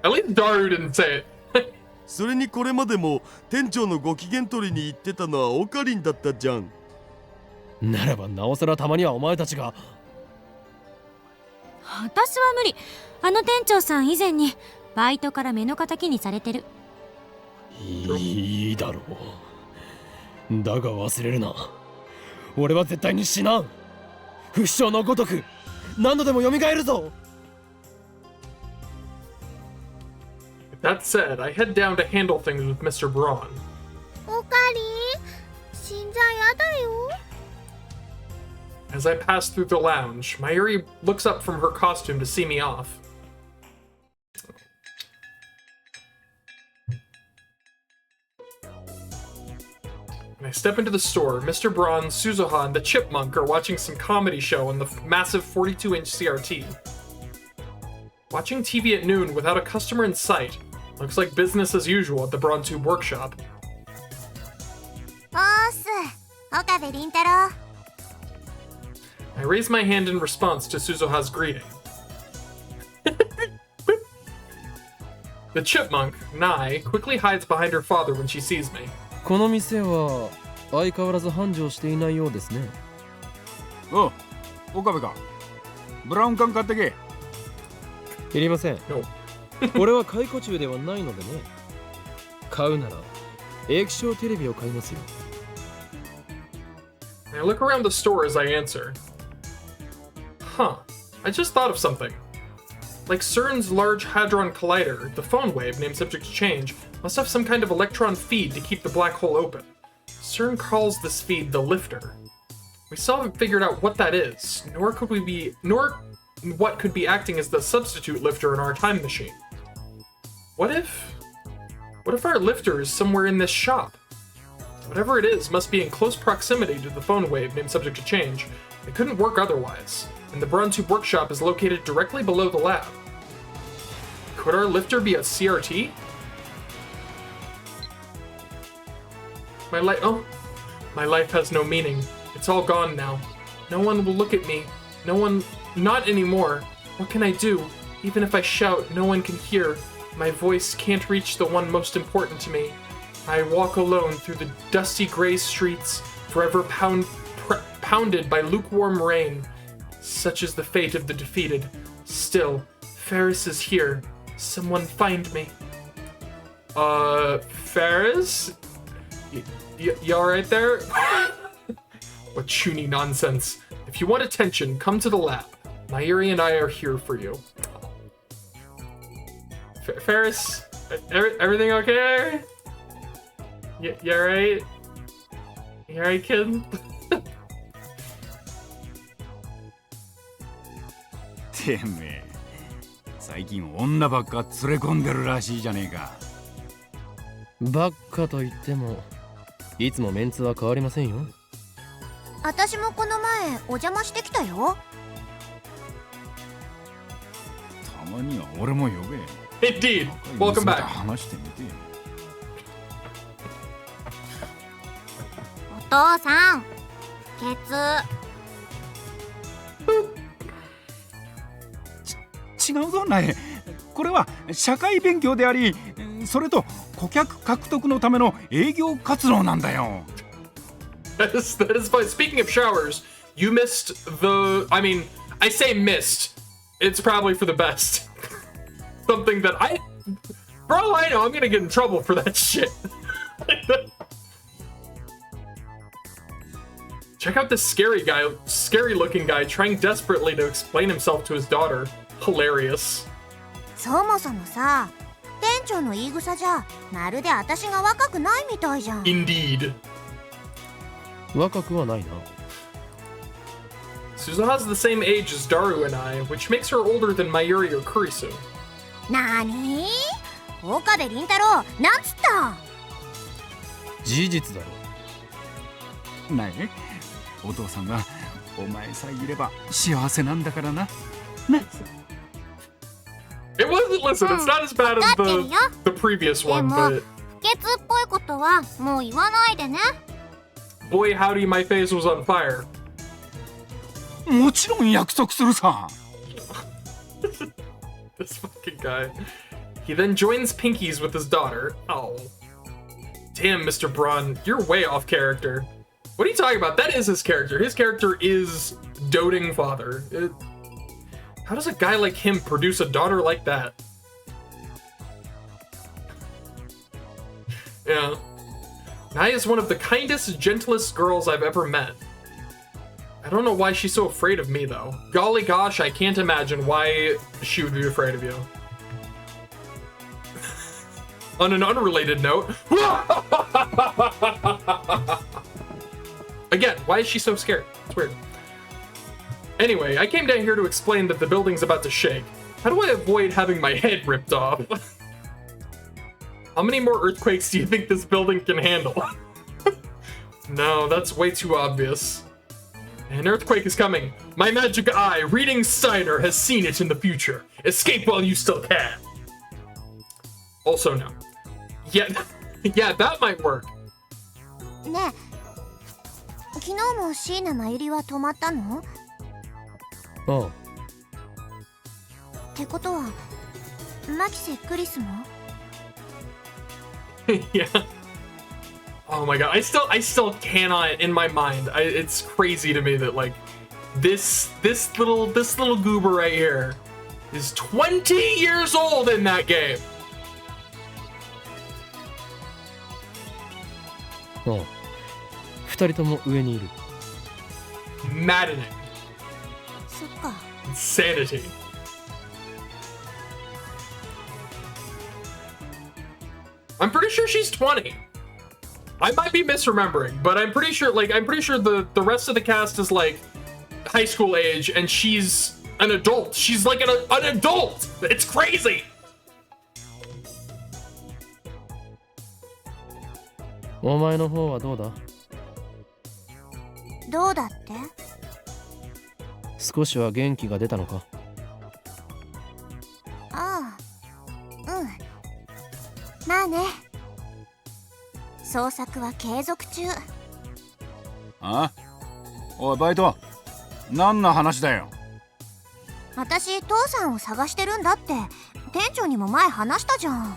At least Daru didn't say it. それにこれまでも店長のご機嫌取りに行ってたのはオカリンだったじゃん。ならばなおさらたまにはお前たちが。私は無理。あの店長さん以前にバイトから目の敵にされてる。いいだろう。だが忘れるな。俺は絶対に死なん。不死鳥のごとく何度でも蘇るぞ。That said, I head down to handle things with Mr. Braun. オカリン、死んじゃやだよ。 As I pass through the lounge, Mayuri looks up from her costume to see me off. When I step into the store, Mr. Braun, Suzuha, and the Chipmunk are watching some comedy show on the massive 42-inch CRT. Watching TV at noon without a customer in sight looks like business as usual at the Braun Tube workshop. ボス、岡部倫太郎。 I raise my hand in response to Suzuha's greeting. The chipmunk, Nai, quickly hides behind her father when she sees me. この店は相変わらず繁盛していないようですね。おう、岡部か。ブラウン管買ってけ。いりません。No. 俺は解雇中ではないのでね。買うなら液晶テレビを買いますよ。I look around the store as I answer. Huh, I just thought of something. Like CERN's Large Hadron Collider, the phone wave, named subject to change, must have some kind of electron feed to keep the black hole open. CERN calls this feed the lifter. We still haven't figured out what that is, nor what could be acting as the substitute lifter in our time machine. What if our lifter is somewhere in this shop? Whatever it is must be in close proximity to the phone wave named subject to change. It couldn't work otherwise, and the Braun Tube workshop is located directly below the lab. Could our lifter be a CRT? My life has no meaning. It's all gone now. No one will look at me. Not anymore. What can I do? Even if I shout, no one can hear. My voice can't reach the one most important to me. I walk alone through the dusty gray streets, forever pounded by lukewarm rain. Such is the fate of the defeated. Still, Ferris is here. Someone find me. Ferris? You alright there? What chuny nonsense. If you want attention, come to the lab. Mayuri and I are here for you. Ferris, everything okay? You alright? You alright, kid? てめえ、最近女ばっか連れ込んでるらしいじゃねえか。ばっかと言ってもいつもメンツは変わりませんよ。私もこの前お邪魔してきたよ。たまには俺も呼べ。 Indeed. Welcome back. 話してみて。お父さん、ケツ。違うぞナエ。これは社会勉強であり、それと顧客獲得のための営業活動なんだよ。That is fine. Speaking of showers, you missed the... I mean, I say missed. It's probably for the best. Something that I... For all I know, I'm gonna get in trouble for that shit. Check out this scary looking guy trying desperately to explain himself to his daughter. Hilarious. そもそもさ、店長の言い草じゃまるで私が若くないみたいじゃん。 Indeed. 若くはないな。Suzuha's the same age as Daru and I, which makes her older than Mayuri or Kurisu. なに？岡部倫太郎、なんつった？事実だろ。ナエ、お父さんはお前さえいれば幸せなんだからな。ね。It wasn't, listen, it's not as bad as the previous one, but... 不潔っぽいことはもう言わないでね。Boy, howdy, my face was on fire. もちろん約束するさ。This fucking guy. He then joins Pinkies with his daughter. Oh. Damn, Mr. Braun, you're way off character. What are you talking about? That is his character. His character is doting father. How does a guy like him produce a daughter like that? Yeah. Naya is one of the kindest, gentlest girls I've ever met. I don't know why she's so afraid of me, though. Golly gosh, I can't imagine why she would be afraid of you. On an unrelated note... Again, why is she so scared? It's weird. Anyway, I came down here to explain that the building's about to shake. How do I avoid having my head ripped off? How many more earthquakes do you think this building can handle? No, that's way too obvious. An earthquake is coming. My magic eye, reading Steiner, has seen it in the future. Escape while you still can. Also, no. Yeah, yeah, that might work. ねえ、昨日も椎名真由里は泊まったの？ああ。ってことは、牧瀬クリスも？ Yeah. Oh my god, I still cannot in my mind. It's crazy to me that like this little goober right here is 20 years old in that game. ああ。二人とも上にいる。Maddening. そっか。 Insanity. I'm pretty sure she's 20. I might be misremembering, but I'm pretty sure the rest of the cast is like high school age and she's an adult. She's like an adult. It's crazy. お前の方はどうだ？どうだって？少しは元気が出たのか？ああ、うん。まあね。捜索は継続中。あ？おいバイト、何の話だよ。私父さんを探してるんだって店長にも前話したじゃん。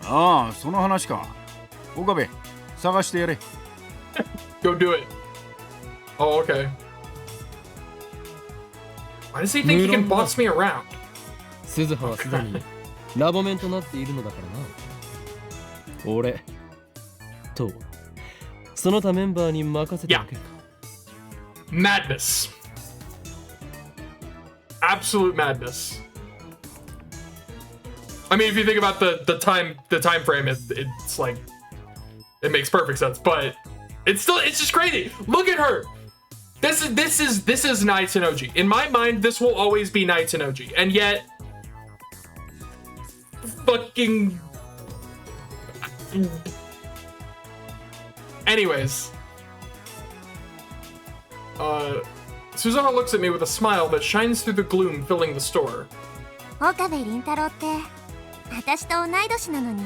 ああ、その話か。岡部、探してやれ。Go do it. Oh, okay. Why does he think he can boss me around? 鈴葉はすでにラボメンとなっているのだからな。俺とその他メンバーに任せておけ。Madness. Absolute madness. I mean, if you think about the time frame, it's like it makes perfect sense, but it's just crazy. Look at her. This is Nai Tenoji. In my mind, this will always be Nai Tenoji, and yet, fucking. Anyways, Suzuha looks at me with a smile that shines through the gloom filling the store. 岡部倫太郎って私と同い年なのに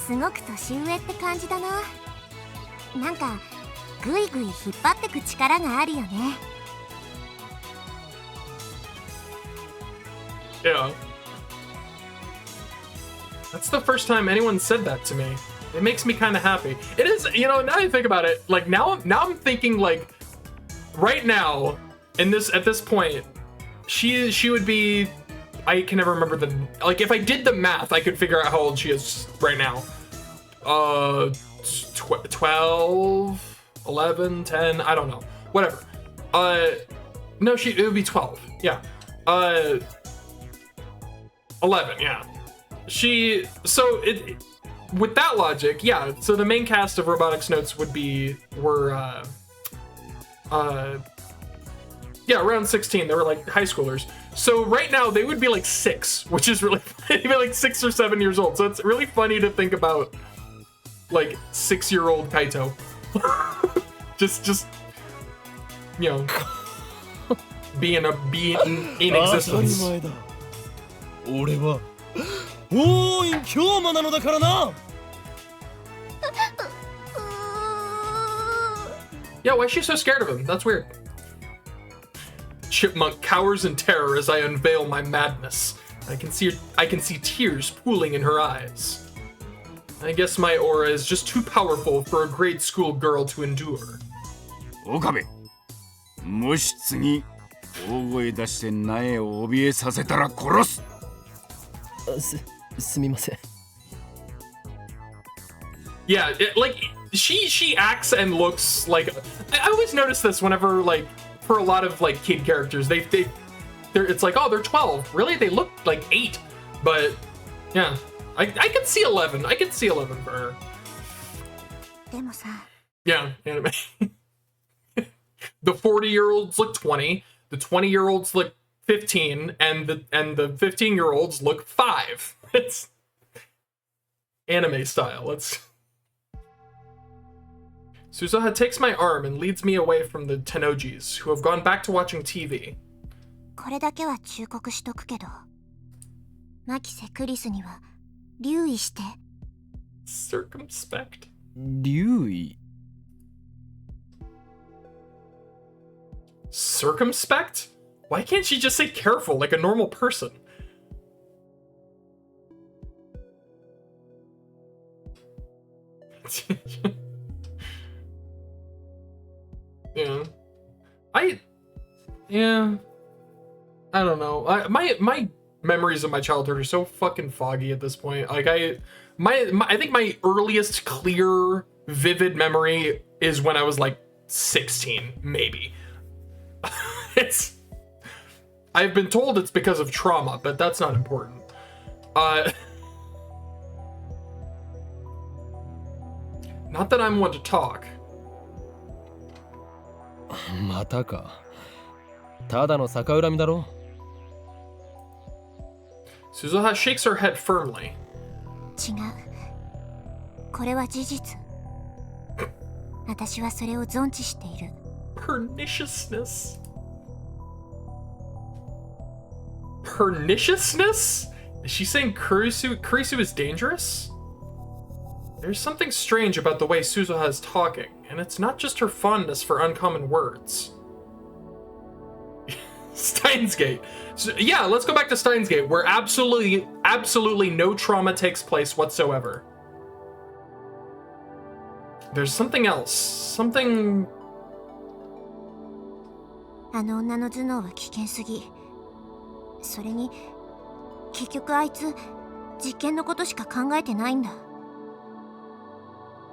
すごく年上って感じだな。なんかぐいぐい引っ張ってく力があるよね。Yeah. That's the first time anyone said that to me. It makes me kind of happy. It is, you know, now I think about it, like now I'm thinking like right now at this point she would be, I can never remember the, like if I did the math I could figure out how old she is right now. 12, 11, 10, I don't know. Whatever. No, it would be 12. Yeah. 11, yeah. With that logic, yeah, so the main cast of Robotics Notes were around 16. They were like high schoolers. So right now they would be like 6, which is really funny. They'd be like 6 or 7 years old. So it's really funny to think about like 6-year-old Kaito. just you know, being in existence. 俺は大院京馬なのだからな。Yeah, why is she so scared of him? That's weird. Chipmunk cowers in terror as I unveil my madness. I can see tears pooling in her eyes. I guess my aura is just too powerful for a grade school girl to endure. 岡部、もし次大声出して苗を怯えさせたら殺す。すみません。Yeah, like she acts and looks like, I always notice this whenever like for a lot of like kid characters they're it's like, oh, they're 12, really, they look like 8, but yeah, I could see 11. I could see 11 for her. でもさ、 Yeah, anime. The 40-year-olds look 20, the 20-year-olds look 15, and the 15-year-olds look 5. It's anime style. Suzuha takes my arm and leads me away from the Tenojis, who have gone back to watching TV. これだけは忠告しとくけど、マキセクリスには留意して。 Circumspect? 留意 Circumspect? Why can't she just say careful like a normal person? Yeah. I don't know. My memories of my childhood are so fucking foggy at this point. Like I think my earliest clear, vivid memory is when I was like 16, maybe. I've been told it's because of trauma, but that's not important. Not that I'm one to talk. またか。ただの逆恨みだろ。Suzuha shakes her head firmly. 違う。これは事実。私はそれを存知している。Perniciousness? Perniciousness? Is she saying Kurisu is dangerous? There's something strange about the way Suzuha is talking, and it's not just her fondness for uncommon words. Steins Gate. So, yeah, let's go back to Steins Gate, where absolutely no trauma takes place whatsoever. There's something else. Something... あの女の頭脳は危険すぎ。それに、結局あいつ、実験のことしか考えてないんだ。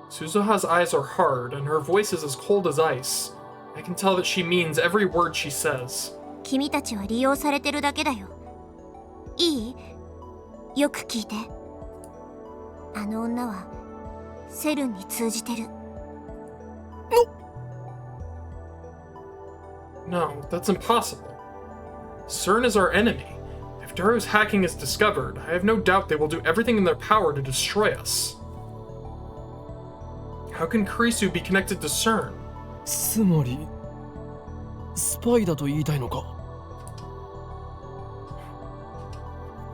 Suzuha's eyes are hard, and her voice is as cold as ice. I can tell that she means every word she says. 君たちは利用されてるだけだよ。いい？よく聞いて。あの女はセルンに通じてる。No, that's impossible. CERN is our enemy. If Daru's hacking is discovered, I have no doubt they will do everything in their power to destroy us. How can Kurisu be connected to CERN? つまりスパイだと言いたいのか。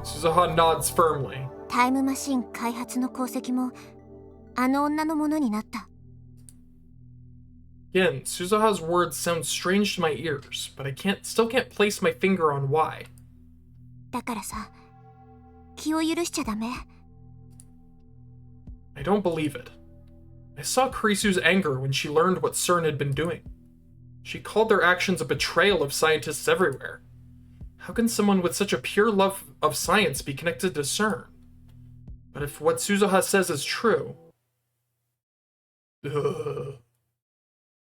Suzuha nods firmly. タイムマシン開発の功績もあの女のものになった。Again, Suzuha's words sound strange to my ears, but I still can't place my finger on why. だからさ、気を許しちゃダメ。I don't believe it. I saw Kurisu's anger when she learned what CERN had been doing. She called their actions a betrayal of scientists everywhere. How can someone with such a pure love of science be connected to CERN? But if what Suzuha says is true... Ugh.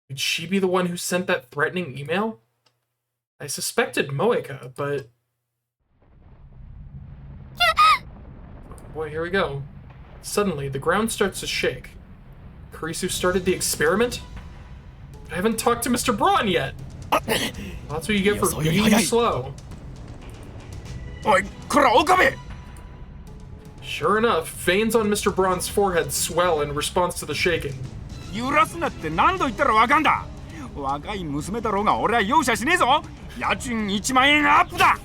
Could she be the one who sent that threatening email? I suspected Moeka, but... Boy, here we go. Suddenly, the ground starts to shake. Kurisu started the experiment? But I haven't talked to Mr. Braun yet! That's what you get for being slow. おい、こら岡部。 Sure enough, veins on Mr. Braun's forehead swell in response to the shaking. 揺らすなって何度言ったらわかんだ。若い娘だろうが俺は容赦しねえぞ。家賃1万円アップだ。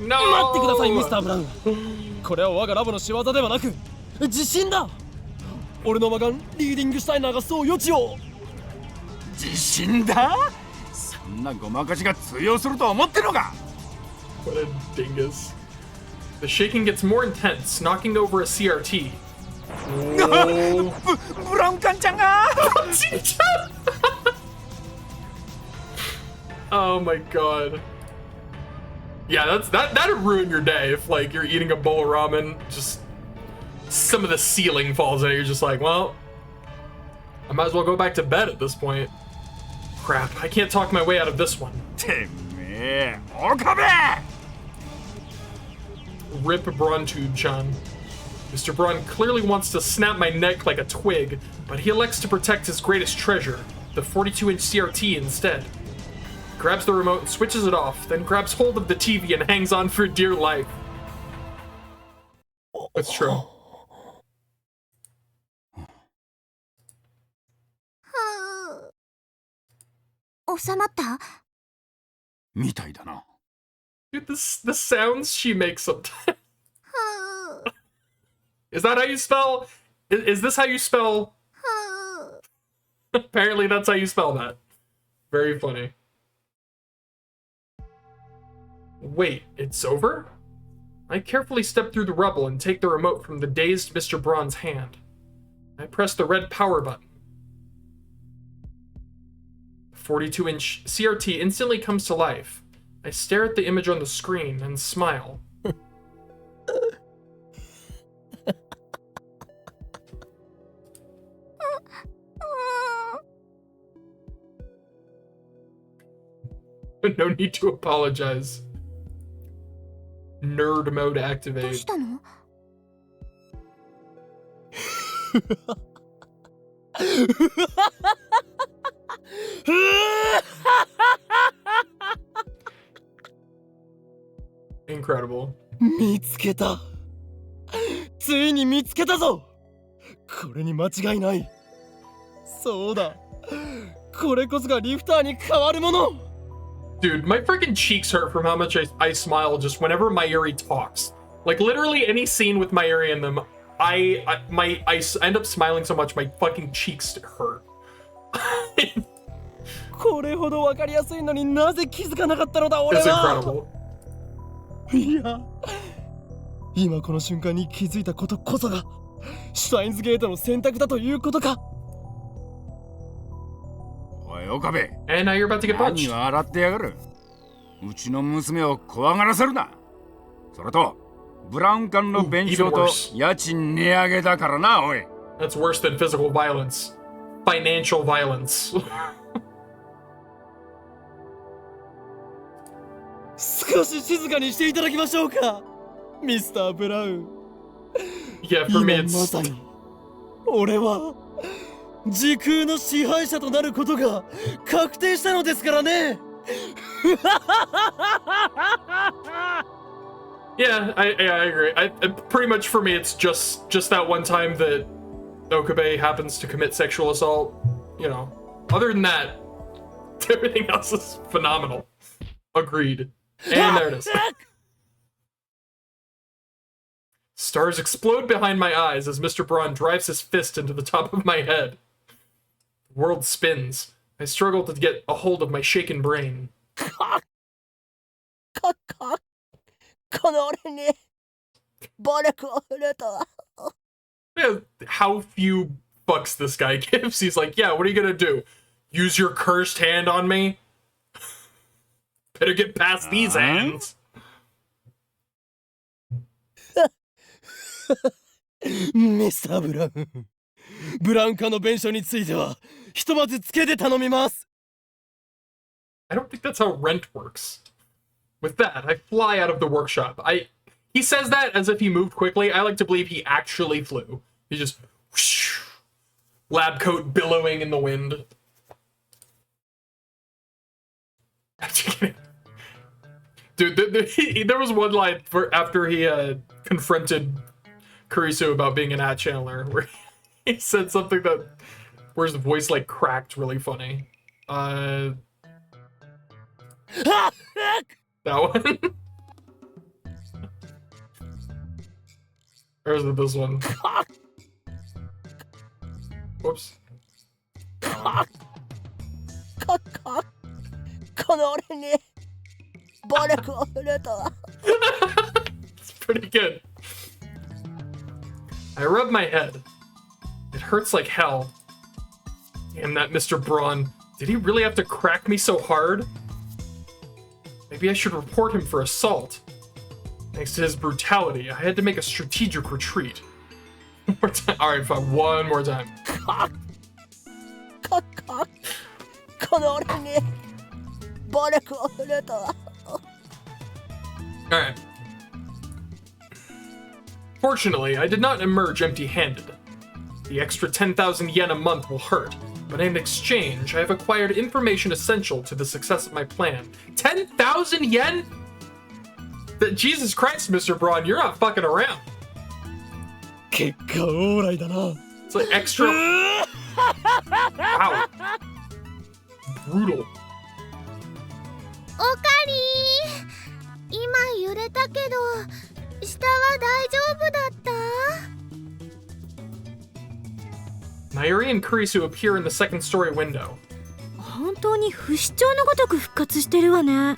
No! 待ってくださいミスターブラウン。これは我がラボの仕業ではなく自信だ。俺の魔眼リーディングシュタイナーがそう予知を。自信だ？そんなごまかしが通用すると思ってるのか。 What a dingus. The shaking gets more intense, knocking over a CRT. Whoa. ブラウンカンちゃんが。Oh my god. Yeah, that'd ruin your day if like you're eating a bowl of ramen, just some of the ceiling falls out. You're just like, well, I might as well go back to bed at this point. Crap, I can't talk my way out of this one. てめえ、岡部。 Rip Brontube-chan. Mr. Braun clearly wants to snap my neck like a twig, but he elects to protect his greatest treasure, the 42-inch CRT instead. He grabs the remote and switches it off, then grabs hold of the TV and hangs on for dear life. That's true. 収まった？みたいだな。 Dude, the sounds she makes sometimes. Is that how you spell? Is this how you spell? Apparently that's how you spell that. Very funny. Wait, it's over? I carefully step through the rubble and take the remote from the dazed Mr. Braun's hand. I press the red power button. The 42-inch CRT instantly comes to life. I stare at the image on the screen and smile. No need to apologize. Nerd mode どう activate. したの？ Incredible. 見つけた。ついに見つけたぞ。これに間違いない。そうだ。これこそがリフターに変わるもの。 Dude, my freaking cheeks hurt from how much I smile just whenever Mayuri talks. Like literally any scene with Mayuri in them, I end up smiling so much my fucking cheeks hurt. これほどわかりやすいのになぜ気づかなかったのだ俺 It's は。 incredible. いや、今この瞬間に気づいたことこそがシュタインズゲートの選択だということか。おい岡部。 And now you're about to get 何 punched. 笑ってやがる。うちの娘を怖がらせるな。それとブラウン管の弁償と家賃値上げだからなおい。That's worse than physical violence. Financial violence. 少し静かにしていただきましょうか、ミスター・ブラウン。 Yeah, for me 今 it's... まさに俺は時空の支配者となることが確定したのですからね。Yeah, I agree. Pretty much for me, it's just that one time that Okabe happens to commit sexual assault. You know, other than that, everything else is phenomenal. Agreed. And there it is. Stars explode behind my eyes as Mr. Braun drives his fist into the top of my head. The world spins. I struggle to get a hold of my shaken brain. この俺に暴力を振るとは。 Yeah, how few fucks this guy gives. He's like, yeah, what are you gonna do? Use your cursed hand on me? Better get past these hands. ミスター・ブラウン、ブラウン化の弁償についてはひとまずつけて頼みます。 I don't think that's how rent works. With that, I fly out of the workshop. He says that as if he moved quickly. I like to believe he actually flew. He just whoosh, lab coat billowing in the wind. Dude, there was one line after he confronted Kurisu about being an ad channeler where he said something where his voice like cracked really funny. That one. Or is it this one? Whoops. この俺に暴力を振るとは。 It's pretty good. I rub my head. It hurts like hell. Damn that Mr. Braun. Did he really have to crack me so hard? Maybe I should report him for assault. Thanks to his brutality, I had to make a strategic retreat. One more time. Alright, fine. One more time. この俺に暴力を振るとは。 Alright. Fortunately, I did not emerge empty-handed. The extra 10,000 yen a month will hurt, but in exchange, I have acquired information essential to the success of my plan. 10,000 yen? Jesus Christ, Mr. Braun, you're not fucking around. 結果オーライだな。 It's like extra... Wow. Brutal. おかりー、今揺れたけど下は大丈夫だった？ Mayuri and Kurisu appear in the second story window. 本当に不死鳥のごとく復活してるわね。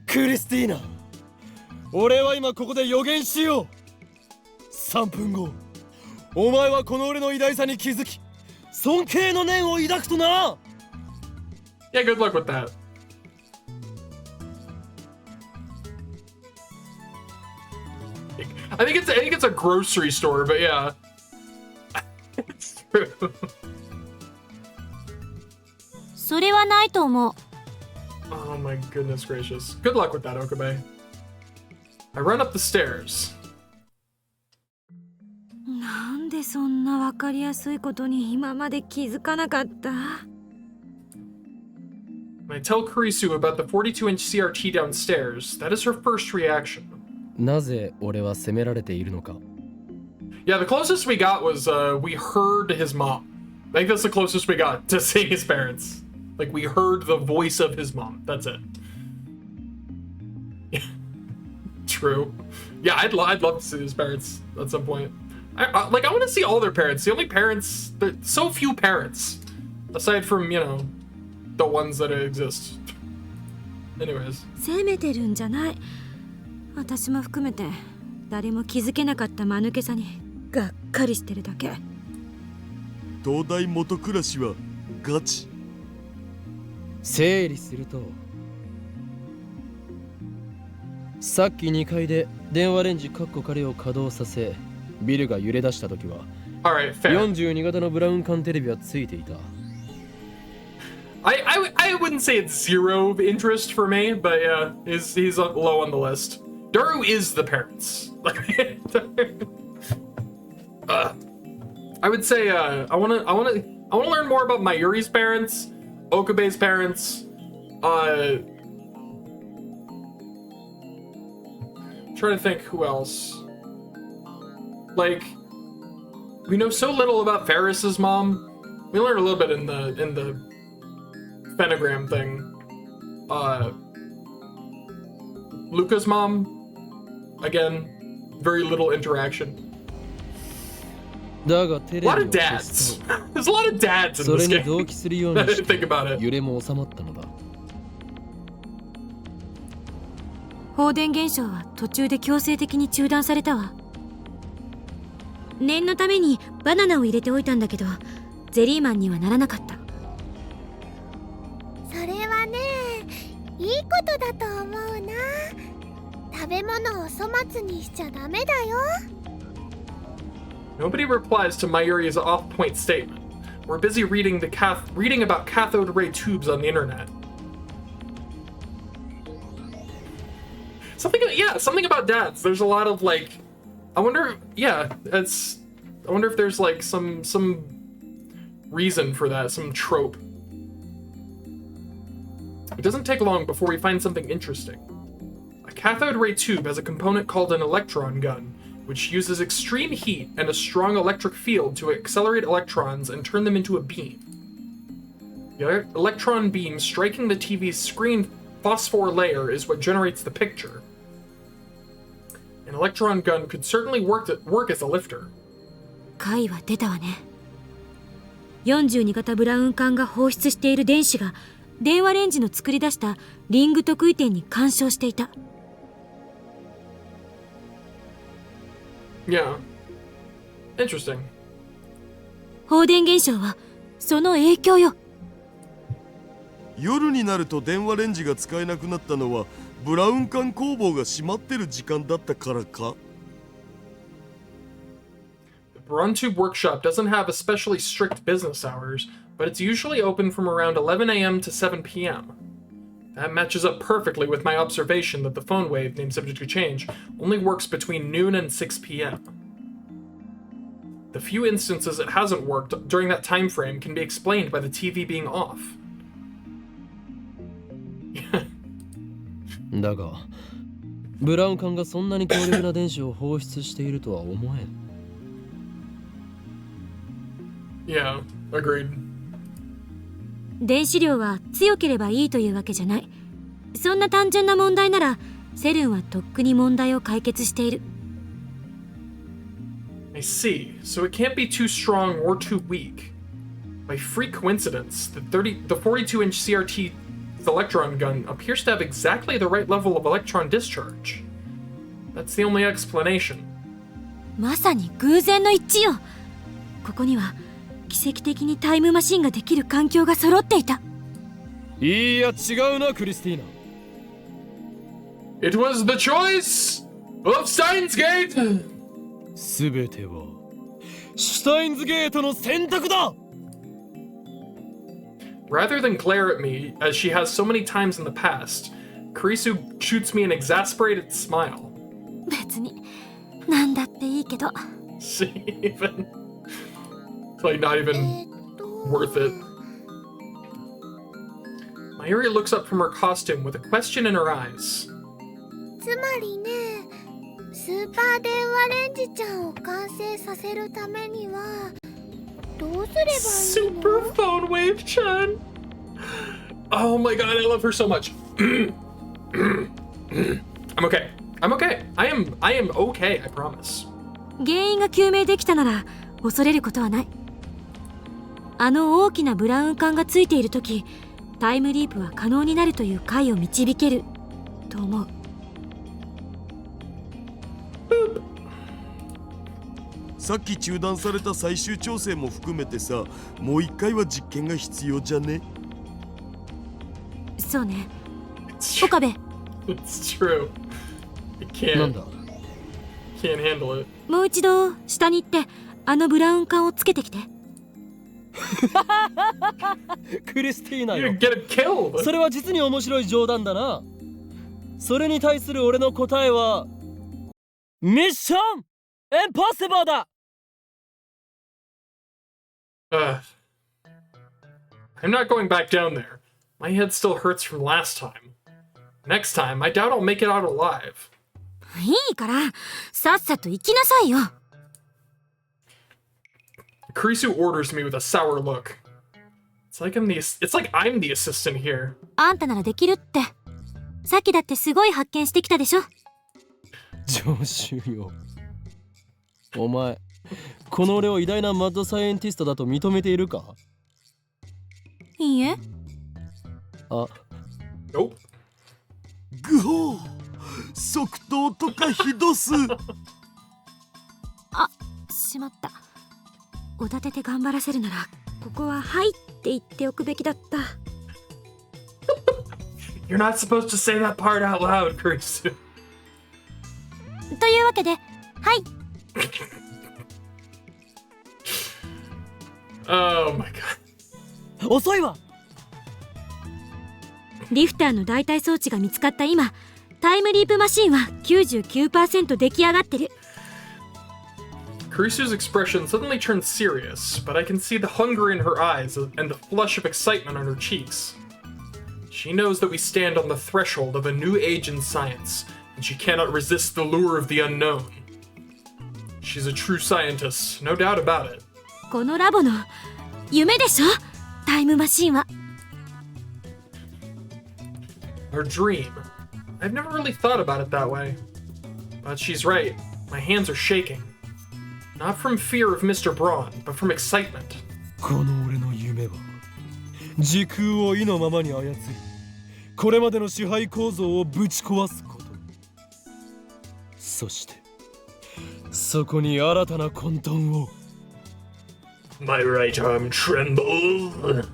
クリスティーナ、俺は今ここで予言しよう。3分後、お前はこの俺の偉大さに気づき、尊敬の念を抱くとな。 Yeah, good luck with that. I think it's a grocery store, but yeah. It's true. それはないと思う。 Oh my goodness gracious. Good luck with that, Okabe. I run up the stairs. なんでそんなわかりやすいことに今まで気づかなかった？ I tell Kurisu about the 42-inch CRT downstairs. That is her first reaction. なぜ俺は責められているのか。 Yeah, the closest we got was we heard his mom. I think that's the closest we got to seeing his parents. Like we heard the voice of his mom. That's it. Yeah, true. Yeah, I'd love to see his parents at some point. I want to see all their parents. The only parents, so few parents, aside from the ones that exist. Anyways. 責めてるんじゃない。私も含めて誰も気づけなかった間抜けさにがっかりしてるだけ。東大元暮らしはガチ。整理すると、さっき2階で電話レンジカッコ仮を稼働させ、ビルが揺れ出した時は Alright, fair. 42型のブラウン管テレビはついていた。I wouldn't say it's zero of interest for me, but yeah, he's low on the list. Daru is the parents. I would say I wanna learn more about Mayuri's parents, Okabe's parents. Trying to think who else. Like, we know so little about Ferris's mom. We learned a little bit in the Phenagram thing. Luca's mom, again, very little interaction. だがテレビ A を lot of 消す dads. と There's a lot of dads in そ this れに game. 同期するようにし Think て about it. 揺れも収まったのだ。放電現象は途中で強制的に中断されたわ。念のためにバナナを入れておいたんだけど、ゼリーマンにはならなかった。それはね、いいことだと思うな。食べ物を粗末にしちゃダメだよ。 Nobody replies to Mayuri's off-point statement. We're busy reading about cathode ray tubes on the internet. Something about dads. There's a lot of like, I wonder if there's like some reason for that, some trope. It doesn't take long before we find something interesting. A cathode ray tube has a component called an electron gun, which uses extreme heat and a strong electric field to accelerate electrons and turn them into a beam. The electron beam striking the TV's screen phosphor layer is what generates the picture. An electron gun could certainly work as a lifter. 解は出たわね。42型ブラウン管が放出している電子が電話レンジの作り出したリング特異点に干渉していた。Yeah. Interesting. 放電現象はその影響よ。夜になると電話レンジが使えなくなったのはブラウン管工房が閉まってる時間だったからか。 The Brontube workshop doesn't have especially strict business hours, but it's usually open from around 11 a.m. to 7 p.m. That matches up perfectly with my observation that the phone wave, named subject to change, only works between noon and 6 p.m. The few instances it hasn't worked during that time frame can be explained by the TV being off. だがブラウン管がそんなに強力な電子を放出しているとは思えん。Yeah, agreed. 電子量は強ければいいというわけじゃない。そんな単純な問題ならセルンはとっくに問題を解決している。I see. So it can't be too strong or too weak. By freak coincidence, the 42-inch CRT's electron gun appears to have exactly the right level of electron discharge. That's the only explanation. まさに偶然の一致よ。ここには奇跡的にタイムマシンができる環境が揃っていた。いや違うなクリスティーナ。 It was the choice of Steins Gate! すべてはシュタインズゲートの選択だ。 Rather than glare at me, as she has so many times in the past, Kurisu shoots me an exasperated smile. 別になんだっていいけど。She even... It's like not even worth it. Mayuri looks up from her costume with a question in her eyes. つまりね、スーパー電話レンジちゃんを完成させるためにはどうすればいいの？ Super phone wave Chan. Oh my god, I love her so much. I'm okay. I'm okay. I am okay, I promise. 原因が究明できたなら恐れることはない。あの大きなブラウン管がついているとき、タイムリープは可能になるという解を導けると思う。さっき中断された最終調整も含めてさ、もう一回は実験が必要じゃね？そうね。 It's true. 岡部、 It's true. なんだ Can't handle it. もう一度下に行ってあのブラウン管をつけてきて。クリスティーナ You're よ gonna get killed. それは実に面白い冗談だな。それに対する俺の答えはミッションエンポッシブルだ。 I'm not going back down there. My head still hurts from last time. Next time, I doubt I'll make it out alive. いいからさっさと行きなさいよ。Kurisu orders me with a sour look. It's like I'm the assistant here. あんたならできるって。さっきだってすごい発見してきたでしょ。常習よ。お前この俺を偉大なマッドサイエンティストだと認めているか？いいえ。あ、 Nope. ぐほう即答とかひどす。あ、しまった。おだてて頑張らせるならここははいって言っておくべきだった。You're not supposed to say that part out loud, Kurisu. というわけで、はい。Oh my god. 遅いわ。リフターの代替装置が見つかった今、タイムリープマシンは 99% 出来上がってる。Kurisu's expression suddenly turns serious, but I can see the hunger in her eyes and the flush of excitement on her cheeks. She knows that we stand on the threshold of a new age in science, and she cannot resist the lure of the unknown. She's a true scientist, no doubt about it. このラボの夢でしょ、タイムマシンは。Her dream. I've never really thought about it that way. But she's right. My hands are shaking. Not from fear of Mr. Braun, but from excitement. この俺の夢は時空を意のままに操り、これまでの支配構造をぶち壊すこと。そしてそこに新たな混沌を。 My right arm trembles.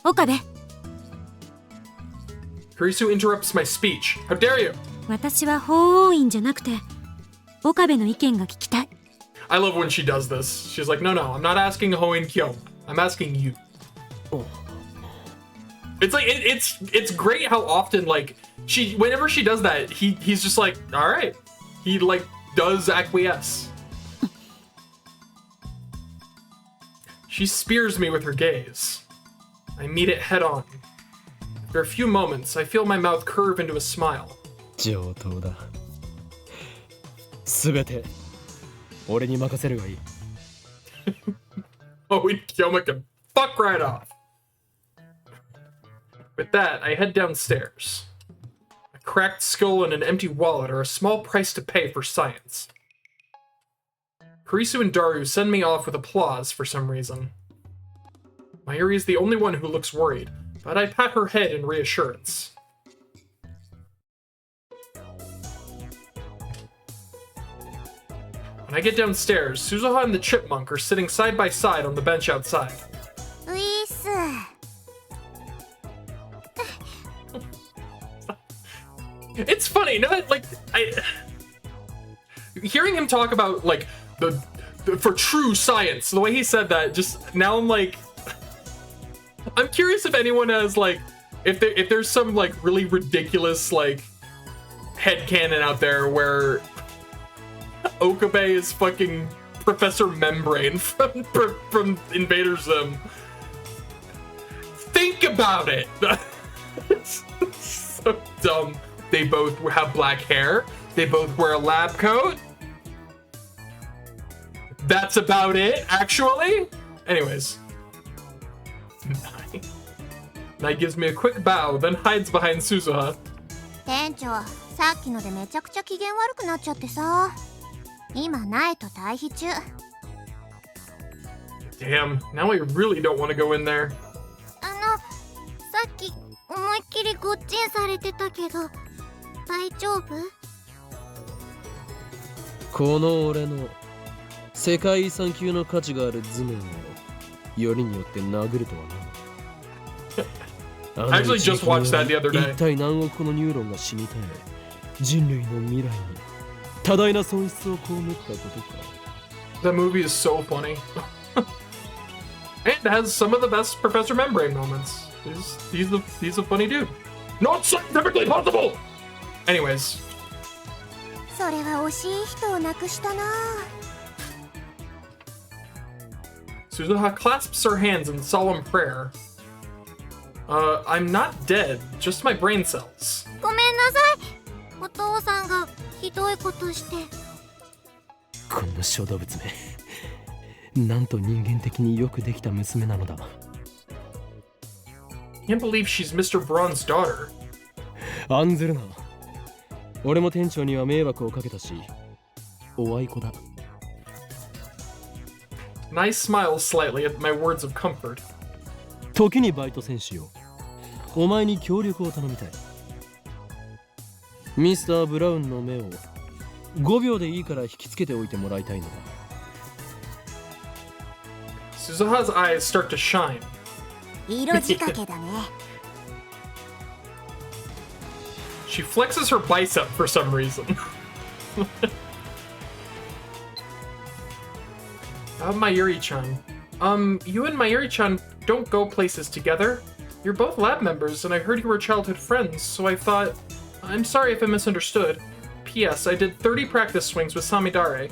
岡部、 Kurisu interrupts my speech. How dare you? 私は法王院じゃなくて岡部の意見が聞きたい。 I love when she does this. She's like, no, I'm not asking Hoen Kyoma. I'm asking you. It's like it's great how often whenever she does that, he's just like, all right. He does acquiesce. She spears me with her gaze. I meet it head on. After a few moments, I feel my mouth curve into a smile. 上等だ。すべて俺に任せるがいい。Hoen Kyoma can fuck right off. With that, I head downstairs. A cracked skull and an empty wallet are a small price to pay for science. Kurisu and Daru send me off with applause for some reason. Mayuri is the only one who looks worried, but I pat her head in reassurance. When I get downstairs, Suzuha and the chipmunk are sitting side by side on the bench outside. ウィス。It's funny, no? Hearing him talk about the for true science, the way he said that, just now I'm curious if anyone has if there's some really ridiculous headcanon out there where Okabe is fucking Professor Membrane from Invader Zim. Think about it. It's so dumb. They both have black hair. They both wear a lab coat. That's about it, actually. Anyways. Nai gives me a quick bow, then hides behind Suzuha. 店長、さっきのでめちゃくちゃ機嫌悪くなっちゃってさ。今ナイと対比中。Damn, now I really don't want to go in there. さっき思いっきりごっちんされてたけど、大丈夫？この俺の世界遺産級の価値がある図面をよりによって殴るとはな。I actually just watched that the other day. 一体何億個のニューロンが死に絶人類の未来に多大な損失を被ったことか。 That movie is so funny. And has some of the best Professor Membrane moments. He's a funny dude. Not scientifically possible! Anyways. それは惜しい人を亡くしたな。 Suzuha clasps her hands in solemn prayer. I'm not dead, just my brain cells. ごめんなさい。お父さんがひどいことして。この小動物め、なんと人間的によくできた娘なのだ。 Can't believe she's Mr. Braun's daughter. 案ずるな。俺も店長には迷惑をかけたし、おあいこだ。 And I smile slightly at my words of comfort. 時にバイト選手よ。お前に協力を頼みたい。ミスター・ブラウンの目を5秒でいいから引きつけておいてもらいたいのだ。 Suzuha's eyes start to shine. 色仕掛けだね。She flexes her bicep for some reason. Mayuri-chan. You and Mayuri-chan don't go places together. You're both lab members, and I heard you were childhood friends, so I thought... I'm sorry if I misunderstood. P.S. I did 30 practice swings with Samidare.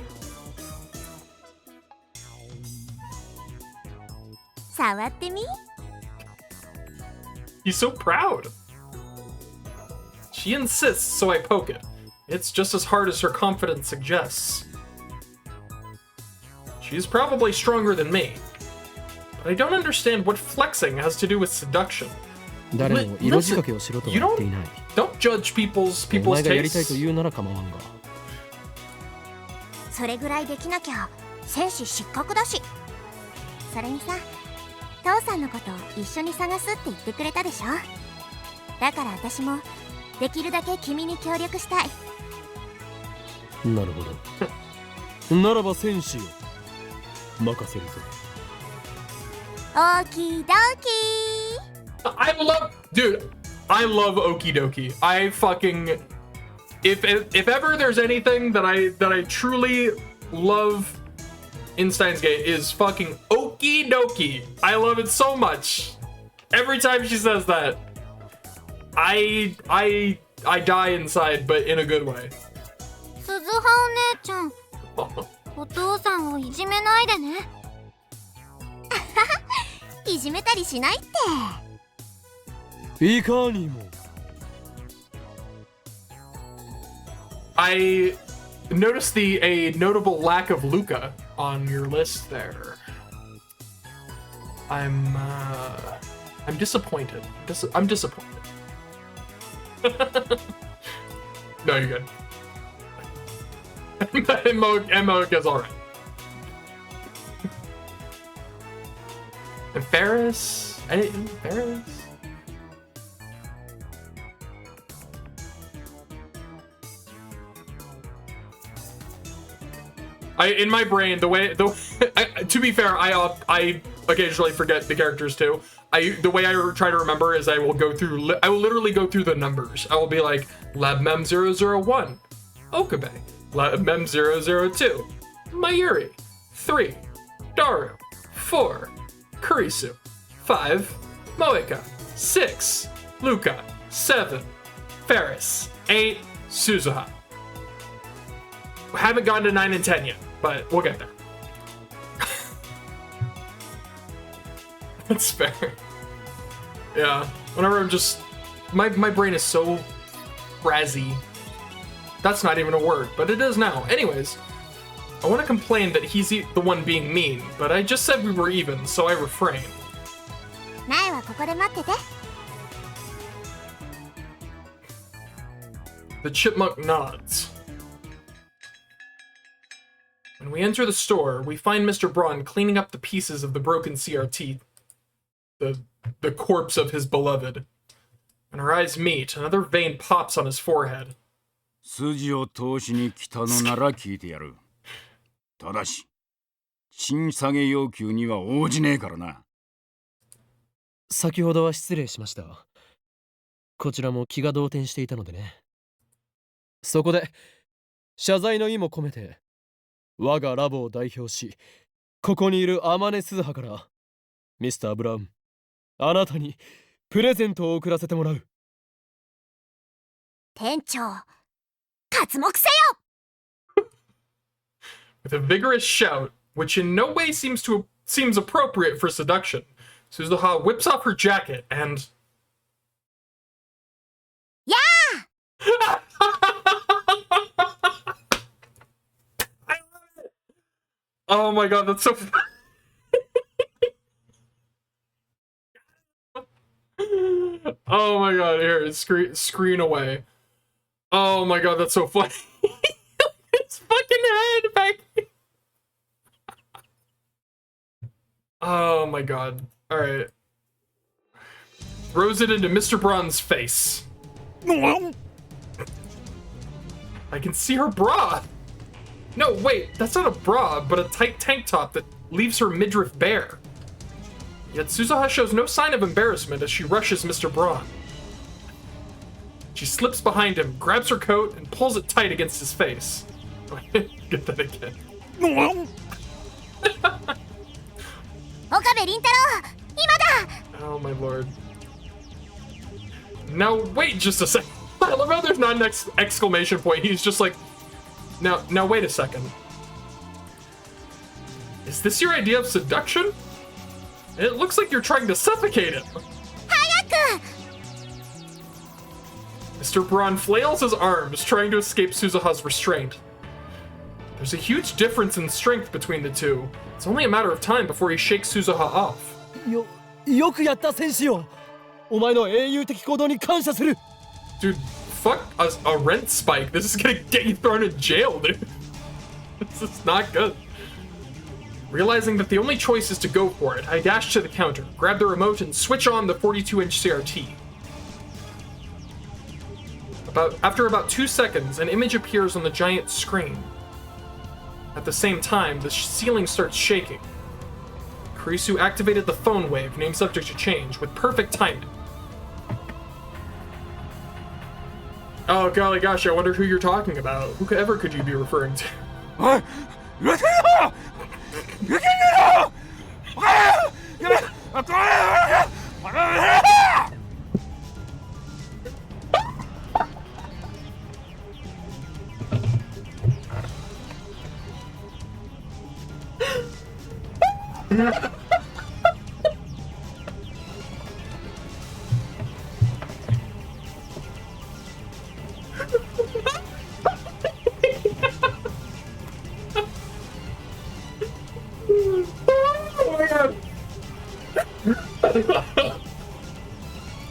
触ってみ。 He's so proud. She insists, so I poke it. It's just as hard as her confidence suggests. She's probably stronger than me. But I don't understand what flexing has to do with seduction. 誰も色仕掛けをしろとは言っていない。 Don't judge people's お前がやりたい tastes. と言うなら構わんが。それぐらいできなきゃ戦士失格だし。それにさ、父さんのことを一緒に探すって言ってくれたでしょ。だから私もできるだけ君に協力したい。なるほど。ならば戦士よ、任せるぞ。オーキードーキー。 Dude, I love Okie Dokie. I fucking... If ever there's anything that I truly love in Steins Gate is fucking Okie Dokie. I love it so much. Every time she says that, I die inside, but in a good way. 鈴葉お姉ちゃん、お父さんをいじめないでね。いじめたりしないって。いかにも。I noticed a notable lack of Luca on your list there. I'm disappointed. I'm disappointed. No, you're good. Moika's alright. And Ferris? Ferris? In my brain, to be fair, I occasionally forget the characters too. The way I try to remember is I will literally go through the numbers. I will be like, Lab Mem 001, Okabe, Lab Mem 002, Mayuri, 3, Daru, 4, Kurisu, 5, Moeka, 6, Luca, 7, Ferris, 8, Suzuha. Haven't gotten to 9 and 10 yet, but we'll get there. That's fair. Yeah, whenever I'm just... My brain is so frazzy. That's not even a word, but it is now. Anyways, I want to complain that he's the one being mean, but I just said we were even, so I refrain. 苗はここで待ってて。The chipmunk nods. When we enter the store, we find Mr. Braun cleaning up the pieces of the broken CRT. The corpse of his beloved. When our eyes meet, another vein pops on his forehead. 筋を通しに来たのなら聞いてやる。ただし、賃下げ要求には応じねえからな。先ほどは失礼しました。こちらも気が動転していたのでね。そこで謝罪の意も込めて我がラボを代表し、ここにいる天音鈴葉からミスター・ブラウン、あなたにプレゼントを贈らせてもらう。店長、刮目せよ! With a vigorous shout, which in no way seems appropriate for seduction, Suzuha whips off her jacket and... Yeah! Oh my god, that's so funny. Oh my god, here, screen away. Oh my god, that's so funny. His fucking head back here. Oh my god. Alright. Throws it into Mr. Braun's face. I can see her bra. No, wait, that's not a bra, but a tight tank top that leaves her midriff bare. Yet Suzuha shows no sign of embarrassment as she rushes Mr. Braun. She slips behind him, grabs her coat, and pulls it tight against his face. Get that again. Oh my lord. Now wait just a second. I love how there's not an exclamation point. He's just like, now wait a second. Is this your idea of seduction? It looks like you're trying to suffocate him. Mr. Braun flails his arms, trying to escape Suzuha's restraint. There's a huge difference in strength between the two. It's only a matter of time before he shakes Suzuha off. よくやった戦士よ。お前の英雄的行動に感謝する。 Dude, fuck a rent spike. This is gonna get you thrown in jail, dude. This is not good. Realizing that the only choice is to go for it, I dash to the counter, grab the remote, and switch on the 42-inch CRT. After about 2 seconds, an image appears on the giant screen. At the same time, the ceiling starts shaking. Kurisu activated the phone wave, name subject to change, with perfect timing. Oh golly gosh, I wonder who you're talking about. Whoever could you be referring to?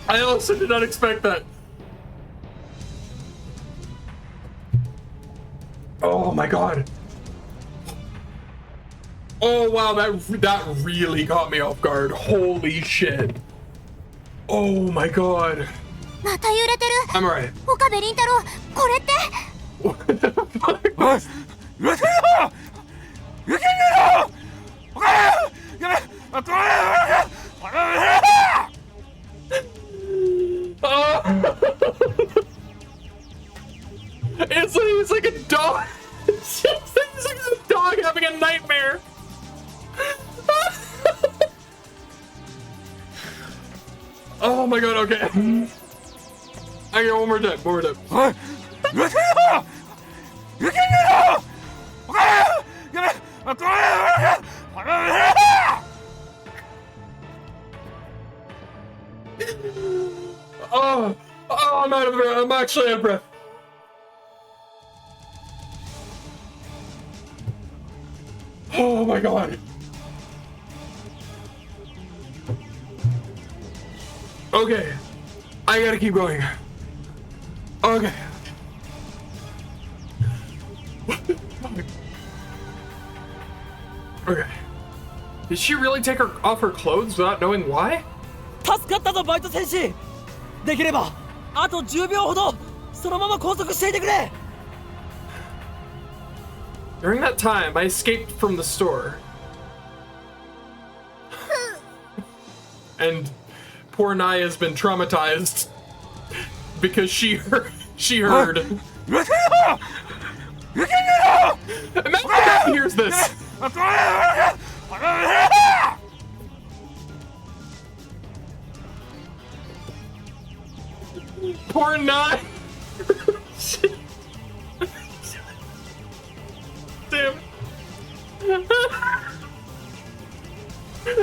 I also did not expect that. Oh my god. Oh wow, that really caught me off guard. Holy shit. Oh my god. I'm alright. What the fuck? It's like a dog. It's like a dog having a nightmare. Oh my god, okay. I got one more time, Oh, I'm out of breath. I'm actually out of breath. Oh my god. Okay. I gotta keep going. Okay. Okay. Did she really take off her clothes without knowing why? 助かったぞバイト戦士。できればあと10秒ほどそのまま拘束していてくれ。 During that time, I escaped from the store. And poor Naya has been traumatized because she heard Imagine if Dad hears this. Poor Nine. Damn.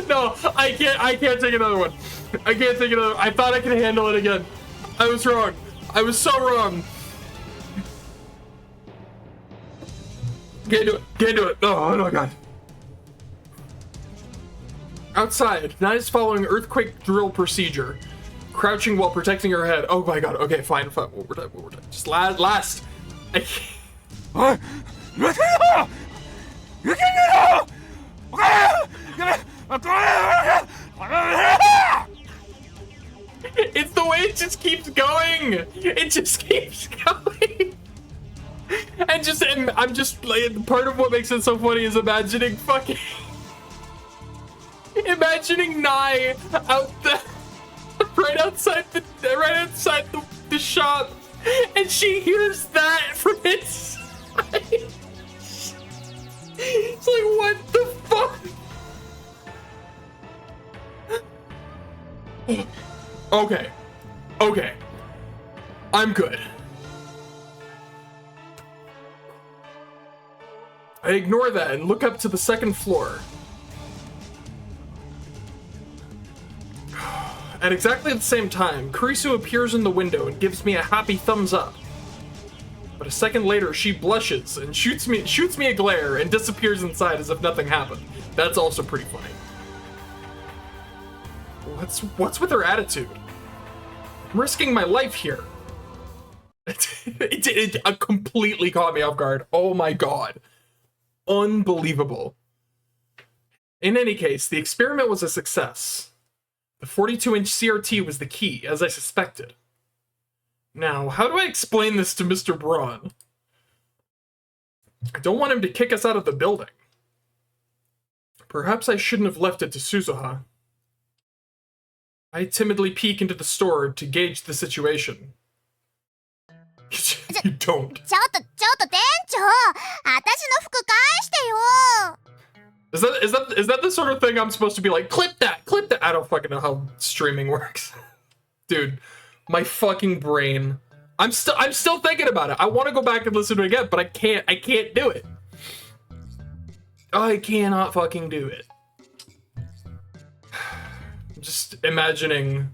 No, I can't take another one. I can't take another. I thought I could handle it again. I was wrong. I was so wrong. Can't do it. Can't do it. Oh my god. Outside, Nine is following earthquake drill procedure, crouching while protecting her head. Oh my god. Okay, fine. One more time. Just last. I can't. It's the way it just keeps going. It just keeps going. And I'm just like, part of what makes it so funny is imagining Nai out the right outside the shop, and she hears that from inside. It's like, what the fuck? Okay. I'm good. I ignore that and look up to the second floor. At exactly the same time, Kurisu appears in the window and gives me a happy thumbs up. But a second later, she blushes and shoots me a glare and disappears inside as if nothing happened. That's also pretty funny. What's with her attitude? I'm risking my life here. It completely caught me off guard. Oh my god. Unbelievable. In any case, the experiment was a success. The 42-inch CRT was the key, as I suspected. Now, how do I explain this to Mr. Braun? I don't want him to kick us out of the building. Perhaps I shouldn't have left it to Suzuha. I timidly peek into the store to gauge the situation. You don't. ちょっと店長、私の服返してよ。 Is that the sort of thing I'm supposed to be like, clip that? I don't fucking know how streaming works. Dude, my fucking brain. I'm still thinking about it. I want to go back and listen to it again, but I can't do it. I cannot fucking do it. Just imagining.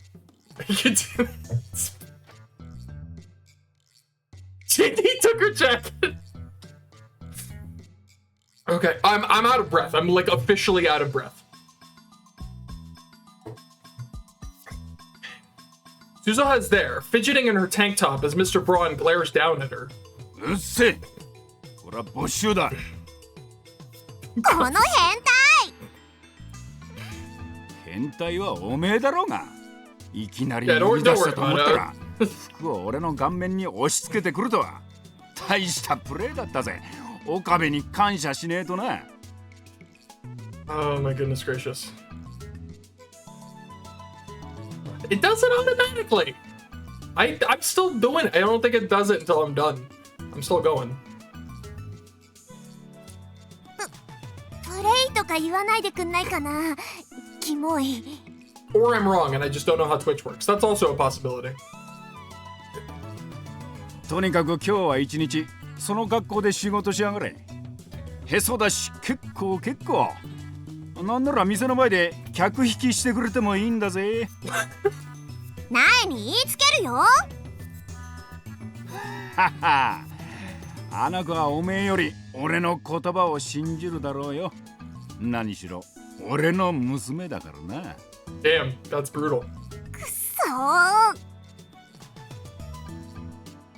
He took her jacket. Okay, I'm out of breath. I'm like officially out of breath. Suzuha is there, fidgeting in her tank top as Mr. Braun glares down at her. うっせえ。これは没収だ。この変態。変態はおめえだろうが。いきなり呼び出したと思ったら、服を俺の顔面に押し付けてくるとは。大したプレーだったぜ。岡部に感謝しねえとな。Oh my goodness gracious. It does it automatically. I'm still doing it. I don't think it does it until I'm done. I'm still going. プレイとか言わないでくんないかな。キモい。Or I'm wrong and I just don't know how Twitch works. That's also a possibility. とにかく今日は一日その格好で仕事しやがれ。へそだし結構。なんなら店の前で客引きしてくれてもいいんだぜ。苗に言いつけるよ。はは。あの子はおめえより俺の言葉を信じるだろうよ。何しろ俺の娘だからな。Damn, that's brutal. くそー。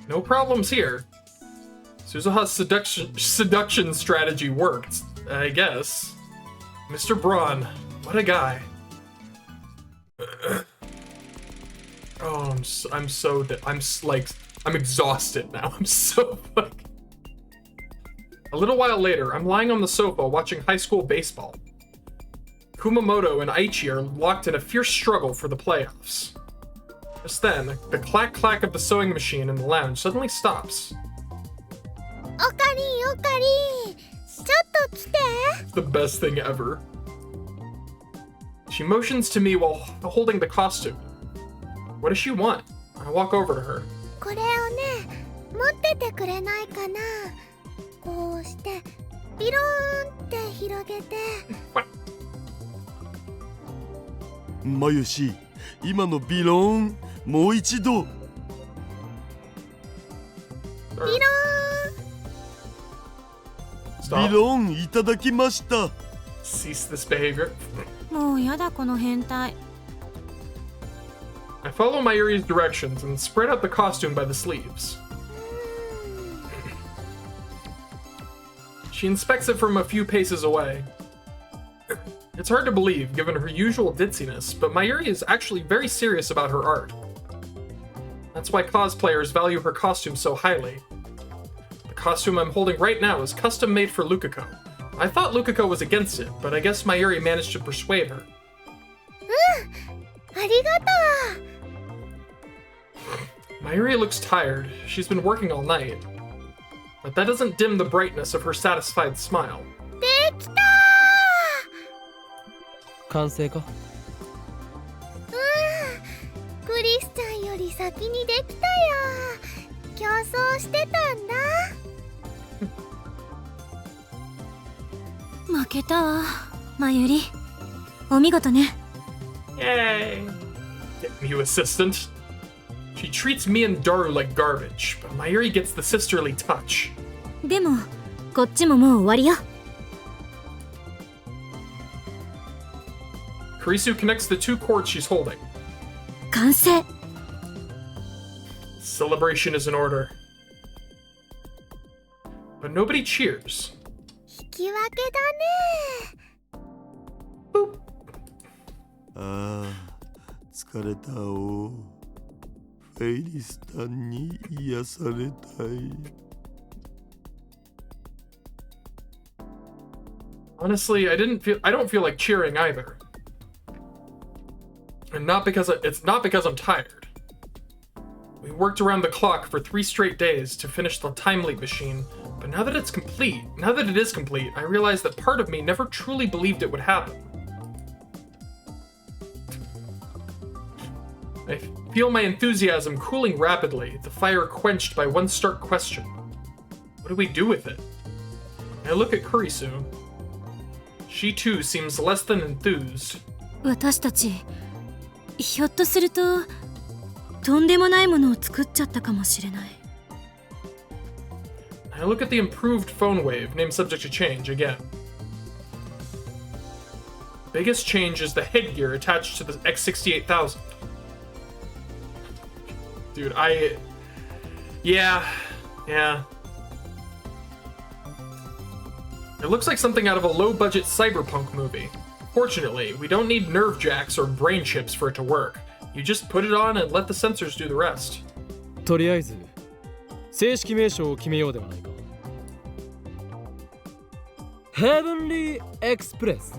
No problems here. Suzuha's seduction strategy worked, I guess. Mr. Braun, what a guy. Oh, I'm exhausted now. I'm so fucking. A little while later, I'm lying on the sofa watching high school baseball. Kumamoto and Aichi are locked in a fierce struggle for the playoffs. Just then, the clack-clack of the sewing machine in the lounge suddenly stops. オカリン、ちょっと来て。 It's the best thing ever. She motions to me while holding the costume. What does she want? I walk over to her. これをね、持っててくれないかな。こうしてビローンって広げて。マユシ、今のビローンもう一度。ビローン。ビ Stop. ローンいただきました。 Cease this behavior. もうやだこの変態。 I follow Mayuri's directions and spread out the costume by the sleeves. She inspects it from a few paces away. It's hard to believe, given her usual ditziness, but Mayuri is actually very serious about her art. That's why cosplayers value her costume so highly. The costume I'm holding right now is custom made for Lukako. I thought Lukako was against it, but I guess Mayuri managed to persuade her. ありがと Mayuri looks tired. She's been working all night. But that doesn't dim the brightness of her satisfied smile. う。できた完成か？ー。クリスちゃんより先にできたよ。競争してたんだ。負けたわ、まゆり。お見事ね。 Yay! Get you assistant. She treats me and Daru like garbage, but Mayuri gets the sisterly touch. でもこっちももう終わりよ。 Kurisu connects the two cords she's holding. 完成。 Celebration is in order. But nobody cheers. 引き分けだね。 Boop. ああ、疲れたお。フェイリスタンに癒されたい。Honestly, I don't feel like cheering either. And it's not because I'm tired. We worked around the clock for 3 straight days to finish the time leap machine, but now that it is complete, I realize that part of me never truly believed it would happen. I feel my enthusiasm cooling rapidly, the fire quenched by one stark question. What do we do with it? I look at Kurisu. She too seems less than enthused. 私たちひょっとするととんでもないものを作っちゃったかもしれない。 I look at the improved phone wave, name subject to change, again. Biggest change is the headgear attached to the X68000. Dude, Yeah. It looks like something out of a low-budget cyberpunk movie. Fortunately, we don't need nerve jacks or brain chips for it to work. You just put it on and let the sensors do the rest. とりあえず正式名称を決めようではないか。Heavenly Express。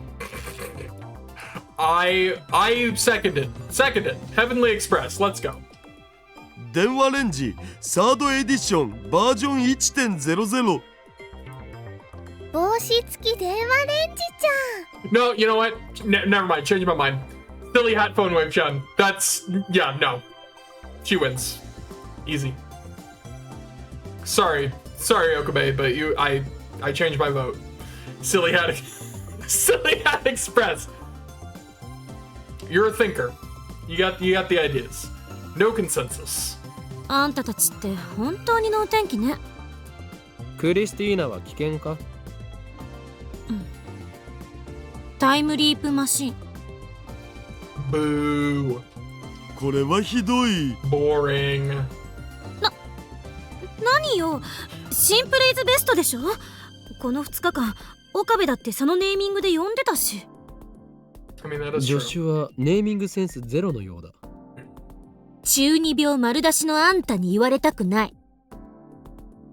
I second it. Heavenly Express, let's go. 電話レンジサードエディションバージョン 1.00。 帽子付き電話レンジち No, you know what? Never mind. Change my mind. Silly hat phone wave, Chun. No. She wins. Easy. Sorry, Okabe, but I changed my vote. Silly hat Express. You're a thinker. You got the ideas. No consensus. あんたたちって本当に能天気ね。クリスティーナは危険か？タイムリープマシン。 Boo. これはひどい。 Boring. 何よ、シンプルイズベストでしょ。この2日間岡部だってそのネーミングで呼んでたし。 I mean, that is 助 true. 手はネーミングセンスゼロのようだ。中二病丸出しのあんたに言われたくない。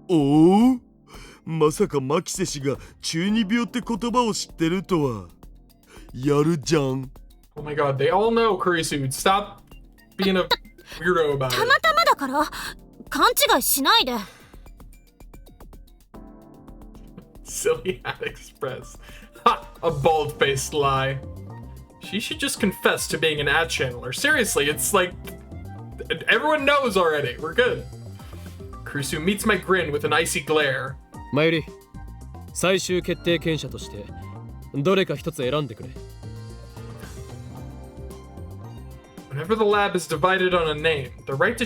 おお、まさかマキセ氏が中二病って言葉を知ってるとは。やるじゃん。 Oh my god, they all know Kurisu. Stop being a weirdo about た it. またまだから勘違いしないで。Silly Hat Express. Ha! A bald-faced lie. She should just confess to being an ad channeler. Seriously, it's like... everyone knows already. We're good. Kurusu meets my grin with an icy glare. マユリ、最終決定権者としてどれか一つ選んでくれ。 Whenever the lab is divided on a name, the right to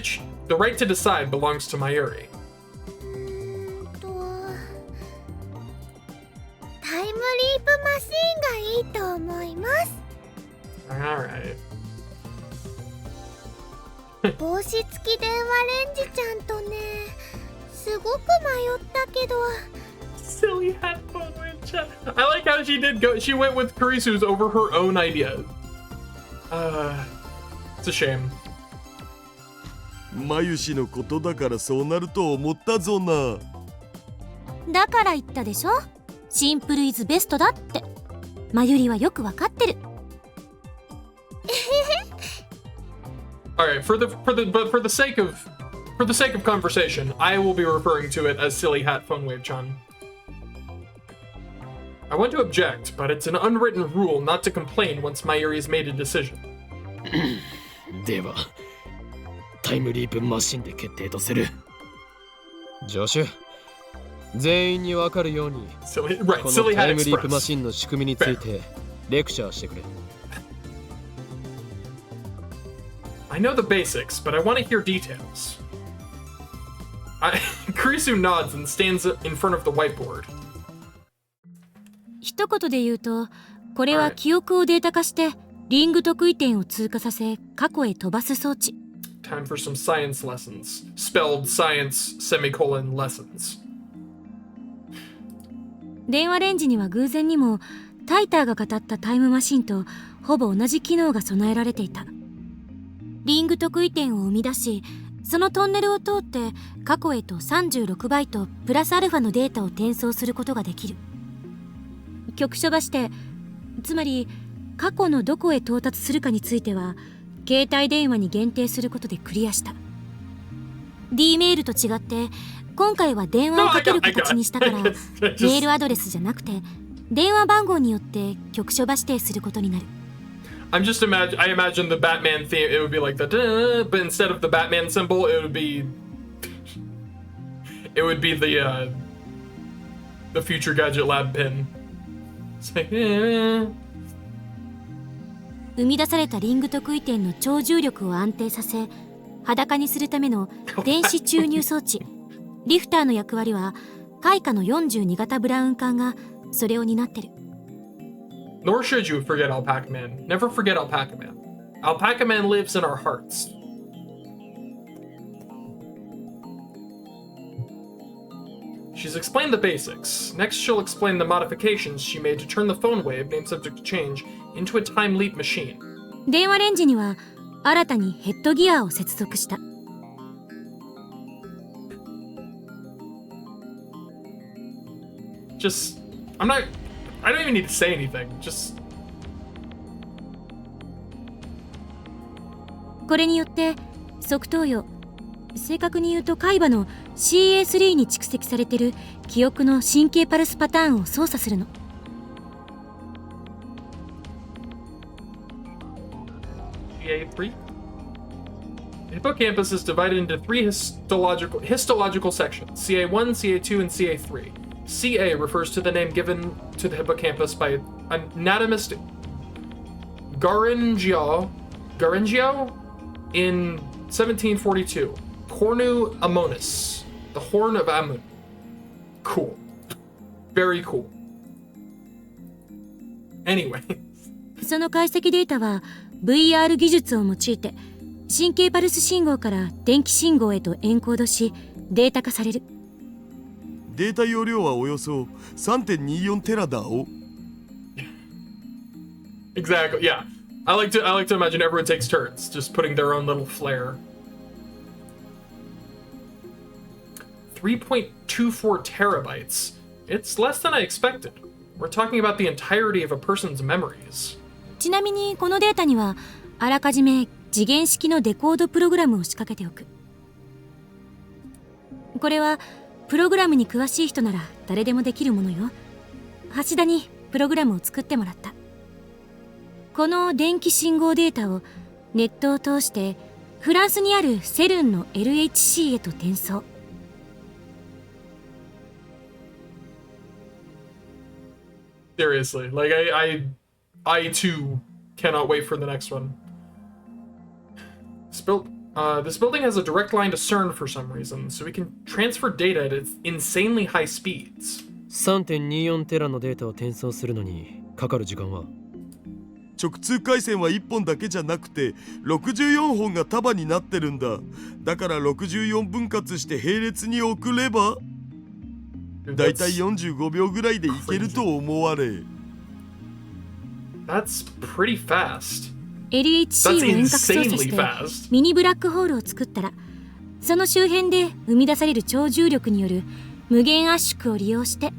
decide belongs to Mayuri. タイムリープマシンがいいと思います。 Alright. 帽子付き電話レンジちゃんとね、すごく迷ったけど。 Silly hat phone witch. I like how she went with Kurisu's over her own idea. It's a shame. マユシのことだからそうなると思ったぞな。だから言ったでしょ、シンプルイズベストだって。マユリはよくわかってる。Alright, for the sake of conversation, I will be referring to it as Silly Hat Phone Wave-chan. I want to object, but it's an unwritten rule not to complain once Mayuri has made a decision. ではタイムリープマシンで決定とする。助手、全員に分かるようにこのタイムリープマシンの仕組みについてレクチャーしてくれ。 I know the basics, but I want to hear details. Kurisu nods and stands in front of the whiteboard. 一言で言うと、これは記憶をデータ化してリング得意点を通過させ過去へ飛ばす装置。 Time for some science lessons. Spelled science semicolon lessons. 電話レンジには偶然にもタイターが語ったタイムマシンとほぼ同じ機能が備えられていた。リング得意点を生み出し、そのトンネルを通って過去へと36バイトプラスアルファのデータを転送することができる。局所場して、つまり過去のどこへ到達するかについては携帯電話に限定することでクリアした。 D メールと違って今回は電話をかける形にしたからメールアドレスじゃなくて電話番号によって局所場指定することになる。 I imagine the Batman theme, it would be like the but instead of the Batman symbol, it would be the Future Gadget Lab pin. It's like, 生み出されたリング得意点の超重力を安定させ裸にするための電子注入装置リフターの役割は開花の42型ブラウン管がそれを担ってる。 Nor should you forget Alpaca Man. Never forget Alpaca Man. Alpaca Man lives in our hearts. She's explained the basics. Next, she'll explain the modifications she made to turn the phone wave, named subject to change, into a time leap machine. 電話レンジには新たにヘッドギアを接続した。 I don't even need to say anything. Just これによって側頭葉、正確に言うと海馬の CA3 に蓄積されている記憶の神経パルスパターンを操作するの。 CA3? The hippocampus is divided into three histological sections, CA1, CA2, and CA3. CA refers to the name given to the hippocampus by anatomist Garengio in 1742. Cornu ammonis, the horn of Amun. Cool. Very cool. Anyway. その解析データは VR 技術を用いて神経パルス信号から電気信号へとエンコードしデータ化される。データ容量はおよそ 3.24 テラだお。 Exactly, yeah. I like to imagine everyone takes turns, just putting their own little flair. 3.24 terabytes. It's less than I expected. We're talking about the entirety of a person's memories. ちなみにこのデータにはあらかじめ次元式のデコードプログラムを仕掛けておく。これはプログラムに詳しい人なら誰でもできるものよ。橋田にプログラムを作ってもらった。この電気信号データをネットを通してフランスにあるセルンの LHC へと転送。Seriously, like I too cannot wait for the next one. This building has a direct line to CERN for some reason, so we can transfer data at insanely high speeds. 3.24 テラのデータを転送するのにかかる時間は？直通回線は1本だけじゃなくて64本が束になってるんだ。だから64分割して並列に送ればだいたい45秒ぐらいでいけると思われ。That's pretty fast. LHC を遠隔操作してミニブラックホールを作ったら、その周辺で生み出される超重力による無限圧縮を利用して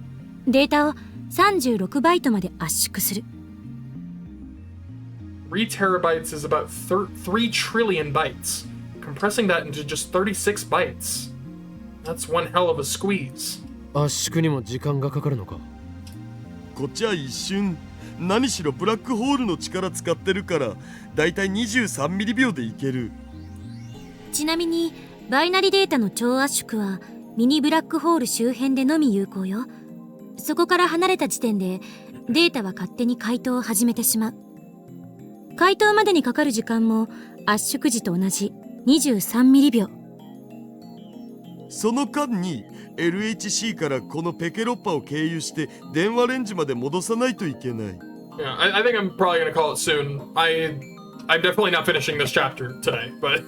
データを36バイトまで圧縮する。3 terabytes is about 3 trillion bytes. Compressing that into just 36 bytes. That's one hell of a squeeze. 圧縮にも時間がかかるのか？こっちは一瞬。何しろブラックホールの力使ってるからだいたい23ミリ秒でいける。ちなみにバイナリデータの超圧縮はミニブラックホール周辺でのみ有効よ。そこから離れた時点でデータは勝手に解凍を始めてしまう。解凍までにかかる時間も圧縮時と同じ23ミリ秒。その間に LHC からこのペケロッパを経由して電話レンジまで戻さないといけない。Yeah, I think I'm probably gonna call it soon. I'm definitely not finishing this chapter today, but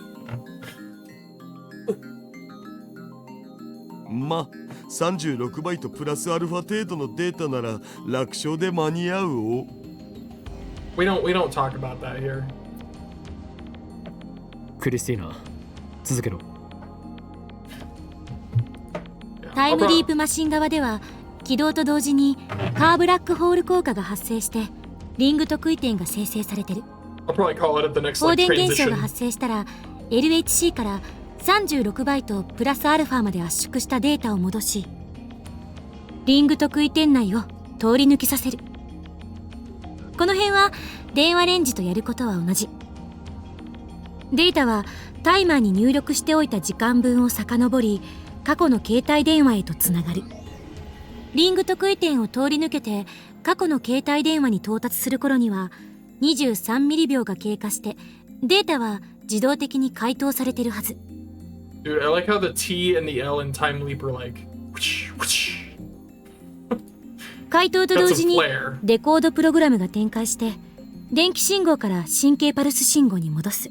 ま、36バイトプラスアルファ程度のデータなら楽勝で間に合うを。we don't talk about that here. クリスティーナ、続けろ。タイムリープマシン側では起動と同時にカーブラックホール効果が発生してリング特異点が生成されてる。 I'll probably call it at the next 放 like 電現象が transition. 発生したら LHC から36バイトプラスアルファまで圧縮したデータを戻しリング特異点内を通り抜けさせる。この辺は電話レンジとやることは同じ。データはタイマーに入力しておいた時間分を遡り過去の携帯電話へとつながる。リング特異点を通り抜けて過去の携帯電話に到達する頃には23ミリ秒が経過してデータは自動的に解凍されてるはず。 Dude, I like how the T and the L in Time Leap are like whoosh, whoosh. 解凍と同時に That's a flare. デコードプログラムが展開して電気信号から神経パルス信号に戻す。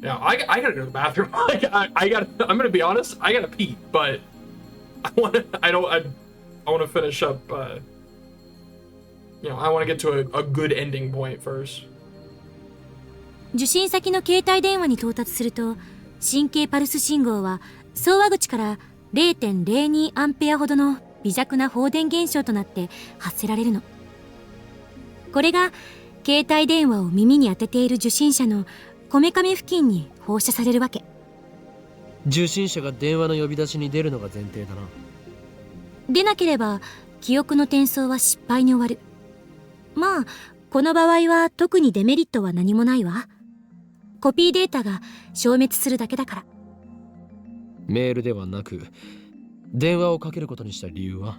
Yeah, I gotta go to the bathroom. I'm gonna be honest, I gotta pee, but I wanna finish up, I wanna get to a good ending point first. 受信先の携帯電話に到達すると神経パルス信号は送話口から 0.02 アンペアほどの微弱な放電現象となって発せられるの。これが携帯電話を耳に当てている受信者のこめかみ付近に放射されるわけ。受信者が電話の呼び出しに出るのが前提だな。出なければ記憶の転送は失敗に終わる。まあこの場合は特にデメリットは何もないわ。コピーデータが消滅するだけだから。メールではなく電話をかけることにした理由は？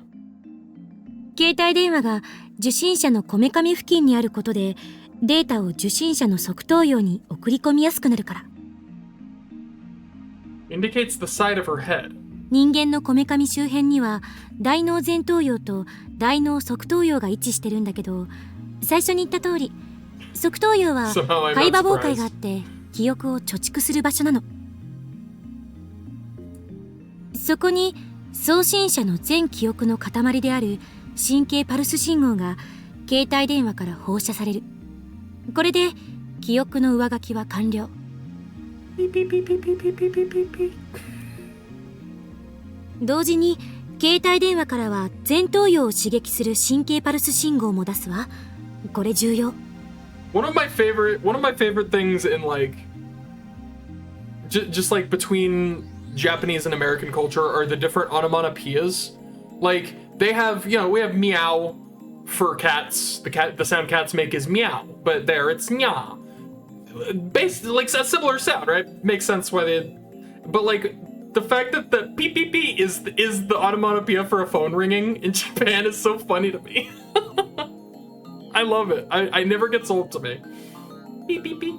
携帯電話が受信者のこめかみ付近にあることでデータを受信者の側頭葉に送り込みやすくなるから。 Indicates the side of her head. 人間のこめかみ周辺には大脳前頭葉と大脳側頭葉が位置してるんだけど、最初に言った通り側頭葉は Somehow I'm 海馬 not 傍回があ surprised. って記憶を貯蓄する場所なの。そこに送信者の全記憶の塊である神経パルス信号が携帯電話から放射される。これで記憶の上書きは完了。同時に携帯電話からは前頭葉を刺激する神経パルス信号も出すわ。これ重要。One of my favorite things in like just like between Japanese and American culture are the different onomatopoeias. Like they have, we have meow for cats. The sound cats make is meow, but there it's nya. Basically, like a similar sound, right? Makes sense why they. But like the fact that the beep beep beep is the onomatopoeia for a phone ringing in Japan is so funny to me. I love it. I never gets old to me. Beep beep beep.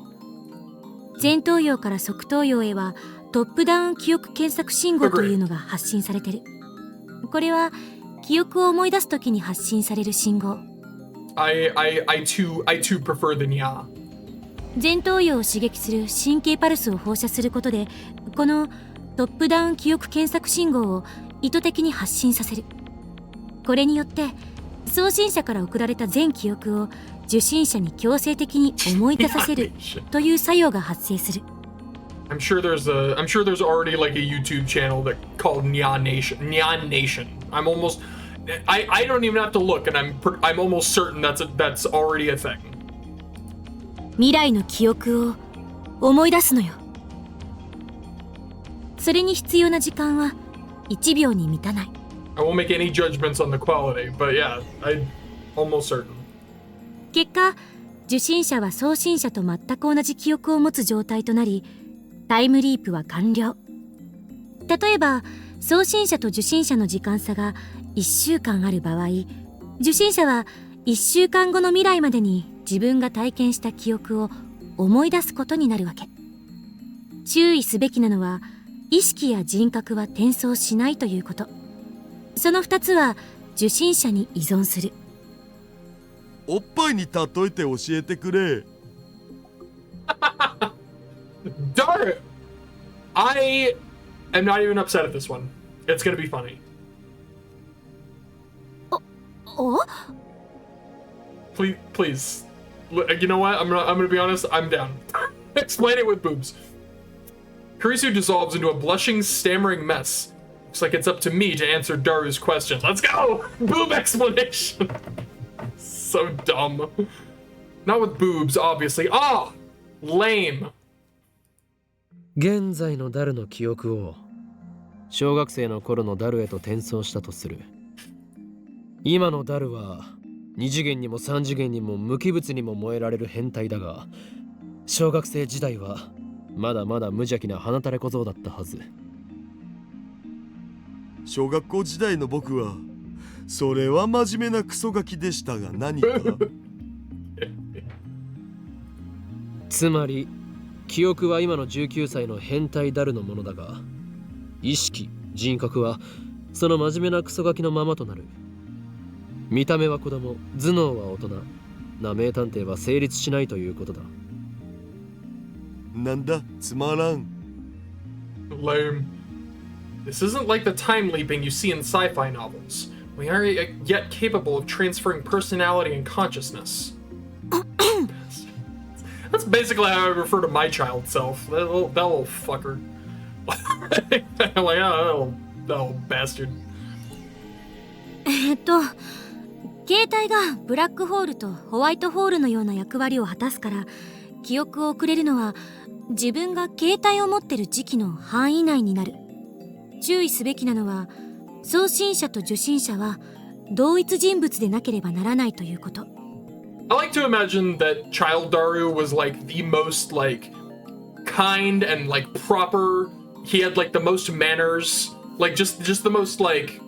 前頭葉から側頭葉へはトップダウン記憶検索信号というのが発信されてる。これは記憶を思い出すときに発信される信号。I too prefer the nya. 前頭葉を刺激する神経パルスを放射することで、このトップダウン記憶検索信号を意図的に発信させる。これによって送信者から送られた全記憶を受信者に強制的に思い出させるという作用が発生する。I'm sure there's already like a YouTube channel that called Nyan Nation. Nyan Nation. I don't even have to look, and I'm almost certain that's already a thing. 未来の記憶を思い出すのよ。それに必要な時間は1秒に満たない。I won't make any judgments on the quality, but yeah, I'm almost certain. 結果、受信者は送信者と全く同じ記憶を持つ状態となり、タイムリープは完了。例えば、送信者と受信者の時間差が1週間ある場合、受信者は1週間後の未来までに自分が体験した記憶を思い出すことになるわけ。注意すべきなのは、意識や人格は転送しないということ。その2つは受信者に依存する。おっぱいに例えて教えてくれ。Darn it! I am not even upset at this one. It's gonna be funny. お？ Please. You know what? I'm gonna be honest. I'm down. Explain it with boobs. Kurisu dissolves into a blushing, stammering mess. Looks like it's up to me to answer Daru's questions. Let's go! Boob explanation. So dumb. Not with boobs, obviously. Ah! Lame. 現在のダルの記憶を小学生の頃のダルへと転送したとする。今のダルは2次元にも3次元にも無機物にも燃えられる変態だが、小学生時代はまだまだ無邪気な鼻垂れ小僧だったはず。小学校時代の僕はそれは真面目なクソガキでしたが何かつまり記憶は今の19歳の変態ダルのものだが、意識、人格はその真面目なクソガキのままとなる。見た目は子供、頭脳は大人な名探偵は成立しないということだ。なんだ、つまらん。Lame. This isn't like the time leaping you see in sci-fi novels. We aren't yet capable of transferring personality and consciousness. That's basically how I refer to my child self. That little fucker. Like, oh, that little bastard. 携帯がブラックホールとホワイトホールのような役割を果たすから、記憶を送れるのは自分が携帯を持ってる時期の範囲内になる。注意すべきなのは、送信者と受信者は同一人物でなければならないということ。I like to imagine that Child Daru was like the most like kind and like proper. He had like the most manners, like just the most like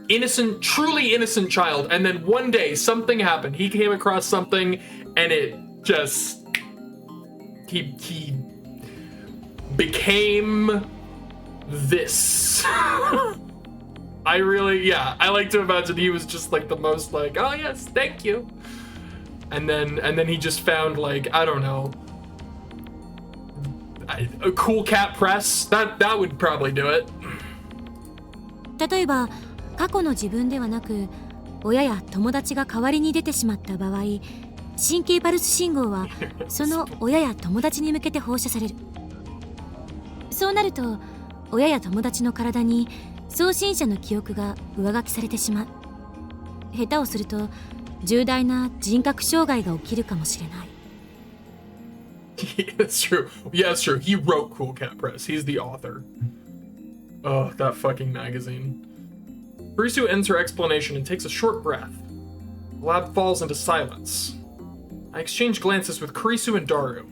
innocent, truly innocent child. And then one day something happened. He came across something and it just he became this. I like to imagine he was just like the most like, oh yes, thank you. And then he just found like, I don't know, a cool cat press. That would probably do it. 例えば過去の自分ではなく親や友達が代わりに出てしまった場合、神経パルス信号はその親や友達に向けて放射される。そうなると親や友達の体に送信者の記憶が上書きされてしまう。下手をすると重大な人格障害が起きるかもしれない。It's true. Yeah, it's true. He wrote Cool Cat Press. He's the author. Oh, that fucking magazine. Kurisu ends her explanation and takes a short breath. The lab falls into silence. I exchange glances with Kurisu and Daru.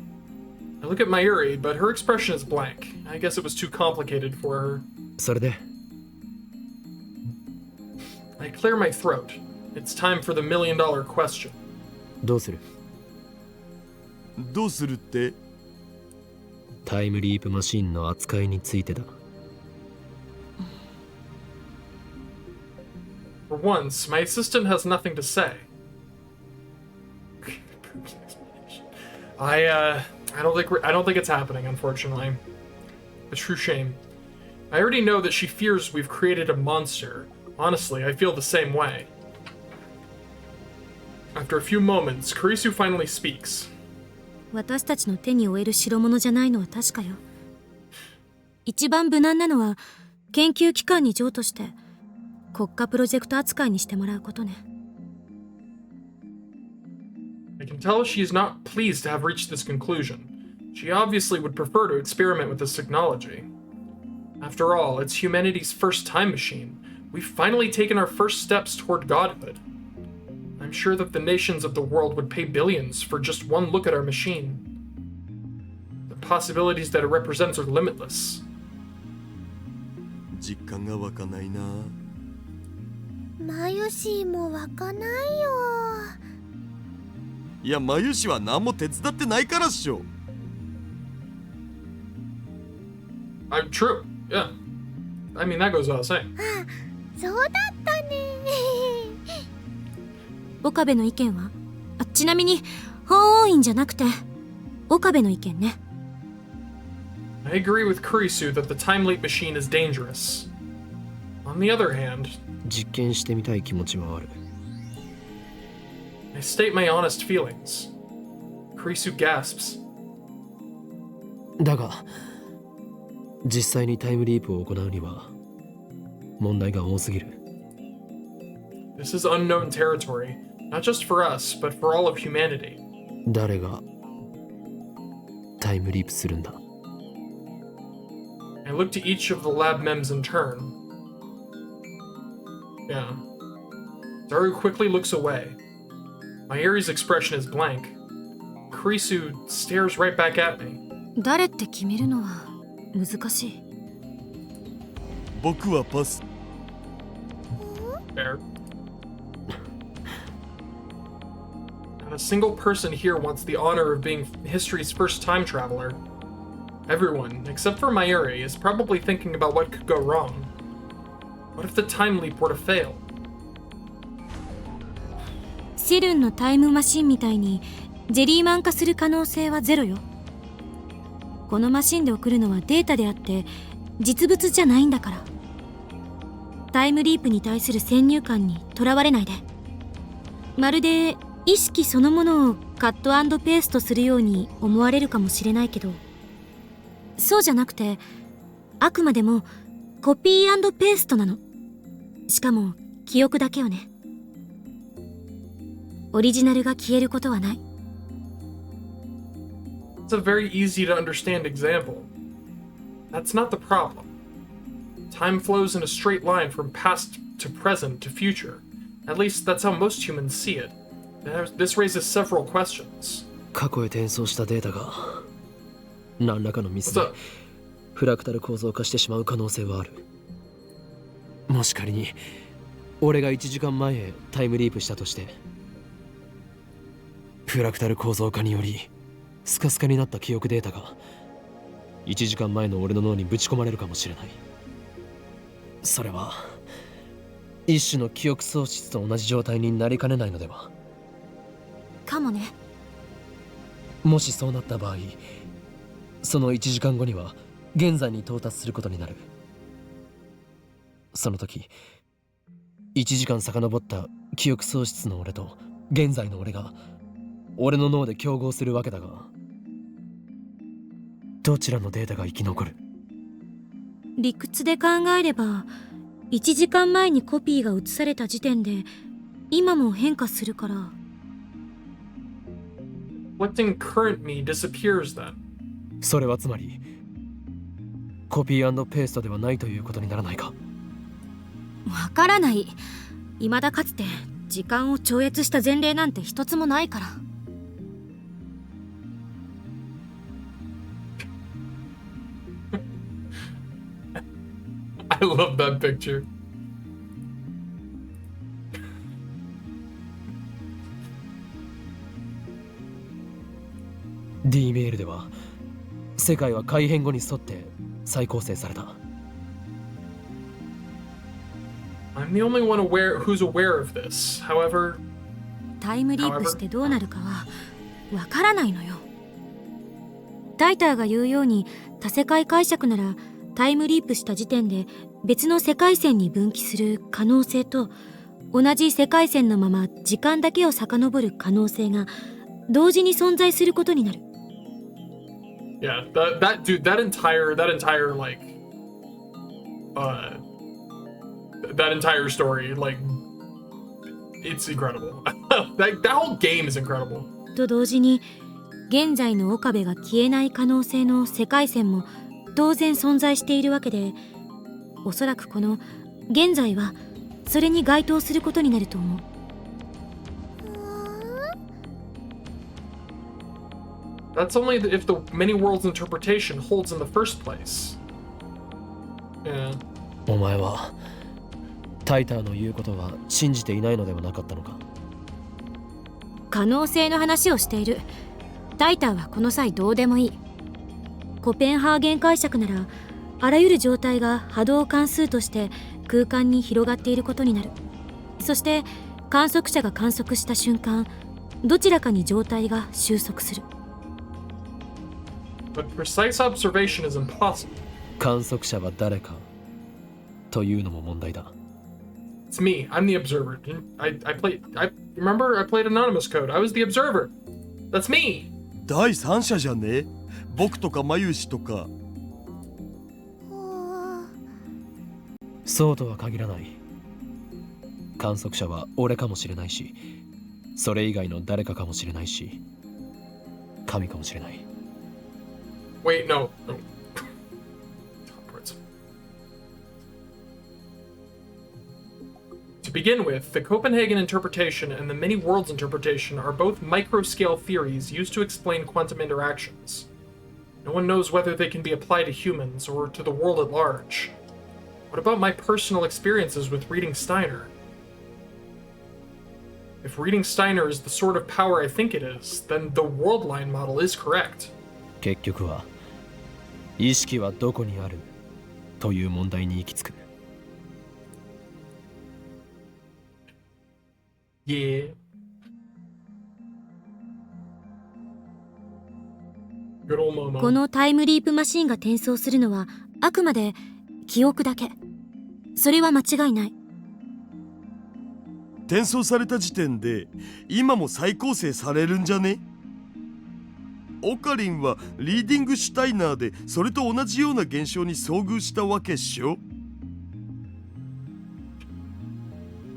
I look at Mayuri, but her expression is blank. I guess it was too complicated for her. それで I clear my throat. It's time for the million-dollar question. どうする？どうするって？タイムリープマシンの扱いについてだ。For once, my assistant has nothing to say. I don't think it's happening, unfortunately. A true shame. I already know that she fears we've created a monster. Honestly, I feel the same way. After a few moments, Kurisu finally speaks. 私たちの手に負える代物じゃないのは確かよ。一番無難なのは研究機関に譲渡して国家プロジェクト扱いにしてもらうことね。I can tell she is not pleased to have reached this conclusion. She obviously would prefer to experiment with this technology. After all, it's humanity's first time machine. We've finally taken our first steps toward godhood. I'm sure that the nations of the world would pay billions for just one look at our machine. The possibilities that it represents are limitless. 実感が湧かないな。マユシーも湧かないよ。いや、マユシは何も手伝ってないからっしょ。I'm true. Yeah. I mean, that goes without saying. あ、そうだったね。岡部の意見は？ちなみに法王院じゃなくて岡部の意見ね。I agree with Kurisu that the time leap machine is dangerous. On the other hand, 実験してみたい気持ちはある。I state my honest feelings. Kurisu gasps. だが実際にタイムリープを行うには問題が多すぎる。 This is unknown territory, not just for us, but for all of humanity. 誰がタイムリープするんだ？ I look to each of the lab mems in turn. Yeah. Daru quickly looks away. Mayuri's expression is blank. Kurisu stares right back at me. 誰って決めるのは難しい。僕はパス。Fair. Not a single person here wants the honor of being history's first time traveler. Everyone, except for Mayuri, is probably thinking about what could go wrong. What if the time leap were to fail? セルンのタイムマシンみたいにジェリーマン化する可能性はゼロよ。このマシンで送るのはデータであって実物じゃないんだから。タイムリープに対する先入観にとらわれないで。まるで意識そのものをカット&ペーストするように思われるかもしれないけど、そうじゃなくてあくまでもコピー&ペーストなの。しかも記憶だけよね。オリジナルが消えることはない。It's a very easy to understand example. That's not the problem. Time flows in a straight line from past to present to future. At least that's how most humans see it. This raises several questions. 過去へ転送したデータが何らかのミスでフラクタル構造化してしまう可能性はある。もし仮に俺が1時間前へタイムリープしたとして、フラクタル構造化によりスカスカになった記憶データが1時間前の俺の脳にぶち込まれるかもしれない。それは一種の記憶喪失と同じ状態になりかねないのでは。かもね。もしそうなった場合、その1時間後には現在に到達することになる。その時1時間遡った記憶喪失の俺と現在の俺が俺の脳で競合するわけだが、どちらのデータが生き残る？理屈で考えれば1時間前にコピーが移された時点で今も変化するから。Reflecting current me disappears then. それはつまりコピー&ペーストではないということにならないか。わからない。未だかつて時間を超越した前例なんて一つもないから。I love that picture. D メールでは世界は改変後に沿って再構成された。I'm the only one who's aware of this. However, タイムリープしてどうなるかはわからないのよ。タイターが言うように多世界解釈ならタイムリープした時点で別の世界線に分岐する可能性と同じ世界線のまま時間だけを遡る可能性が同時に存在することになる。yeah, that entire like, that entire story, like, it's incredible. that whole game is incredible. と同時に現在の岡部が消えない可能性の世界線も当然存在しているわけで、おそらくこの現在はそれに該当することになると思う。That's only if the many worlds interpretation holds in the first place. Yeah. お前はタイターの言うことは信じていないのではなかったのか。可能性の話をしている。タイターはこの際どうでもいい。コペンハーゲン解釈ならあらゆる状態が波動関数として空間に広がっていることになる。そして観測者が観測した瞬間、どちらかに状態が収束する。But precise observation is impossible. 観測者は誰かというのも問題だ。It's me. I'm the observer. I remember I played Anonymous Code. I was the observer. That's me. 第三者じゃね？僕とかマユシとか。そうとは限らない。観測者は俺かもしれないし、それ以外の誰かかもしれないし、神かもしれない。Wait, no. To begin with, the Copenhagen interpretation and the many worlds interpretation are both microscale theories used to explain quantum interactions. No one knows whether they can be applied to humans or to the world at large. What about my personal experiences with reading Steiner? If reading Steiner is the sort of power I think it is, then the world line model is correct. 結局は意識はどこにあるという問題に行き着く。Yeah. Good old Momo. このタイムリープマシンが転送するのはあくまで記憶だけ。それは間違いない。転送された時点で今も再構成されるんじゃね？オカリンはリーディングシュタイナーでそれと同じような現象に遭遇したわけっしょ？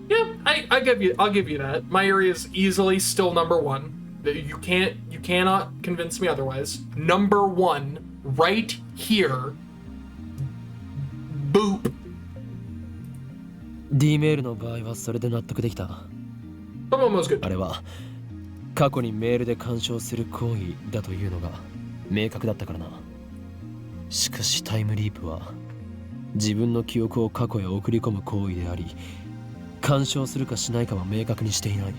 Yeah, I'll give you that. My area is easily still number one. You cannot convince me otherwise. Number one, right here. Boop. D メールの場合はそれで納得できた。Momo's good. あれは過去にメールで干渉する行為だというのが明確だったからな。しかしタイムリープは自分の記憶を過去へ送り込む行為であり、干渉するかしないかは明確にしていない。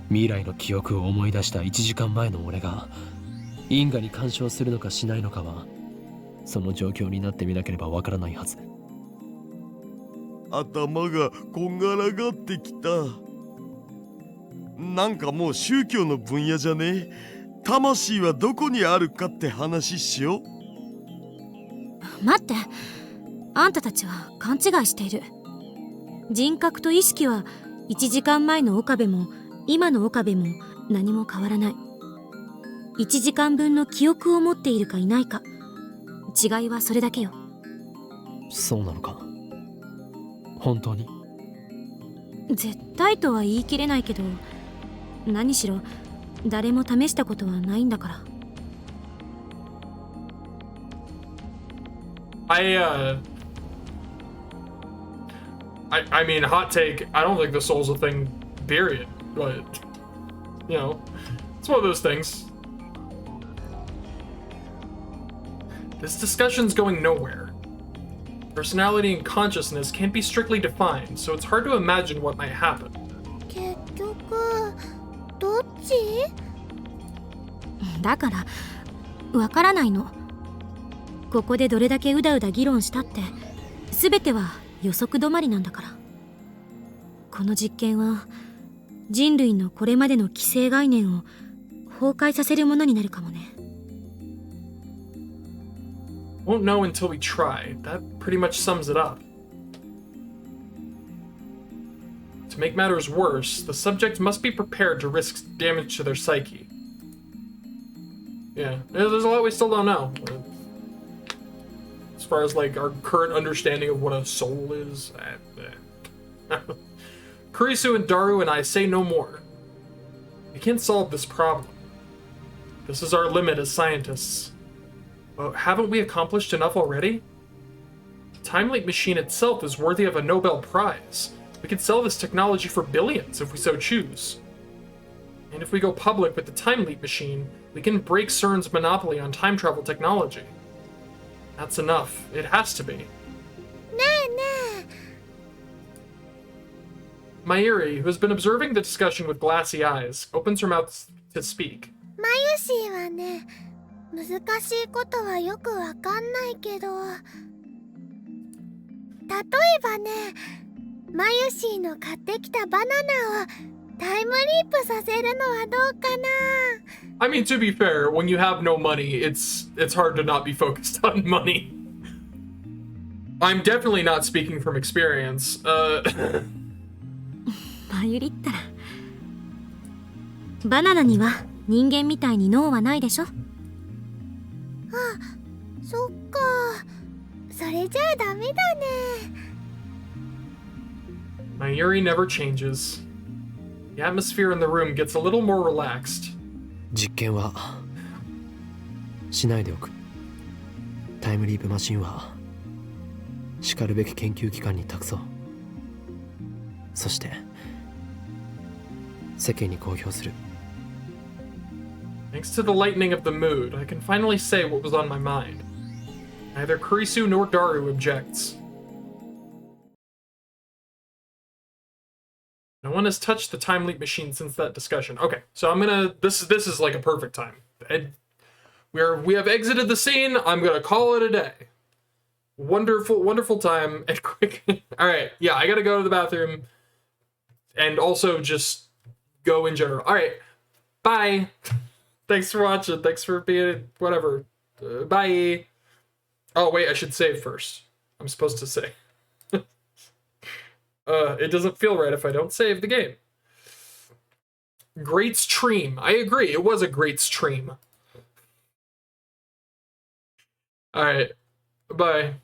未来の記憶を思い出した1時間前の俺が因果に干渉するのかしないのかはその状況になってみなければわからないはず。頭がこんがらがってきた。なんかもう宗教の分野じゃね？魂はどこにあるかって話しよう。待って、あんたたちは勘違いしている。人格と意識は1時間前の岡部も今の岡部も何も変わらない。1時間分の記憶を持っているかいないか、違いはそれだけよ。そうなのか？本当に？絶対とは言い切れないけど、何しろ誰も試したことはないんだから。I mean, hot take, I don't think the soul's a thing, period. But, you know, it's one of those things. This discussion's going nowhere. Personality and consciousness can't be strictly defined, so it's hard to imagine what might happen. 結局どっち？だからわからないの。ここでどれだけうだうだ議論したって全ては予測止まりなんだから。この実験は人類のこれまでの既成概念を崩壊させるものになるかもね。Won't know until we try. That pretty much sums it up. To make matters worse, the subject must be prepared to risk damage to their psyche. Yeah, there's a lot we still don't know. As far as, like, our current understanding of what a soul is. Kurisu and Daru and I say no more. We can't solve this problem. This is our limit as scientists. But haven't we accomplished enough already? The Time Leap machine itself is worthy of a Nobel Prize. We could sell this technology for billions if we so choose. And if we go public with the Time Leap machine, we can break CERN's monopoly on time travel technology. That's enough. It has to be. ねえねえ。 Mayuri, who has been observing the discussion with glassy eyes, opens her mouth to speak. マユシーはね、難しいことはよくわかんないけど、例えばね、マユシーの買ってきたバナナをタイムリープさせるのはどうかな。 I mean, to be fair, when you have no money, it's hard to not be focused on money. I'm definitely not speaking from experience. まゆりったらバナナには人間みたいに脳はないでしょ。そっか、それじゃあダメだね。 Mayuri never changes. The atmosphere in the room gets a little more relaxed. 実験はしないでおく。タイムリープマシンはしかるべき研究機関に託そう。そして世間に公表する。 Thanks to the lightening of the mood, I can finally say what was on my mind. Neither Kurisu nor Daru objects. No one has touched the time leap machine since that discussion. Okay, so I'm gonna. This is like a perfect time. We have exited the scene. I'm gonna call it a day. Wonderful time and quick. All right, yeah, I gotta go to the bathroom, and also just go in general. All right, bye. Thanks for watching. Thanks for being whatever. Bye. Oh wait, I should save first. I'm supposed to save. It doesn't feel right if I don't save the game. Great stream. I agree. It was a great stream. All right. Bye.